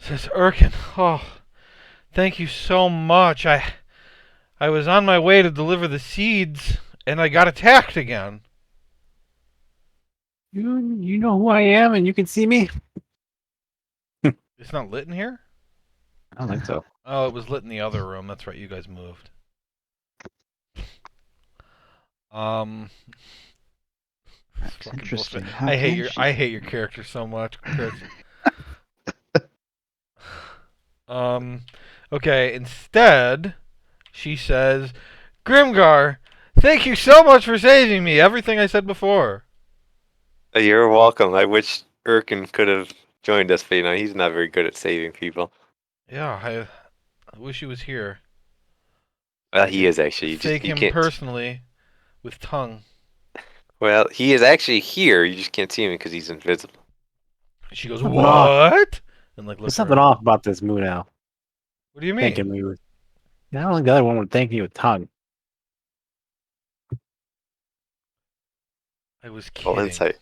says, Urkin, oh, thank you so much. I was on my way to deliver the seeds, and I got attacked again. You know who I am, and you can see me. It's not lit in here? I don't think so. Oh, it was lit in the other room. That's right. You guys moved. That's Fucking bullshit. interesting. How can she? I hate your character so much, Chris. Okay, instead, she says, Grimgar, thank you so much for saving me. Everything I said before. You're welcome. I wish Erkin could have joined us, but he's not very good at saving people. Yeah, I wish he was here. Well, he is actually. Take You him can't. personally with tongue. Well, he is actually here. You just can't see him because he's invisible. She goes, Something off. what? And like, There's looks something around. off about this moon owl. What do you mean? Thanking me with. I don't think the other one would thank me with tongue. I was Roll kidding. insight.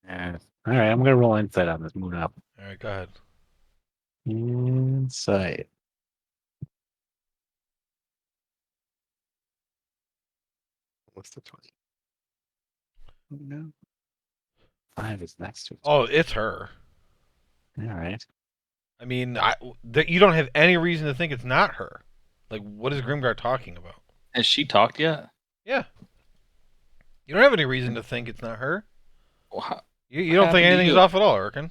Yeah. All right, I'm gonna roll insight on this moon owl. All right, go ahead. Insight. What's the 20? Oh, no. 5 is next to it. Oh, it's her. All right. I mean, you don't have any reason to think it's not her. Like, what is Grimgar talking about? Has she talked yet? Yeah. You don't have any reason to think it's not her. Well, how- You don't think happened to anything's you? off at all, Erkin.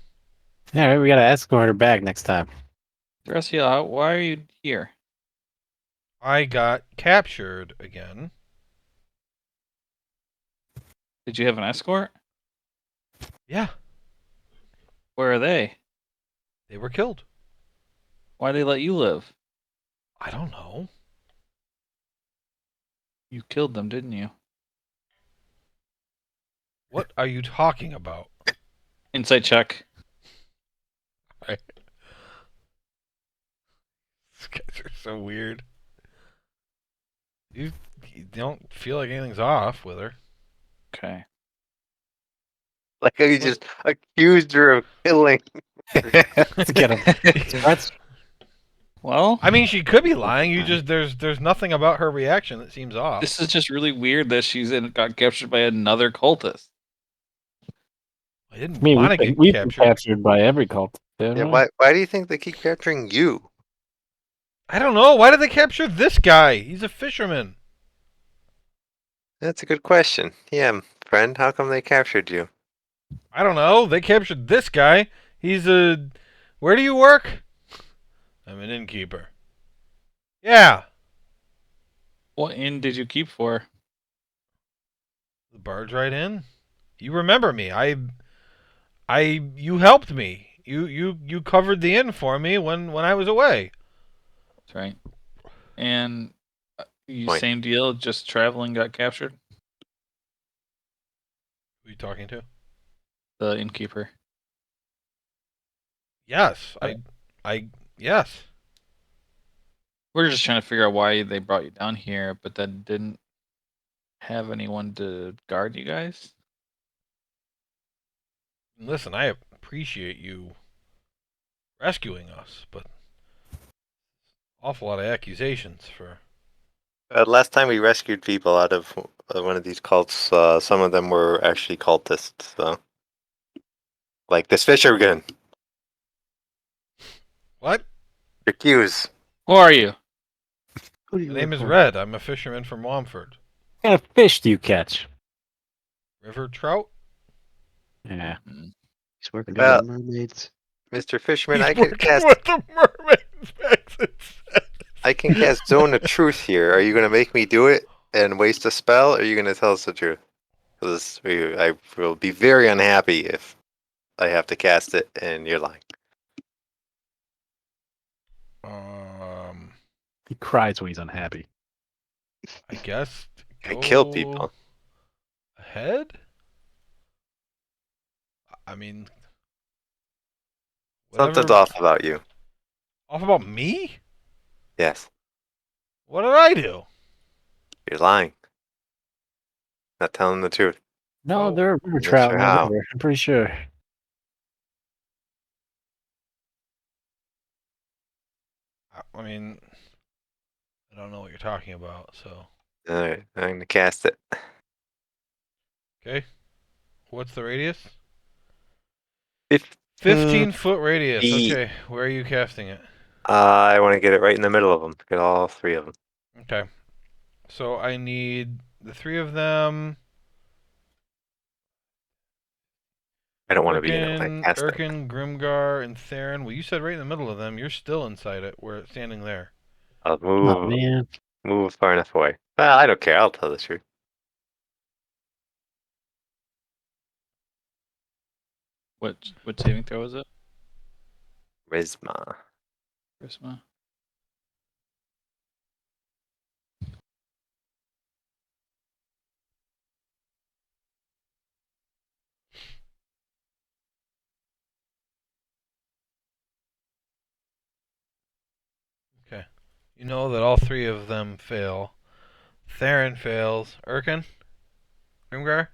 All right, we gotta escort her back next time. Graciela, why are you here? I got captured again. Did you have an escort? Yeah, Where are they? they were killed. Why'd they let you live? I don't know. You killed them, didn't you? What are you talking about? Insight check. These guys are so weird. You don't feel like anything's off with her. Okay. Like how you just accused her of killing. Let's get him. That's Well, I mean, she could be lying. You just there's nothing about her reaction that seems off. this is just really weird that got captured by another cultist. I didn't I mean, want to get we've been captured. captured by every cult. Yeah, why do you think they keep capturing you? I don't know. Why did they capture this guy? He's a fisherman. That's a good question. Yeah, friend, how come they captured you? I don't know. They captured this guy. He's a. Where do you work? I'm an innkeeper. Yeah. What inn did you keep for? The barge right in. You remember me? You helped me. You covered the inn for me when I was away. That's right. And you Point. same deal, just traveling got captured? Who are you talking to? The innkeeper. Yes. Yes. We're just trying to figure out why they brought you down here, but then didn't have anyone to guard you guys? Listen, I appreciate you rescuing us, but awful lot of accusations for. Last time we rescued people out of one of these cults, some of them were actually cultists. So, like this fisherman, What? accused. Who are you? Who do you My name work is for? Red. I'm a fisherman from Womford. what kind of fish do you catch? River trout? Yeah. He's working with Well, the mermaids. Mr. Fisherman, He's I can working cast. with the mermaids. Max says. I can cast Zone of Truth here. Are you going to make me do it and waste a spell, or are you going to tell us the truth? Because I will be very unhappy if I have to cast it and you're lying. He cries when he's unhappy. I guess. I kill go people. Ahead? I mean. Something's whatever- off about you. Off about me? Yes. What did I do? You're lying. Not telling the truth. No, Oh, there are river I'm not trout sure in the how. river. I'm pretty sure. I mean, I don't know what you're talking about, so. All right, I'm gonna cast it. Okay. What's the radius? 15 15-foot radius. feet. Okay. Where are you casting it? I want to get it right in the middle of them. Get all three of them. Okay. So I need the three of them. I don't want to be in it when I cast it. Urkin, Grimgar, and Theron. Well, you said right in the middle of them. You're still inside it. We're standing there. I'll Oh man. move far enough away. Well, I don't care. I'll tell the truth. What saving throw is it? Charisma. Charisma. Okay. You know that all three of them fail. Theron fails. Urkin? Grimgar?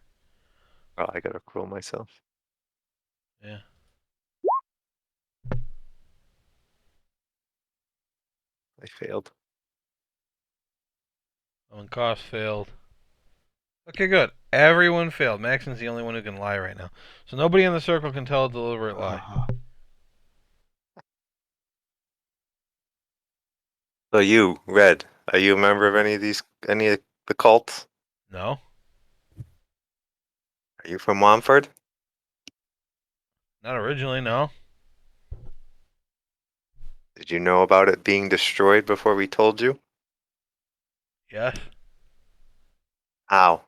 Oh, I gotta roll myself. Yeah. I failed. Oh, and Koss failed. Okay, good. Everyone failed. Maxon's the only one who can lie right now. So nobody in the circle can tell a deliberate lie. So you, Red, are you a member of any of the cults? No? Are you from Wamford? Not originally, no. Did you know about it being destroyed before we told you? Yes? How?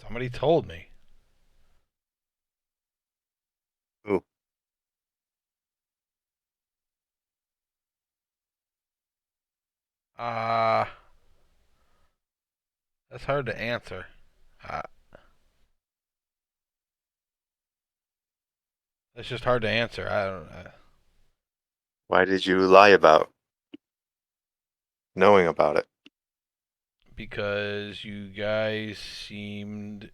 Somebody told me. Who? Uh, that's hard to answer. Uh, that's just hard to answer. I don't know. Why did you lie about knowing about it? Because you guys seemed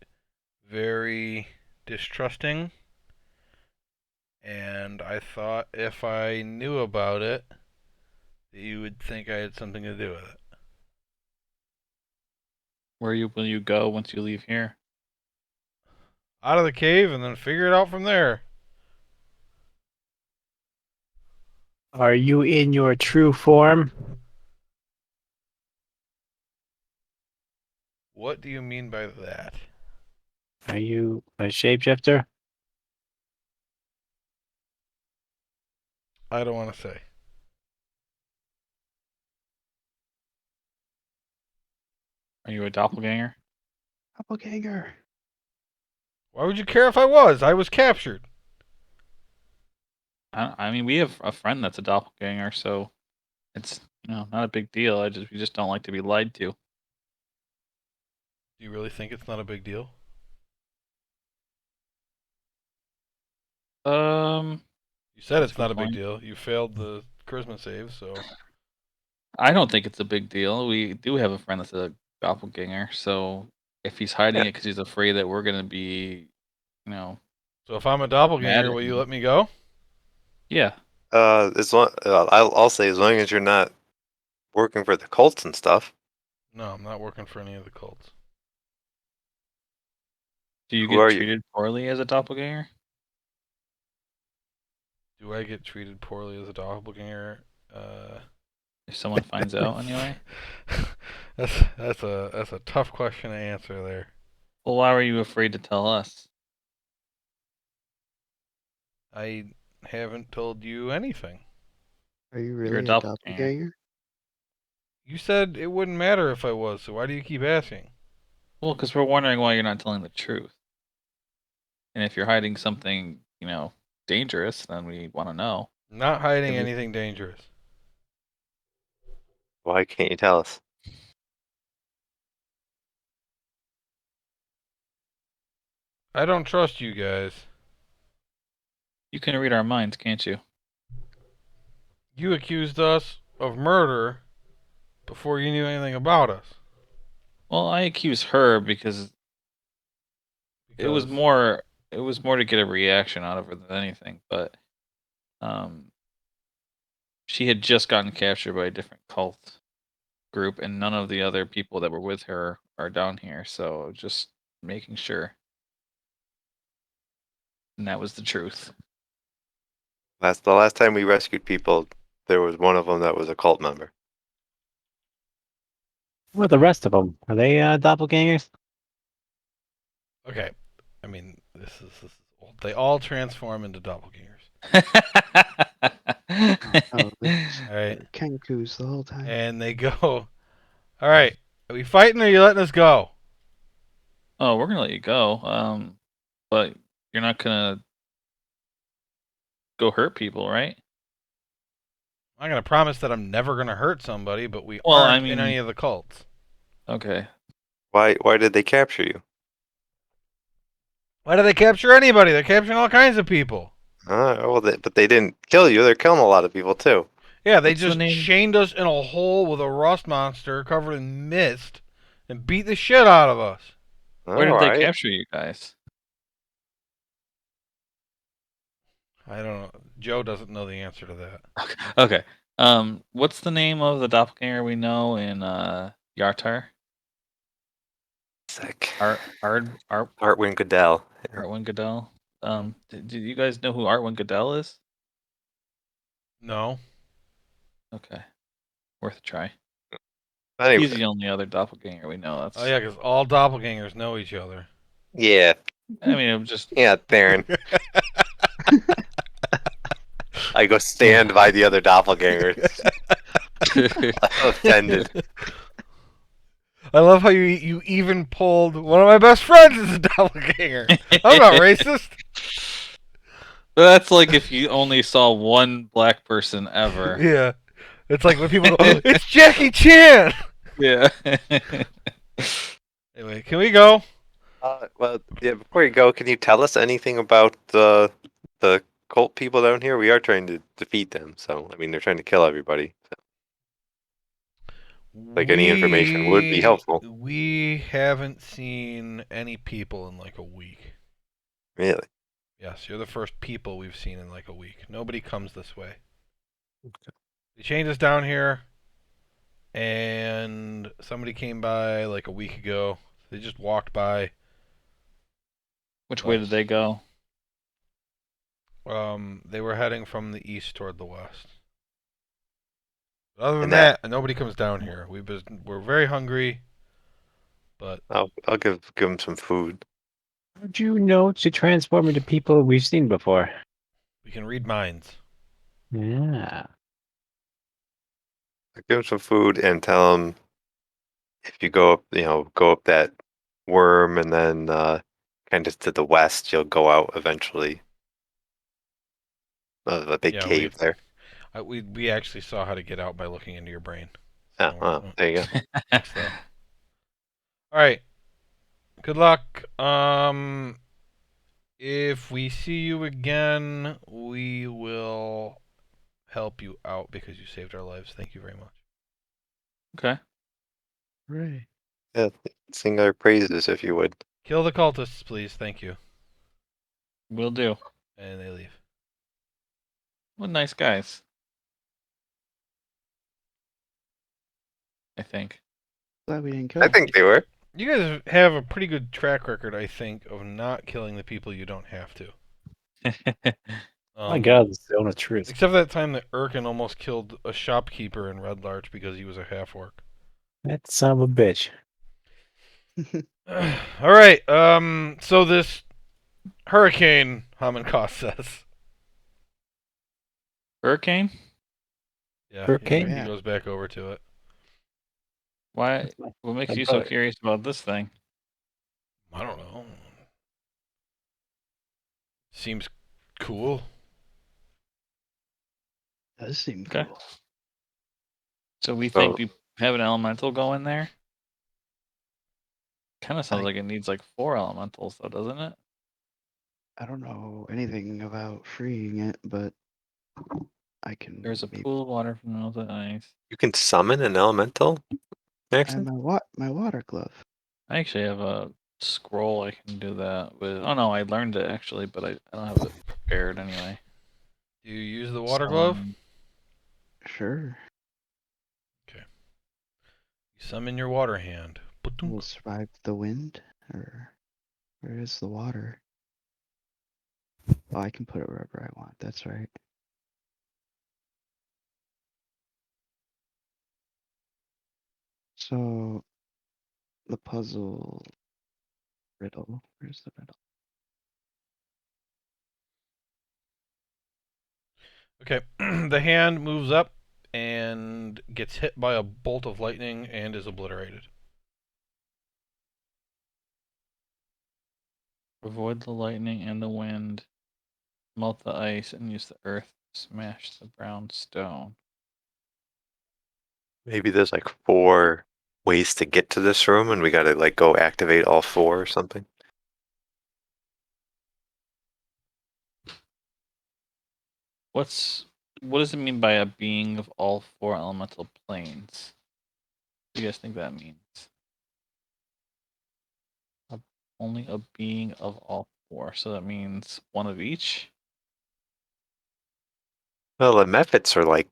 very distrusting, and I thought if I knew about it, that you would think I had something to do with it. Will you go once you leave here? Out of the cave and then figure it out from there. Are you in your true form? What do you mean by that? Are you a shapeshifter? I don't want to say. Are you a doppelganger? Doppelganger. Why would you care if I was? I was captured. I mean, we have a friend that's a doppelganger, so it's not a big deal. We just don't like to be lied to. Do you really think it's not a big deal? You said At it's some not a big point. deal. You failed the charisma save, so I don't think it's a big deal. We do have a friend that's a doppelganger, so if he's hiding Yeah. it because he's afraid that we're gonna be, you know, so if I'm a mad doppelganger, at will you him. let me go? Yeah. As long I'll say as long as you're not working for the cults and stuff. No, I'm not working for any of the cults. Do you Who get are you? treated poorly as a doppelganger? Do I get treated poorly as a doppelganger? If someone finds out anyway. that's a tough question to answer there. Well, why were you afraid to tell us? I haven't told you anything. Are you You're a really a doppelganger. doppelganger? You said it wouldn't matter if I was, so why do you keep asking? Well, because we're wondering why you're not telling the truth. And if you're hiding something, dangerous, then we want to know. I'm not hiding Every- anything dangerous. Why can't you tell us? I don't trust you guys. You can read our minds, can't you? You accused us of murder before you knew anything about us. Well, I accuse her because it was Because more to get a reaction out of her than anything. But um, she had just gotten captured by a different cult group, and none of the other people that were with her are down here. So just making sure, and that was the truth. The last time we rescued people, there was one of them that was a cult member. What are the rest of them? Are they doppelgangers? okay, I mean this is they all transform into doppelgangers. Oh, it's All right, Kenku's the whole time. and they go. All right, are we fighting or are you letting us go? Oh, we're gonna let you go. But you're not gonna go hurt people, right? I'm not gonna promise that I'm never gonna hurt somebody, but we Well, I aren't in mean, any of the cults. okay. Why did they capture you? Why do they capture anybody? They're capturing all kinds of people. But they didn't kill you. They're killing a lot of people too. Yeah, they What's the just name? chained us in a hole with a rust monster covered in mist and beat the shit out of us. Where All did they right. capture you guys? I don't know. Joe doesn't know the answer to that. Okay. What's the name of the doppelganger we know in Yartar? Sick. Artwin Goodell. Yeah. Goodell. Do you guys know who Artwin Goodell is? No. Okay, worth a try. Anyway, He's the only other doppelganger we know. That's. Oh yeah, because all doppelgangers know each other. yeah, I mean, it was just. yeah, Theron. I go stand by the other doppelgangers. Offended. I love how you even pulled one of my best friends as a doppelganger. I'm not racist. That's like if you only saw one black person ever. Yeah. It's like when people go, oh, it's Jackie Chan! Yeah. Anyway, can we go? Well, yeah. Before you go, can you tell us anything about the cult people down here? We are trying to defeat them. So, I mean, they're trying to kill everybody. So, like any information would be helpful. We haven't seen any people in like a week. Really? Yes, you're the first people we've seen in like a week. Nobody comes this way. They chained us down here, and somebody came by like a week ago. They just walked by. Which way did they go? They were heading from the east toward the west. But other than And that, nobody comes down here. We're very hungry, but I'll give them some food. How'd you know to transform into people we've seen before? we can read minds. Yeah. I'll give them some food and tell them if you go up, go up that worm and then kind of to the west, you'll go out eventually. A big Yeah, cave there. we actually saw how to get out by looking into your brain. Oh, So, there you go. thanks, though. All right. Good luck. If we see you again, we will help you out because you saved our lives. Thank you very much. Okay. Right. Yeah, sing our praises if you would. Kill the cultists, please. Thank you. Will do. And they leave. What nice guys. I think. Glad we didn't kill I him. think they were. You guys have a pretty good track record, I think, of not killing the people you don't have to. My God, it's the honest truth. Except for that time that Erkin almost killed a shopkeeper in Red Larch because he was a half-orc. That son of a bitch. All right. So this hurricane, Hamenkos says. Hurricane? Yeah. Hurricane? He goes back over to it. Why? What makes you so curious about this thing? I don't know. Seems cool. Does seem Okay. cool. So we think we have an elemental going there? Kind of sounds like it needs like 4 elementals, though, doesn't it? I don't know anything about freeing it, but I can. There's a maybe, pool of water from melted ice. You can summon an elemental I have action? my water glove. I actually have a scroll I can do that with. Oh no, I learned it actually, but I don't have it prepared anyway. Do you use the water glove? Sure. You summon your water hand. Will survive the wind, or where is the water? Oh, I can put it wherever I want. That's right. So the puzzle riddle. Where's the riddle? Okay, the hand moves up and gets hit by a bolt of lightning and is obliterated. Avoid the lightning and the wind. Melt the ice and use the earth to smash the brown stone. Maybe there's like 4 ways to get to this room and we gotta like go activate all 4 or something. What does it mean by a being of all 4 elemental planes? What do you guys think that means? Only a being of all 4, so that means one of each? Well, the methods are like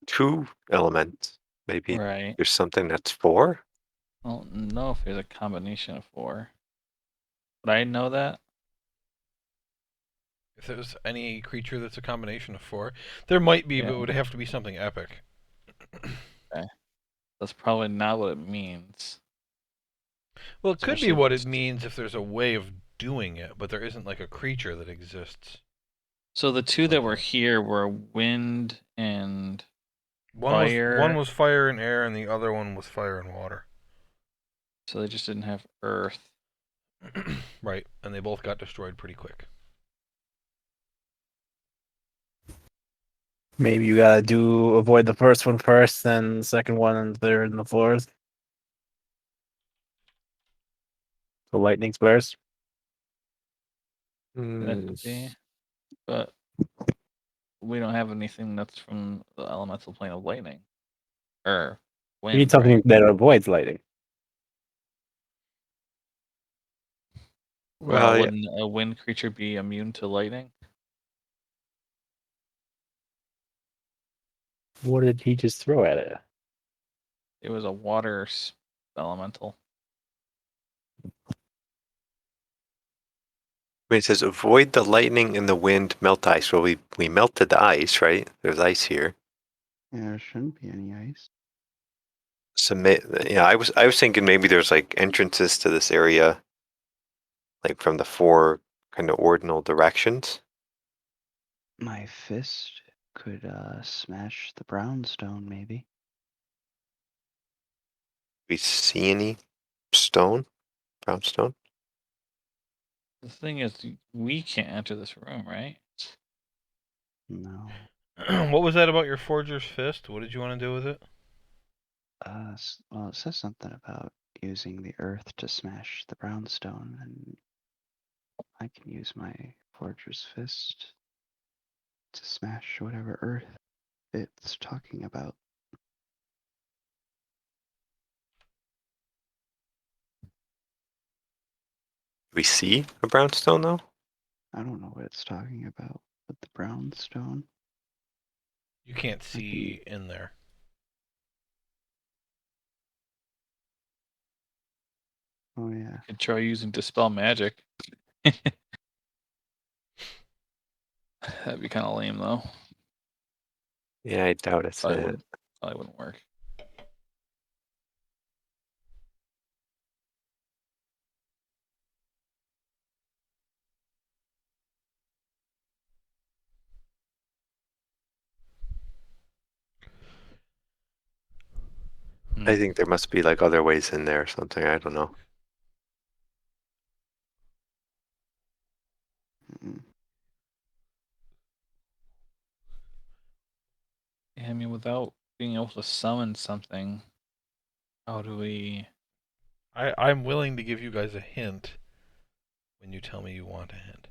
2 elements. Maybe Right. there's something that's 4? I don't know if there's a combination of 4. Would I know that? If there's any creature that's a combination of 4, there might be, but Yeah. it would have to be something epic. Okay. That's probably not what it means. Well, it could be Especially what if it means if there's a way of doing it, but there isn't like a creature that exists. So the 2 like that were that. here were wind and One fire. was fire and air, and the other one was fire and water. So they just didn't have earth. Right, and they both got destroyed pretty quick. Maybe you gotta avoid the first one first, then the second one, and third, and the fourth. So lightning squares. That could be. But we don't have anything that's from the elemental plane of lightning. Or You need wind, something right? that avoids lightning. Well, Well, yeah. wouldn't a wind creature be immune to lightning? What did he just throw at it? It was a water elemental. I mean, it says avoid the lightning and the wind, melt ice. Well, we melted the ice, right? There's ice here. Yeah, there shouldn't be any ice. Submit. Yeah, I was thinking maybe there's like entrances to this area, like from the 4 kind of ordinal directions. My fist could smash the brownstone, maybe. We see any stone, brown stone? The thing is, we can't enter this room, right? No. What was that about your forger's fist? What did you want to do with it? Well, it says something about using the earth to smash the brownstone, and I can use my forger's fist to smash whatever earth it's talking about. We see a brown stone though. I don't know what it's talking about, but the brownstone. You can't I can see in there. Oh yeah. Could try using dispel magic. That'd be kind of lame, though. Yeah, I doubt it's Probably it. wouldn't work. I think there must be like other ways in there or something. I don't know. Mm. Yeah, I mean, without being able to summon something, how do we? I'm willing to give you guys a hint when you tell me you want a hint.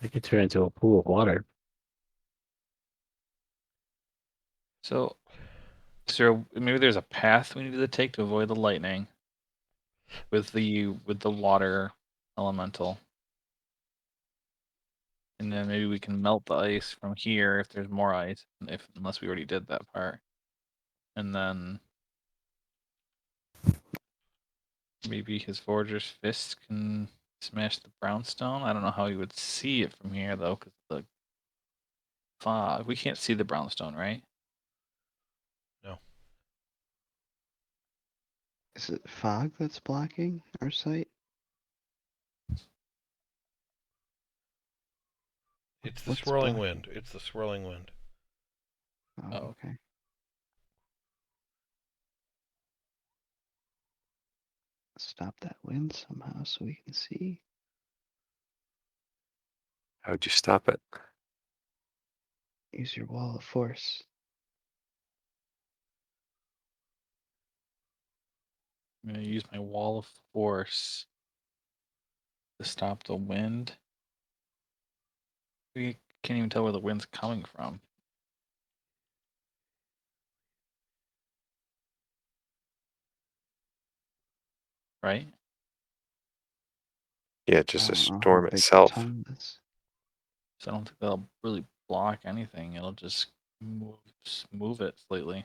It could turn into a pool of water. So, maybe there's a path we need to take to avoid the lightning with the water elemental, and then maybe we can melt the ice from here if there's more ice, unless we already did that part, and then maybe his Forger's Fist can smash the brownstone. I don't know how he would see it from here though, because the fog. We can't see the brownstone, right? No. Is it fog that's blocking our sight? It's the What's swirling blocking? wind. It's the swirling wind. Oh, Oh. okay. Stop that wind somehow so we can see. How'd you stop it? Use your wall of force. I'm gonna use my wall of force to stop the wind. We can't even tell where the wind's coming from. Right? Yeah, I just a don't know how storm big the itself. tunnel is. So I don't think that'll really block anything. It'll just move it slightly.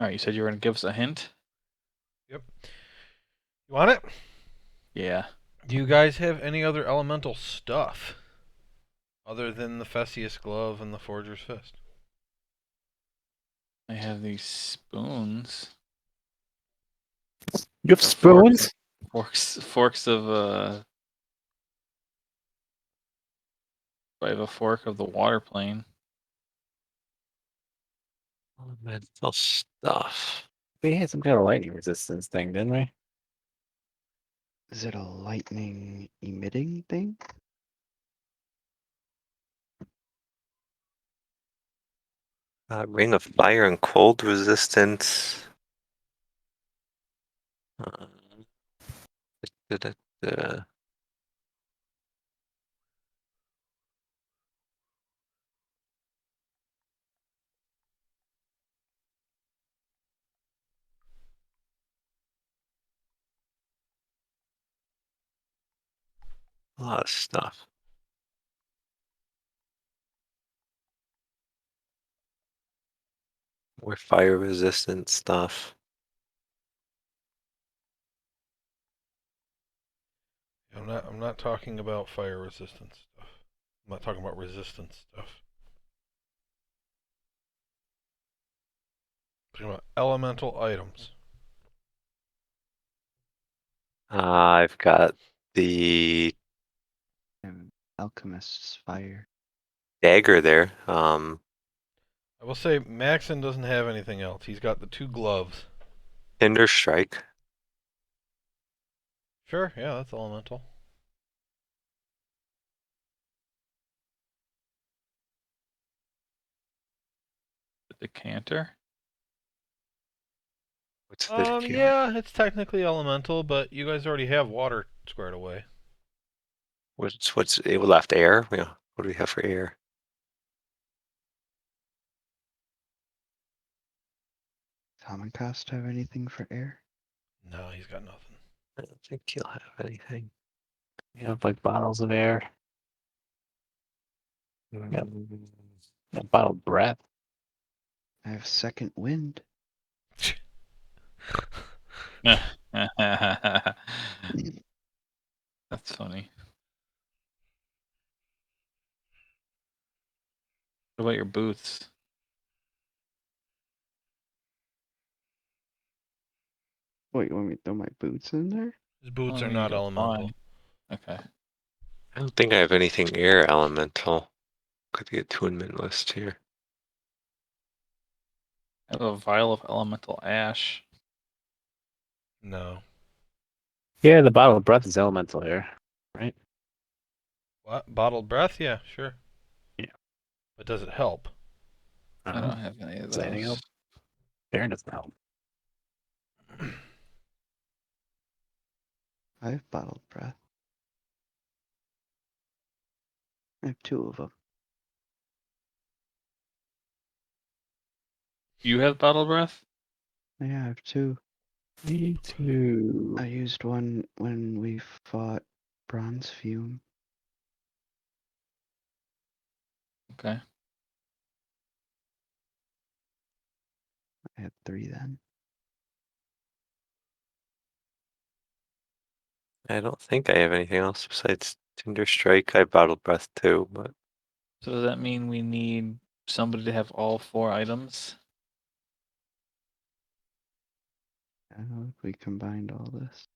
All right, you said you were gonna give us a hint. Yep. You want it? Yeah. Do you guys have any other elemental stuff other than the Theseus glove and the Forger's Fist? I have these spoons. You have spoons? Forks of I have a fork of the water plane. Elemental stuff. We had some kind of lightning resistance thing, didn't we? Is it a lightning emitting thing? Ring of fire and cold resistance. Uh, da, da, da. A lot of stuff. More fire resistant stuff. I'm not talking about fire resistance stuff. I'm not talking about resistance stuff. I'm talking about elemental items. I've got the And alchemist's fire. dagger there. I will say Maxon doesn't have anything else. He's got the 2 gloves. Tinder strike. Sure, yeah, that's elemental. The decanter. What's the Yeah, it's technically elemental, but you guys already have water squared away. what's it left air? Yeah. What do we have for air? Common cost have anything for air? No, he's got nothing. I don't think he'll have anything. We have like bottles of air. Yep. Bottled breath. I have second wind. That's funny. What about your boots? Wait, you want me to throw my boots in there? His boots Oh, are you not can elemental. fly. Okay. I don't think I have anything air elemental. Could be a attunement list here. I have a vial of elemental ash. No. Yeah, the bottled breath is elemental air, right? What? Bottled breath? Yeah, sure. Yeah. But does it help? I don't have any of Does anything those. help? Air doesn't help. I have bottled breath. I have 2 of them. You have bottle breath? Yeah, I have 2. Me too. I used one when we fought Bronze Fume. Okay. I had 3 then. I don't think I have anything else besides Tinder Strike. I bottled breath too, but So does that mean we need somebody to have all 4 items? I don't know if we combined all this.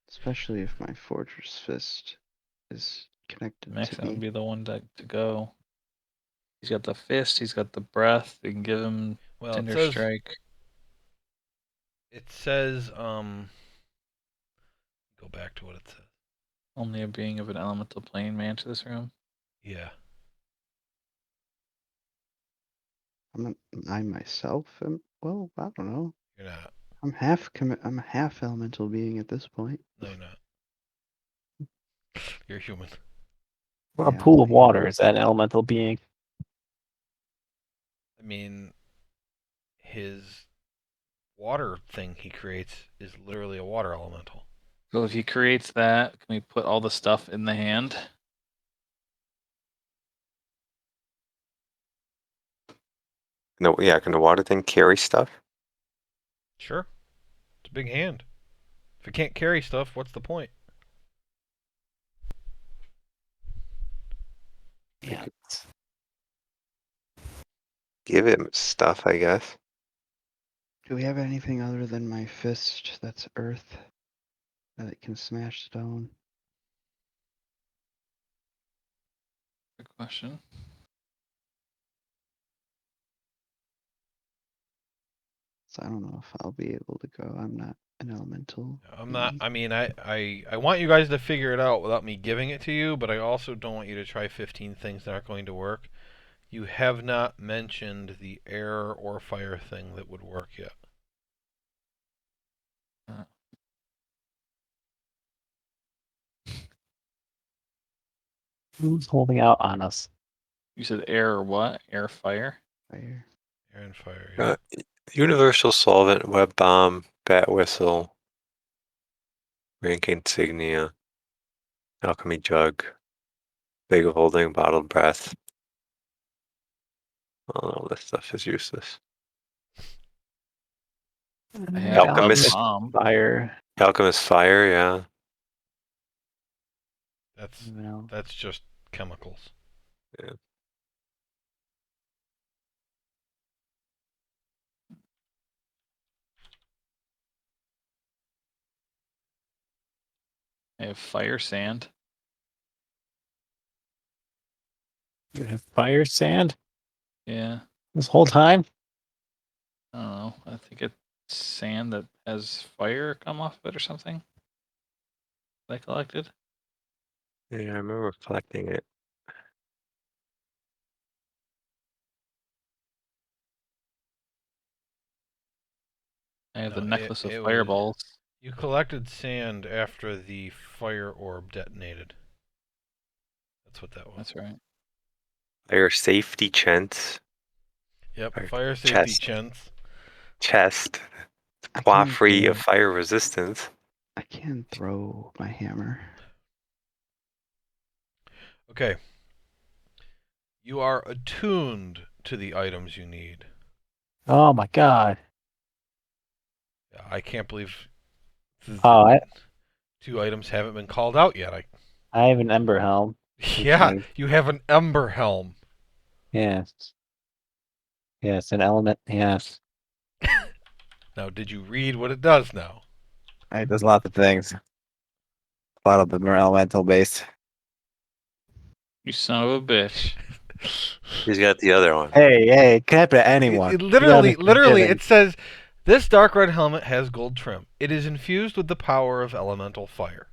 Especially if my Fortress Fist is connected Max, to that would me. be the one to go. He's got the fist, he's got the breath. We can give him Well, Tinder Strike. it says go back to what it says. Only a being of an elemental plane may enter this room. Yeah. I myself am, well, I don't know. You're not. I'm a half elemental being at this point. No, you're not. You're human. Well, a Yeah, pool I'm of human. water is that an elemental being? I mean, his water thing he creates is literally a water elemental. So if he creates that, can we put all the stuff in the hand? no, yeah, can the water thing carry stuff? Sure. It's a big hand. If it can't carry stuff, what's the point? Yeah. Give it stuff, I guess. Do we have anything other than my fist that's earth that it can smash stone? Good question. So I don't know if I'll be able to go. I'm not an elemental. I'm not. being. I mean, I want you guys to figure it out without me giving it to you, but I also don't want you to try 15 things that aren't going to work. You have not mentioned the air or fire thing that would work yet. Who's holding out on us? You said air or what? Air fire? Fire. Air and fire. Yeah. Universal solvent, web bomb, bat whistle, rank insignia, alchemy jug, bag of holding, bottled breath. All this stuff is useless. I have web Alchemist. bomb. Fire. Alchemist fire, yeah. That's just chemicals. Yeah. I have fire sand. You have fire sand Yeah. this whole time? I don't know. I think it's sand that has fire come off of it or something. That I collected. Yeah, I remember collecting it. I have the No, necklace of it was. fireballs. You collected sand after the fire orb detonated. That's what that was. That's right. Fire safety chents. Yep. Fire Fire safety chest. chents. Plot free of fire resistance. I can throw my hammer. Okay. You are attuned to the items you need. Oh my god. I can't believe Oh, I 2 items haven't been called out yet. I have an ember helm. Yeah, Okay. you have an ember helm. Yes. Yes, an element. Yes. Now, did you read what it does now? It does lots of things. A lot of them are elemental based. You son of a bitch. He's got the other one. Hey, it can happen to anyone. It You gotta be literally, forgiving. it says this dark red helmet has gold trim. It is infused with the power of elemental fire.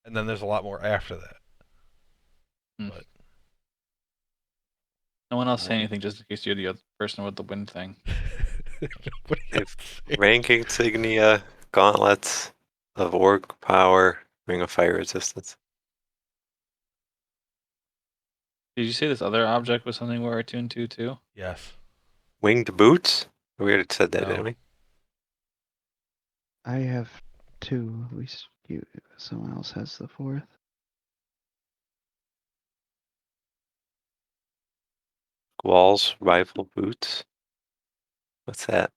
And then there's a lot more after that. Hmm. But No one else say anything, just in case you're the other person with the wind thing. Nobody If else say- rank insignia, gauntlets of orc power, ring of fire resistance. Did you say this other object was something we're attuned to too? Yes. Winged boots? We already said that, No. didn't we? I have two. At least someone else has the fourth. Walls, rifle boots. What's that?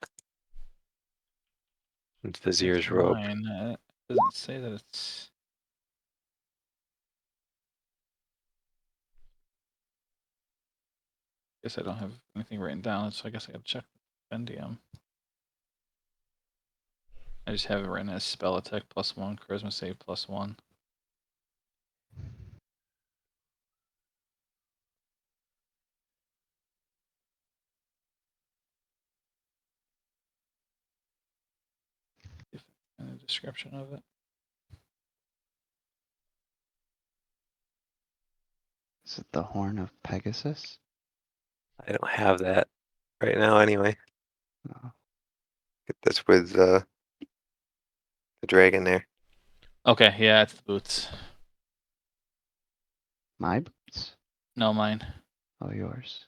It's Vizier's It's robe. mine. It doesn't say that it's. Guess I don't have anything written down, so I guess I gotta check Bendium. I just have it written as spell attack +1, charisma save +1. And a description of it. Is it the Horn of Pegasus? I don't have that right now anyway. No. That's with the dragon there. Okay, yeah, it's the boots. My boots? No, mine. Oh, yours.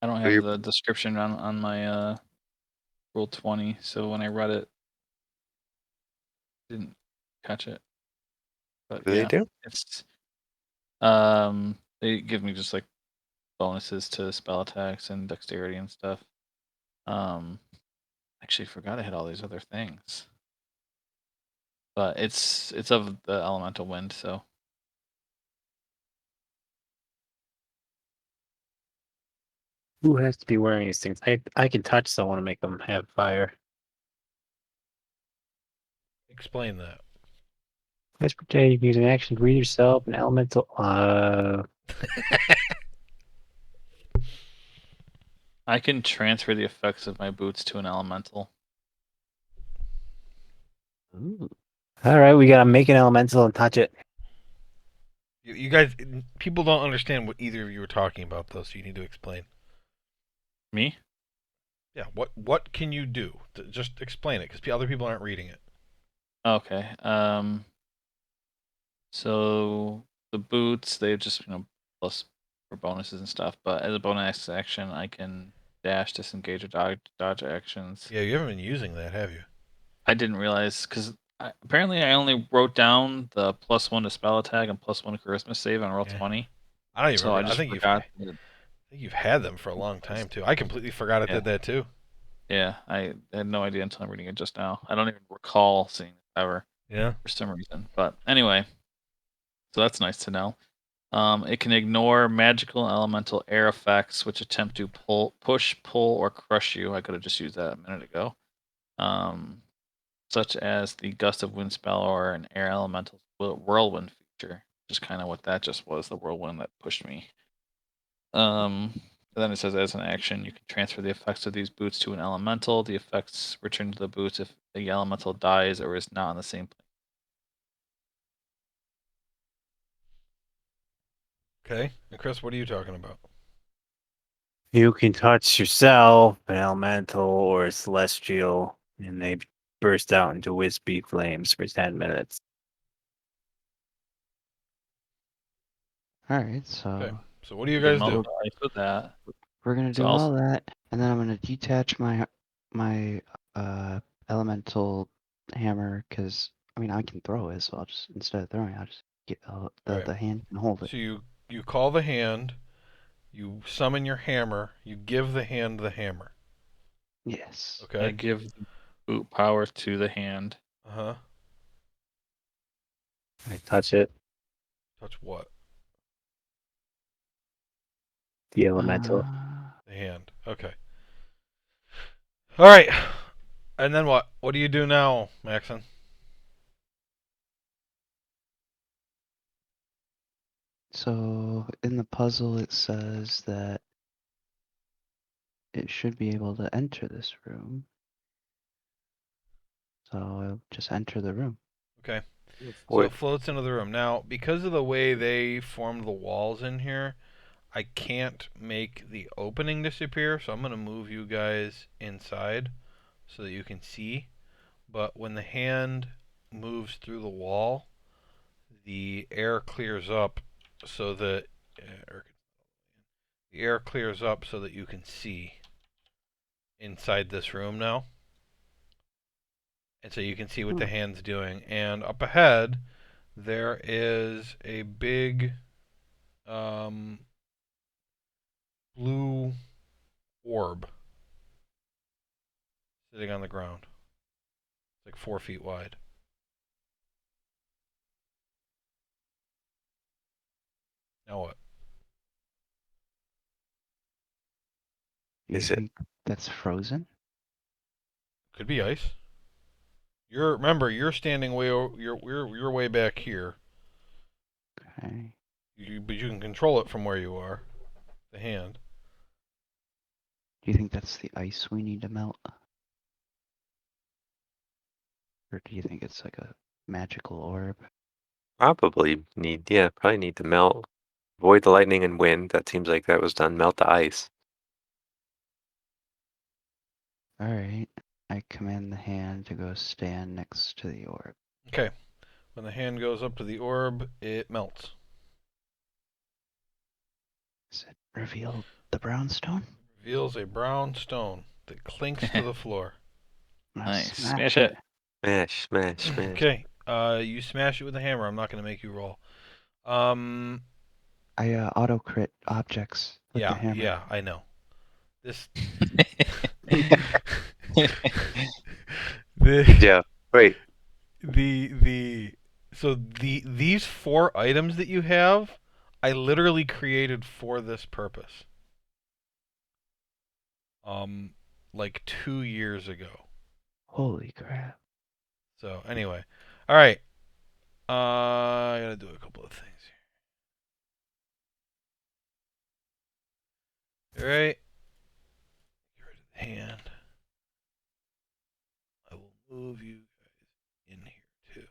I don't So have you're- the description on my Rule 20, so when I read it, didn't catch it. But What do they yeah, do? it's they give me just like bonuses to spell attacks and dexterity and stuff. Actually forgot I had all these other things. But it's of the elemental wind, so Who has to be wearing these things? I can touch someone and make them have fire. Explain that. Let's pretend you can use an action to breathe yourself an elemental. I can transfer the effects of my boots to an elemental. Ooh. All right, we gotta make an elemental and touch it. You guys, people don't understand what either of you are talking about, though. So you need to explain. Me? Yeah. What can you do? Just explain it, because other people aren't reading it. Okay. So the boots, they just plus for bonuses and stuff. But as a bonus action, I can dash, disengage, or dodge actions. Yeah, you haven't been using that, have you? I didn't realize because apparently I only wrote down the +1 to spell attack and +1 to charisma save on roll Yeah. 20. I don't even So remember. I just I think forgot. That, you've had them for a long time too. I completely forgot I did that too. yeah, I had no idea until I'm reading it just now. I don't even recall seeing it ever Yeah. for some reason. But anyway, so that's nice to know. It can ignore magical and elemental air effects which attempt to push, pull, or crush you. I could have just used that a minute ago. Such as the gust of wind spell or an air elemental whirlwind feature. Just kind of what that just was, the whirlwind that pushed me. Then it says as an action, you can transfer the effects of these boots to an elemental. The effects return to the boots if the elemental dies or is not on the same plane. Okay. And Chris, what are you talking about? You can touch yourself, an elemental or a celestial, and they burst out into wispy flames for 10 minutes. All right, so Okay. So what do you Good guys do? multiple dice with that. we're gonna So do all also, that, and then I'm gonna detach my elemental hammer because I mean I can throw it, so I'll just instead of throwing, I'll just get Right. the hand and hold it. So you call the hand, you summon your hammer, you give the hand the hammer. Yes. Okay. I give the boot power to the hand. Uh-huh. I touch it, Touch what? the elemental. The hand. Okay. All right. And then what? What do you do now, Maxon? So in the puzzle it says that it should be able to enter this room. So I'll just enter the room. Okay. So Boy, it floats into the room. Now, because of the way they formed the walls in here, I can't make the opening disappear, so I'm going to move you guys inside so that you can see. But when the hand moves through the wall, the air clears up so that the air clears up so that you can see inside this room now. And so you can see what the hand's doing. And up ahead, there is a big blue orb sitting on the ground. It's like 4 feet wide. Now what? Do you Is it- think that's frozen? Could be ice. Remember, you're standing you're way back here. Okay. But you can control it from where you are. The hand. Do you think that's the ice we need to melt? Or do you think it's like a magical orb? Probably need to melt. Avoid the lightning and wind. That seems like that was done. Melt the ice. Alright. I command the hand to go stand next to the orb. Okay. When the hand goes up to the orb, it melts. Does it reveal the brownstone? Reveals a brown stone that clinks to the floor. I'll Nice. smash Smash it. Smash, smash, smash. Okay. You smash it with a hammer. I'm not going to make you roll. I auto crit objects with the hammer. Yeah, I know. This. Yeah. Wait. These 4 items that you have, I literally created for this purpose. Like 2 years ago. Holy crap. So anyway, all right. I gotta do a couple of things here. All right. Get rid of the hand. I will move you guys in here too.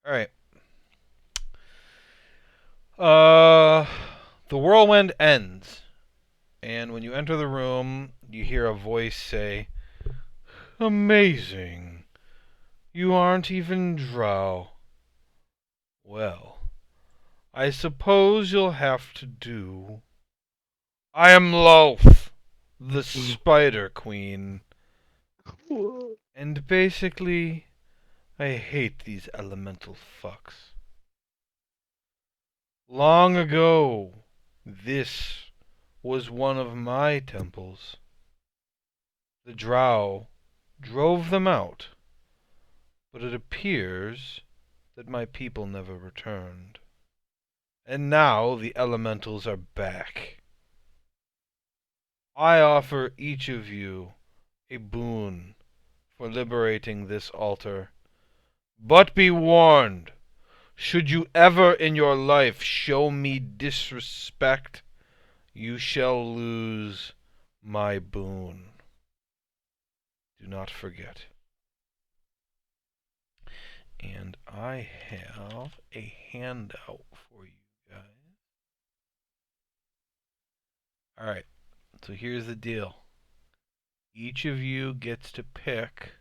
All right. The whirlwind ends, and when you enter the room, you hear a voice say, "Amazing. You aren't even drow. Well, I suppose you'll have to do. I am Loth, the Spider Queen, and basically, I hate these elemental fucks. Long ago, this was one of my temples. The drow drove them out, but it appears that my people never returned. And now the elementals are back. I offer each of you a boon for liberating this altar. But be warned, should you ever in your life show me disrespect, you shall lose my boon. Do not forget." And I have a handout for you guys. Alright, so here's the deal. Each of you gets to pick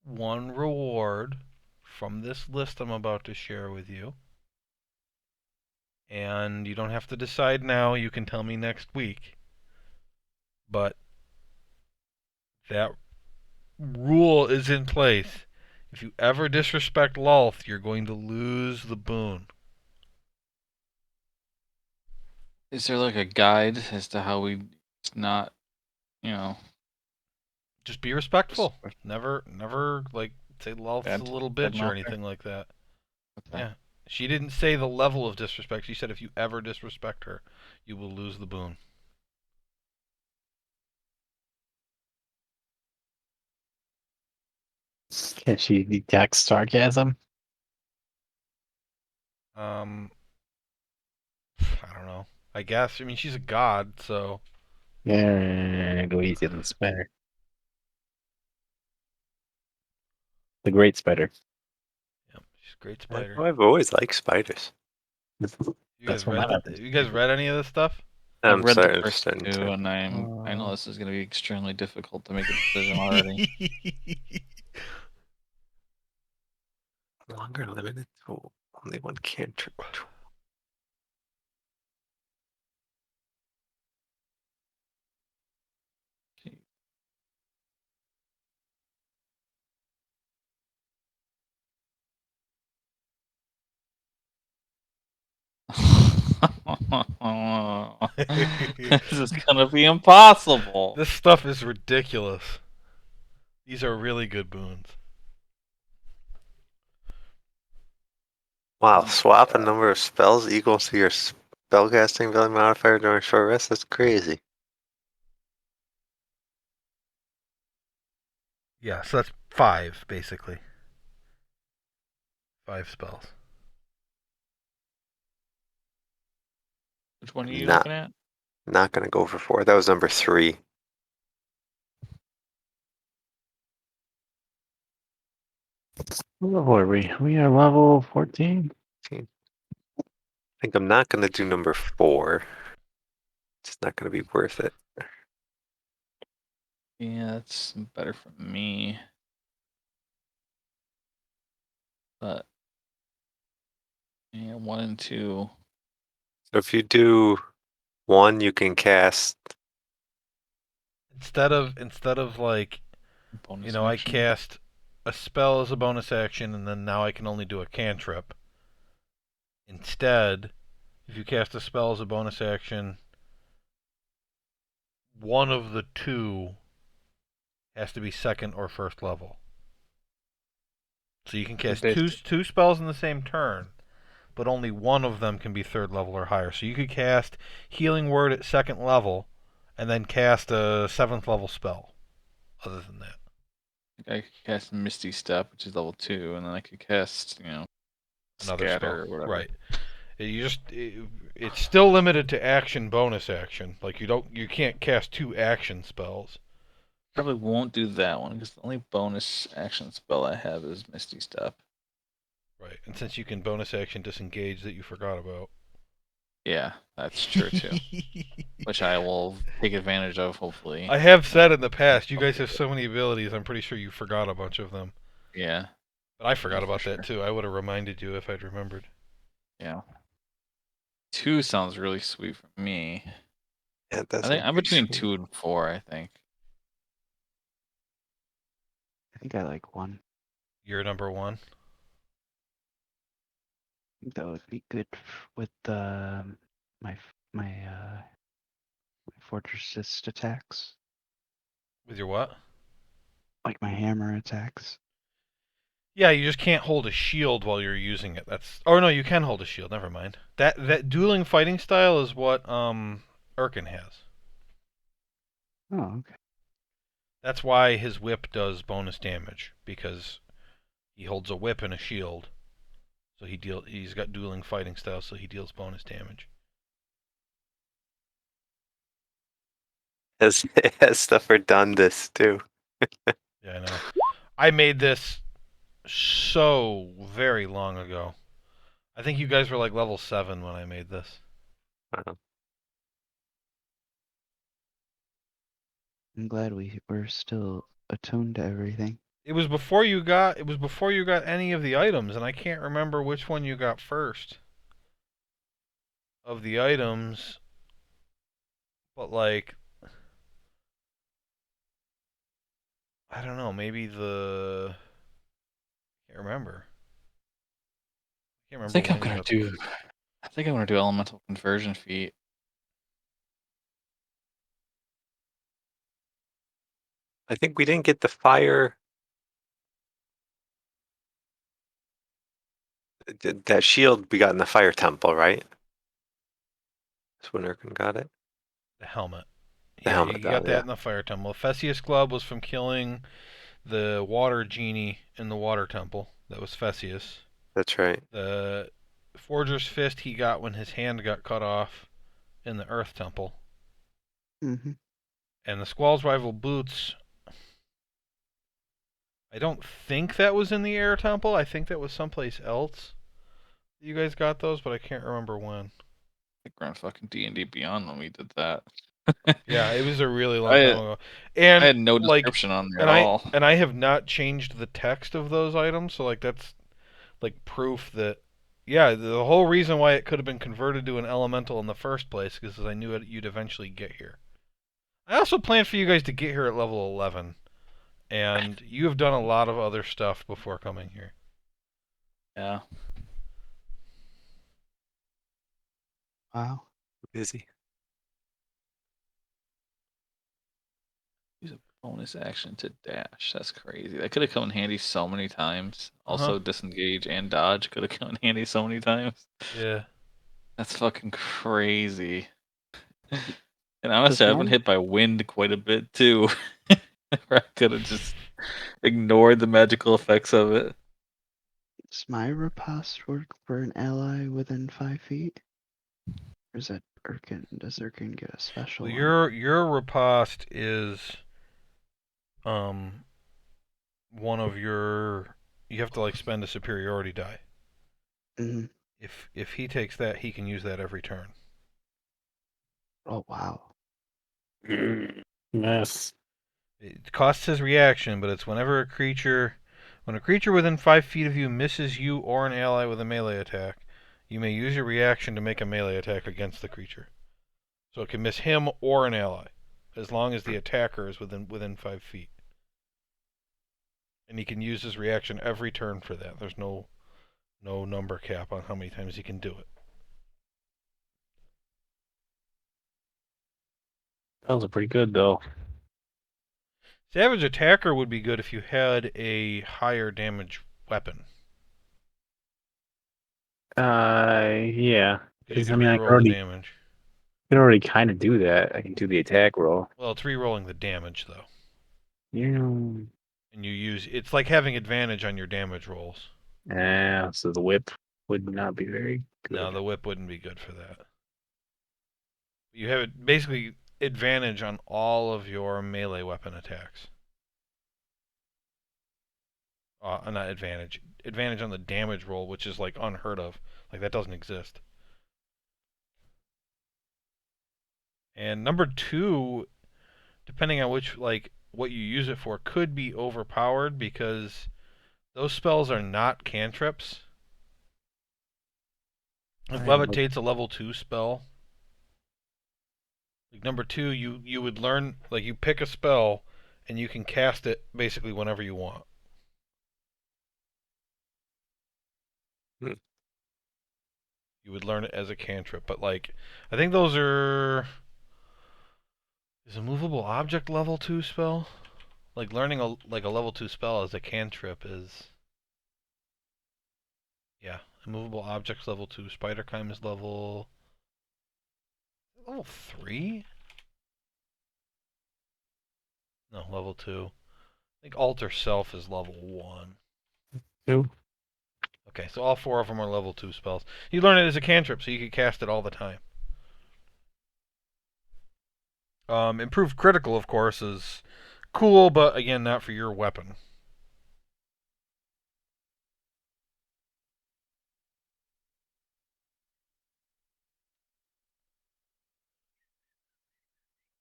one reward from this list I'm about to share with you. And you don't have to decide now, you can tell me next week. But that rule is in place. If you ever disrespect Lolth, you're going to lose the boon. Is there like a guide as to how we not, Just be respectful. Never like say Lolth's a Bad- little bad bitch or mouth anything like that. Okay. Yeah. She didn't say the level of disrespect. She said if you ever disrespect her, you will lose the boon. Can she detect sarcasm? I don't know. I guess. I mean, she's a god, so Yeah, go easy on the spider. The great spider. yeah, she's a great spider. I've always liked spiders. You guys That's what my read weapons. you guys read any of this stuff? I'm I've read sorry, the I'm first starting two, to. and I know this is going to be extremely difficult to make a decision already. Longer limited tool. Only one cantrip tool. This is going to be impossible. This stuff is ridiculous. These are really good boons. Wow, swap a number of spells equals to your spellcasting value modifier during short rest? That's crazy. Yeah, so that's 5 basically. 5 spells. Which one are you Not looking at? not gonna go for 4. That was number 3. What level are we? We are level 14. I think I'm not gonna do number 4. It's not gonna be worth it. Yeah, that's better for me. But yeah, 1 and 2. So if you do 1, you can cast. Instead of like, Bonus I action. cast a spell as a bonus action, and then now I can only do a cantrip. Instead, if you cast a spell as a bonus action, one of the two has to be second or first level. So you can cast two spells in the same turn, but only one of them can be third level or higher. So you could cast Healing Word at second level, and then cast a 7th level spell. Other than that, I could cast Misty Step, which is level 2, and then I could cast, another Scatter spell, or whatever. right? It's still limited to action, bonus action. Like you can't cast 2 action spells. Probably won't do that one because the only bonus action spell I have is Misty Step. Right, and since you can bonus action disengage that you forgot about. Yeah, that's true too. Which I will take advantage of, hopefully. I have said in the past, you guys have so many abilities, I'm pretty sure you forgot a bunch of them. Yeah. But I forgot Yeah, about for that too. I would have reminded you if I'd remembered. Yeah. 2 sounds really sweet for me. Yeah, I think I'm be between sweet. 2 and 4, I think. I think I like 1. You're number 1. I think that would be good with my my fortress assist attacks, With your what? like my hammer attacks. Yeah, you just can't hold a shield while you're using it. That's Oh no, you can hold a shield, never mind. That dueling fighting style is what Erkin has. Oh, okay. That's why his whip does bonus damage, because he holds a whip and a shield. So he's got dueling fighting style, so he deals bonus damage. It has stuff for Dundas too. Yeah, I know. I made this so very long ago. I think you guys were like level 7 when I made this. I'm glad we're still attuned to everything. It was before you got any of the items, and I can't remember which one you got first of the items. But like, I don't know, maybe I can't remember. I can't I remember think I'm when you gonna got do elemental conversion feat. I think we didn't get the fire. That shield we got in the fire temple, right? That's when Erkin got it. the helmet. The Yeah, helmet, you got that yeah. in the fire temple. Theseus glove was from killing the water genie in the water temple. That was Theseus. That's right. The Forger's Fist he got when his hand got cut off in the Earth Temple. Mm-hmm. And the Squall's Rival Boots, I don't think that was in the Air Temple. I think that was someplace else. You guys got those, but I can't remember when. I think we're on fucking D&D Beyond when we did that. Yeah, it was a really long I time had, ago. I And had no like, description on there and at I all. and I have not changed the text of those items, so like that's like proof that yeah, the whole reason why it could have been converted to an elemental in the first place is because I knew you'd eventually get here. I also planned for you guys to get here at level 11, and you have done a lot of other stuff before coming here. Yeah. Wow. Busy. Use a bonus action to dash. That's crazy. That could have come in handy so many times. Uh-huh. Also, disengage and dodge could have come in handy so many times. Yeah. That's fucking crazy. And honestly, Does I've been my hit by wind quite a bit too. Where I could have just ignored the magical effects of it. does my riposte work for an ally within 5 feet? Or is that Urkin? Does Urkin get a special Well, one? your riposte is one of your you have to like spend a superiority die. Hmm. If he takes that, he can use that every turn. Oh wow. Yes. It costs his reaction, but it's when a creature within 5 feet of you misses you or an ally with a melee attack, you may use your reaction to make a melee attack against the creature. So it can miss him or an ally, as long as the attacker is within 5 feet. And he can use his reaction every turn for that. There's no number cap on how many times he can do it. Those are pretty good though. Savage Attacker would be good if you had a higher damage weapon. Yeah. You Because I could mean, re-roll the damage. I can already kind of do that. I can do the attack roll. Well, it's re-rolling the damage though, Yeah. and it's like having advantage on your damage rolls. Yeah. So the whip would not be very No, good. the whip wouldn't be good for that. You have it basically advantage on all of your melee weapon attacks. Not advantage. Advantage on the damage roll, which is like unheard of. Like that doesn't exist. And number 2, depending on what you use it for, could be overpowered because those spells are not cantrips. If Levitate's a level 2 spell, like number 2, you would learn, like you pick a spell and you can cast it basically whenever you want. Hmm. You would learn it as a cantrip, but like I think those are is a movable object level 2 spell? Like learning a level 2 spell as a cantrip is yeah, immovable objects level 2, spider climb is level 3? No, level 2. I think alter self is level 1. Two. Okay, so all 4 of them are level 2 spells. You learn it as a cantrip, so you can cast it all the time. Improved critical, of course, is cool, but again, not for your weapon.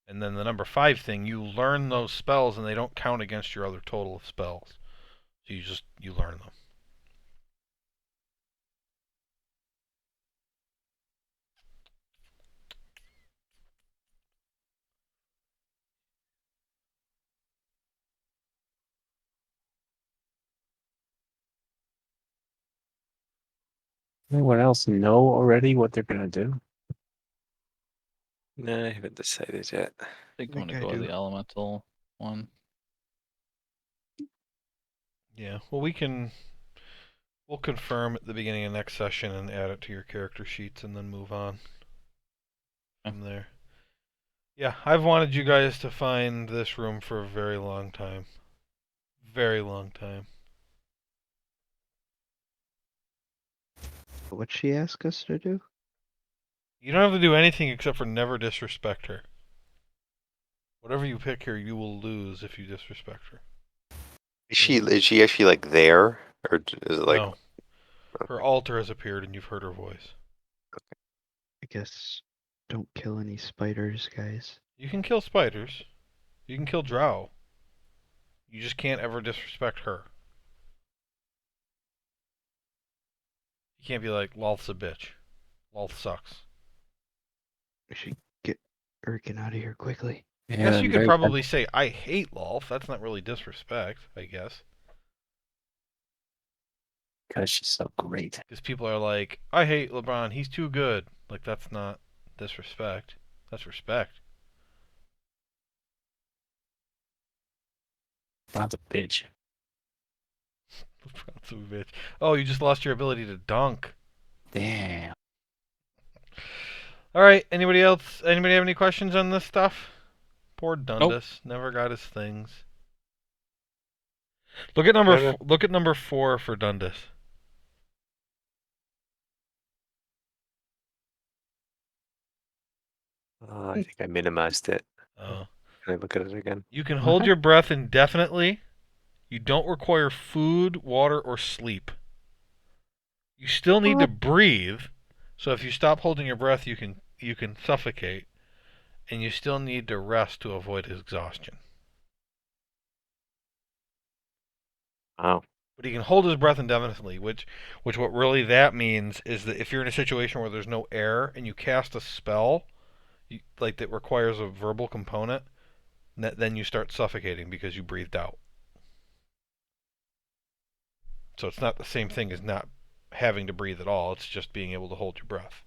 And then the number 5 thing, you learn those spells and they don't count against your other total of spells. So you learn them. Anyone else know already what they're gonna do? No, I haven't decided yet. I think I I'm think gonna I go with do. the elemental one. Yeah, well we'll confirm at the beginning of next session and add it to your character sheets and then move on from there. Yeah, I've wanted you guys to find this room for a very long time. Very long time. What'd she ask us to do? You don't have to do anything except for never disrespect her. Whatever you pick here, you will lose if you disrespect her. Is she actually like there, or is it like No. Her altar has appeared, and you've heard her voice. I guess don't kill any spiders, guys. You can kill spiders. You can kill drow. You just can't ever disrespect her. You can't be like, Lolth's a bitch. Lolth sucks. We should get Urkin out of here quickly. I guess you could probably say, I hate Lolth. That's not really disrespect, I guess. Because she's so great. Because people are like, I hate LeBron. He's too good. Like, that's not disrespect. That's respect. LeBron's a bitch. LeBron's a bitch. Oh, you just lost your ability to dunk. Damn. All right. Anybody else? Anybody have any questions on this stuff? Poor Dundas. Never got his things. Look at number 4 for Dundas. I think I minimized it. Oh. Can I look at it again? You can hold your breath indefinitely. You don't require food, water, or sleep. You still need to breathe. So if you stop holding your breath, you can suffocate, and you still need to rest to avoid exhaustion. Wow. But he can hold his breath indefinitely, which what really that means is that if you're in a situation where there's no air and you cast a spell, like that requires a verbal component, then you start suffocating because you breathed out. So it's not the same thing as not having to breathe at all. It's just being able to hold your breath.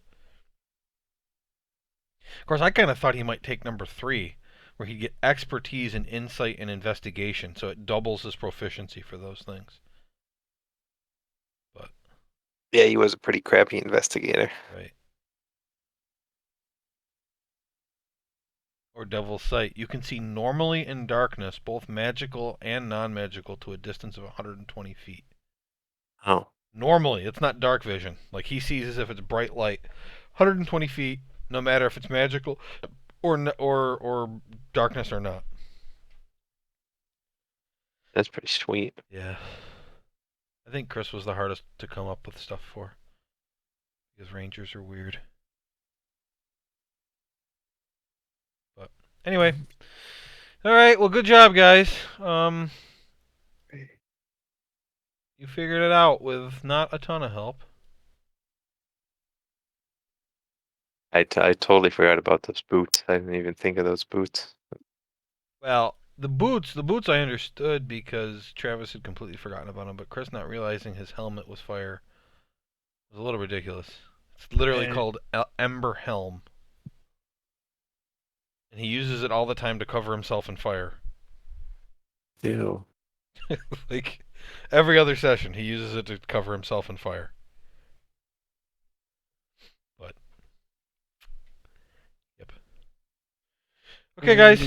Of course, I kind of thought he might take number 3, where he'd get expertise in insight and investigation, so it doubles his proficiency for those things. But Yeah, he was a pretty crappy investigator. right. Or Devil's Sight. You can see normally in darkness, both magical and non-magical, to a distance of 120 feet. Oh. Normally, it's not dark vision. Like he sees as if it's bright light. 120 feet, no matter if it's magical or darkness or not. That's pretty sweet. Yeah. I think Chris was the hardest to come up with stuff for. Because Rangers are weird. But anyway. Alright, well good job guys. You figured it out with not a ton of help. I totally forgot about those boots. I didn't even think of those boots. Well, the boots I understood because Travis had completely forgotten about them, but Chris not realizing his helmet was fire was a little ridiculous. It's literally called Ember Helm. And he uses it all the time to cover himself in fire. Ew. Like, every other session, he uses it to cover himself in fire. But, yep. Okay, guys.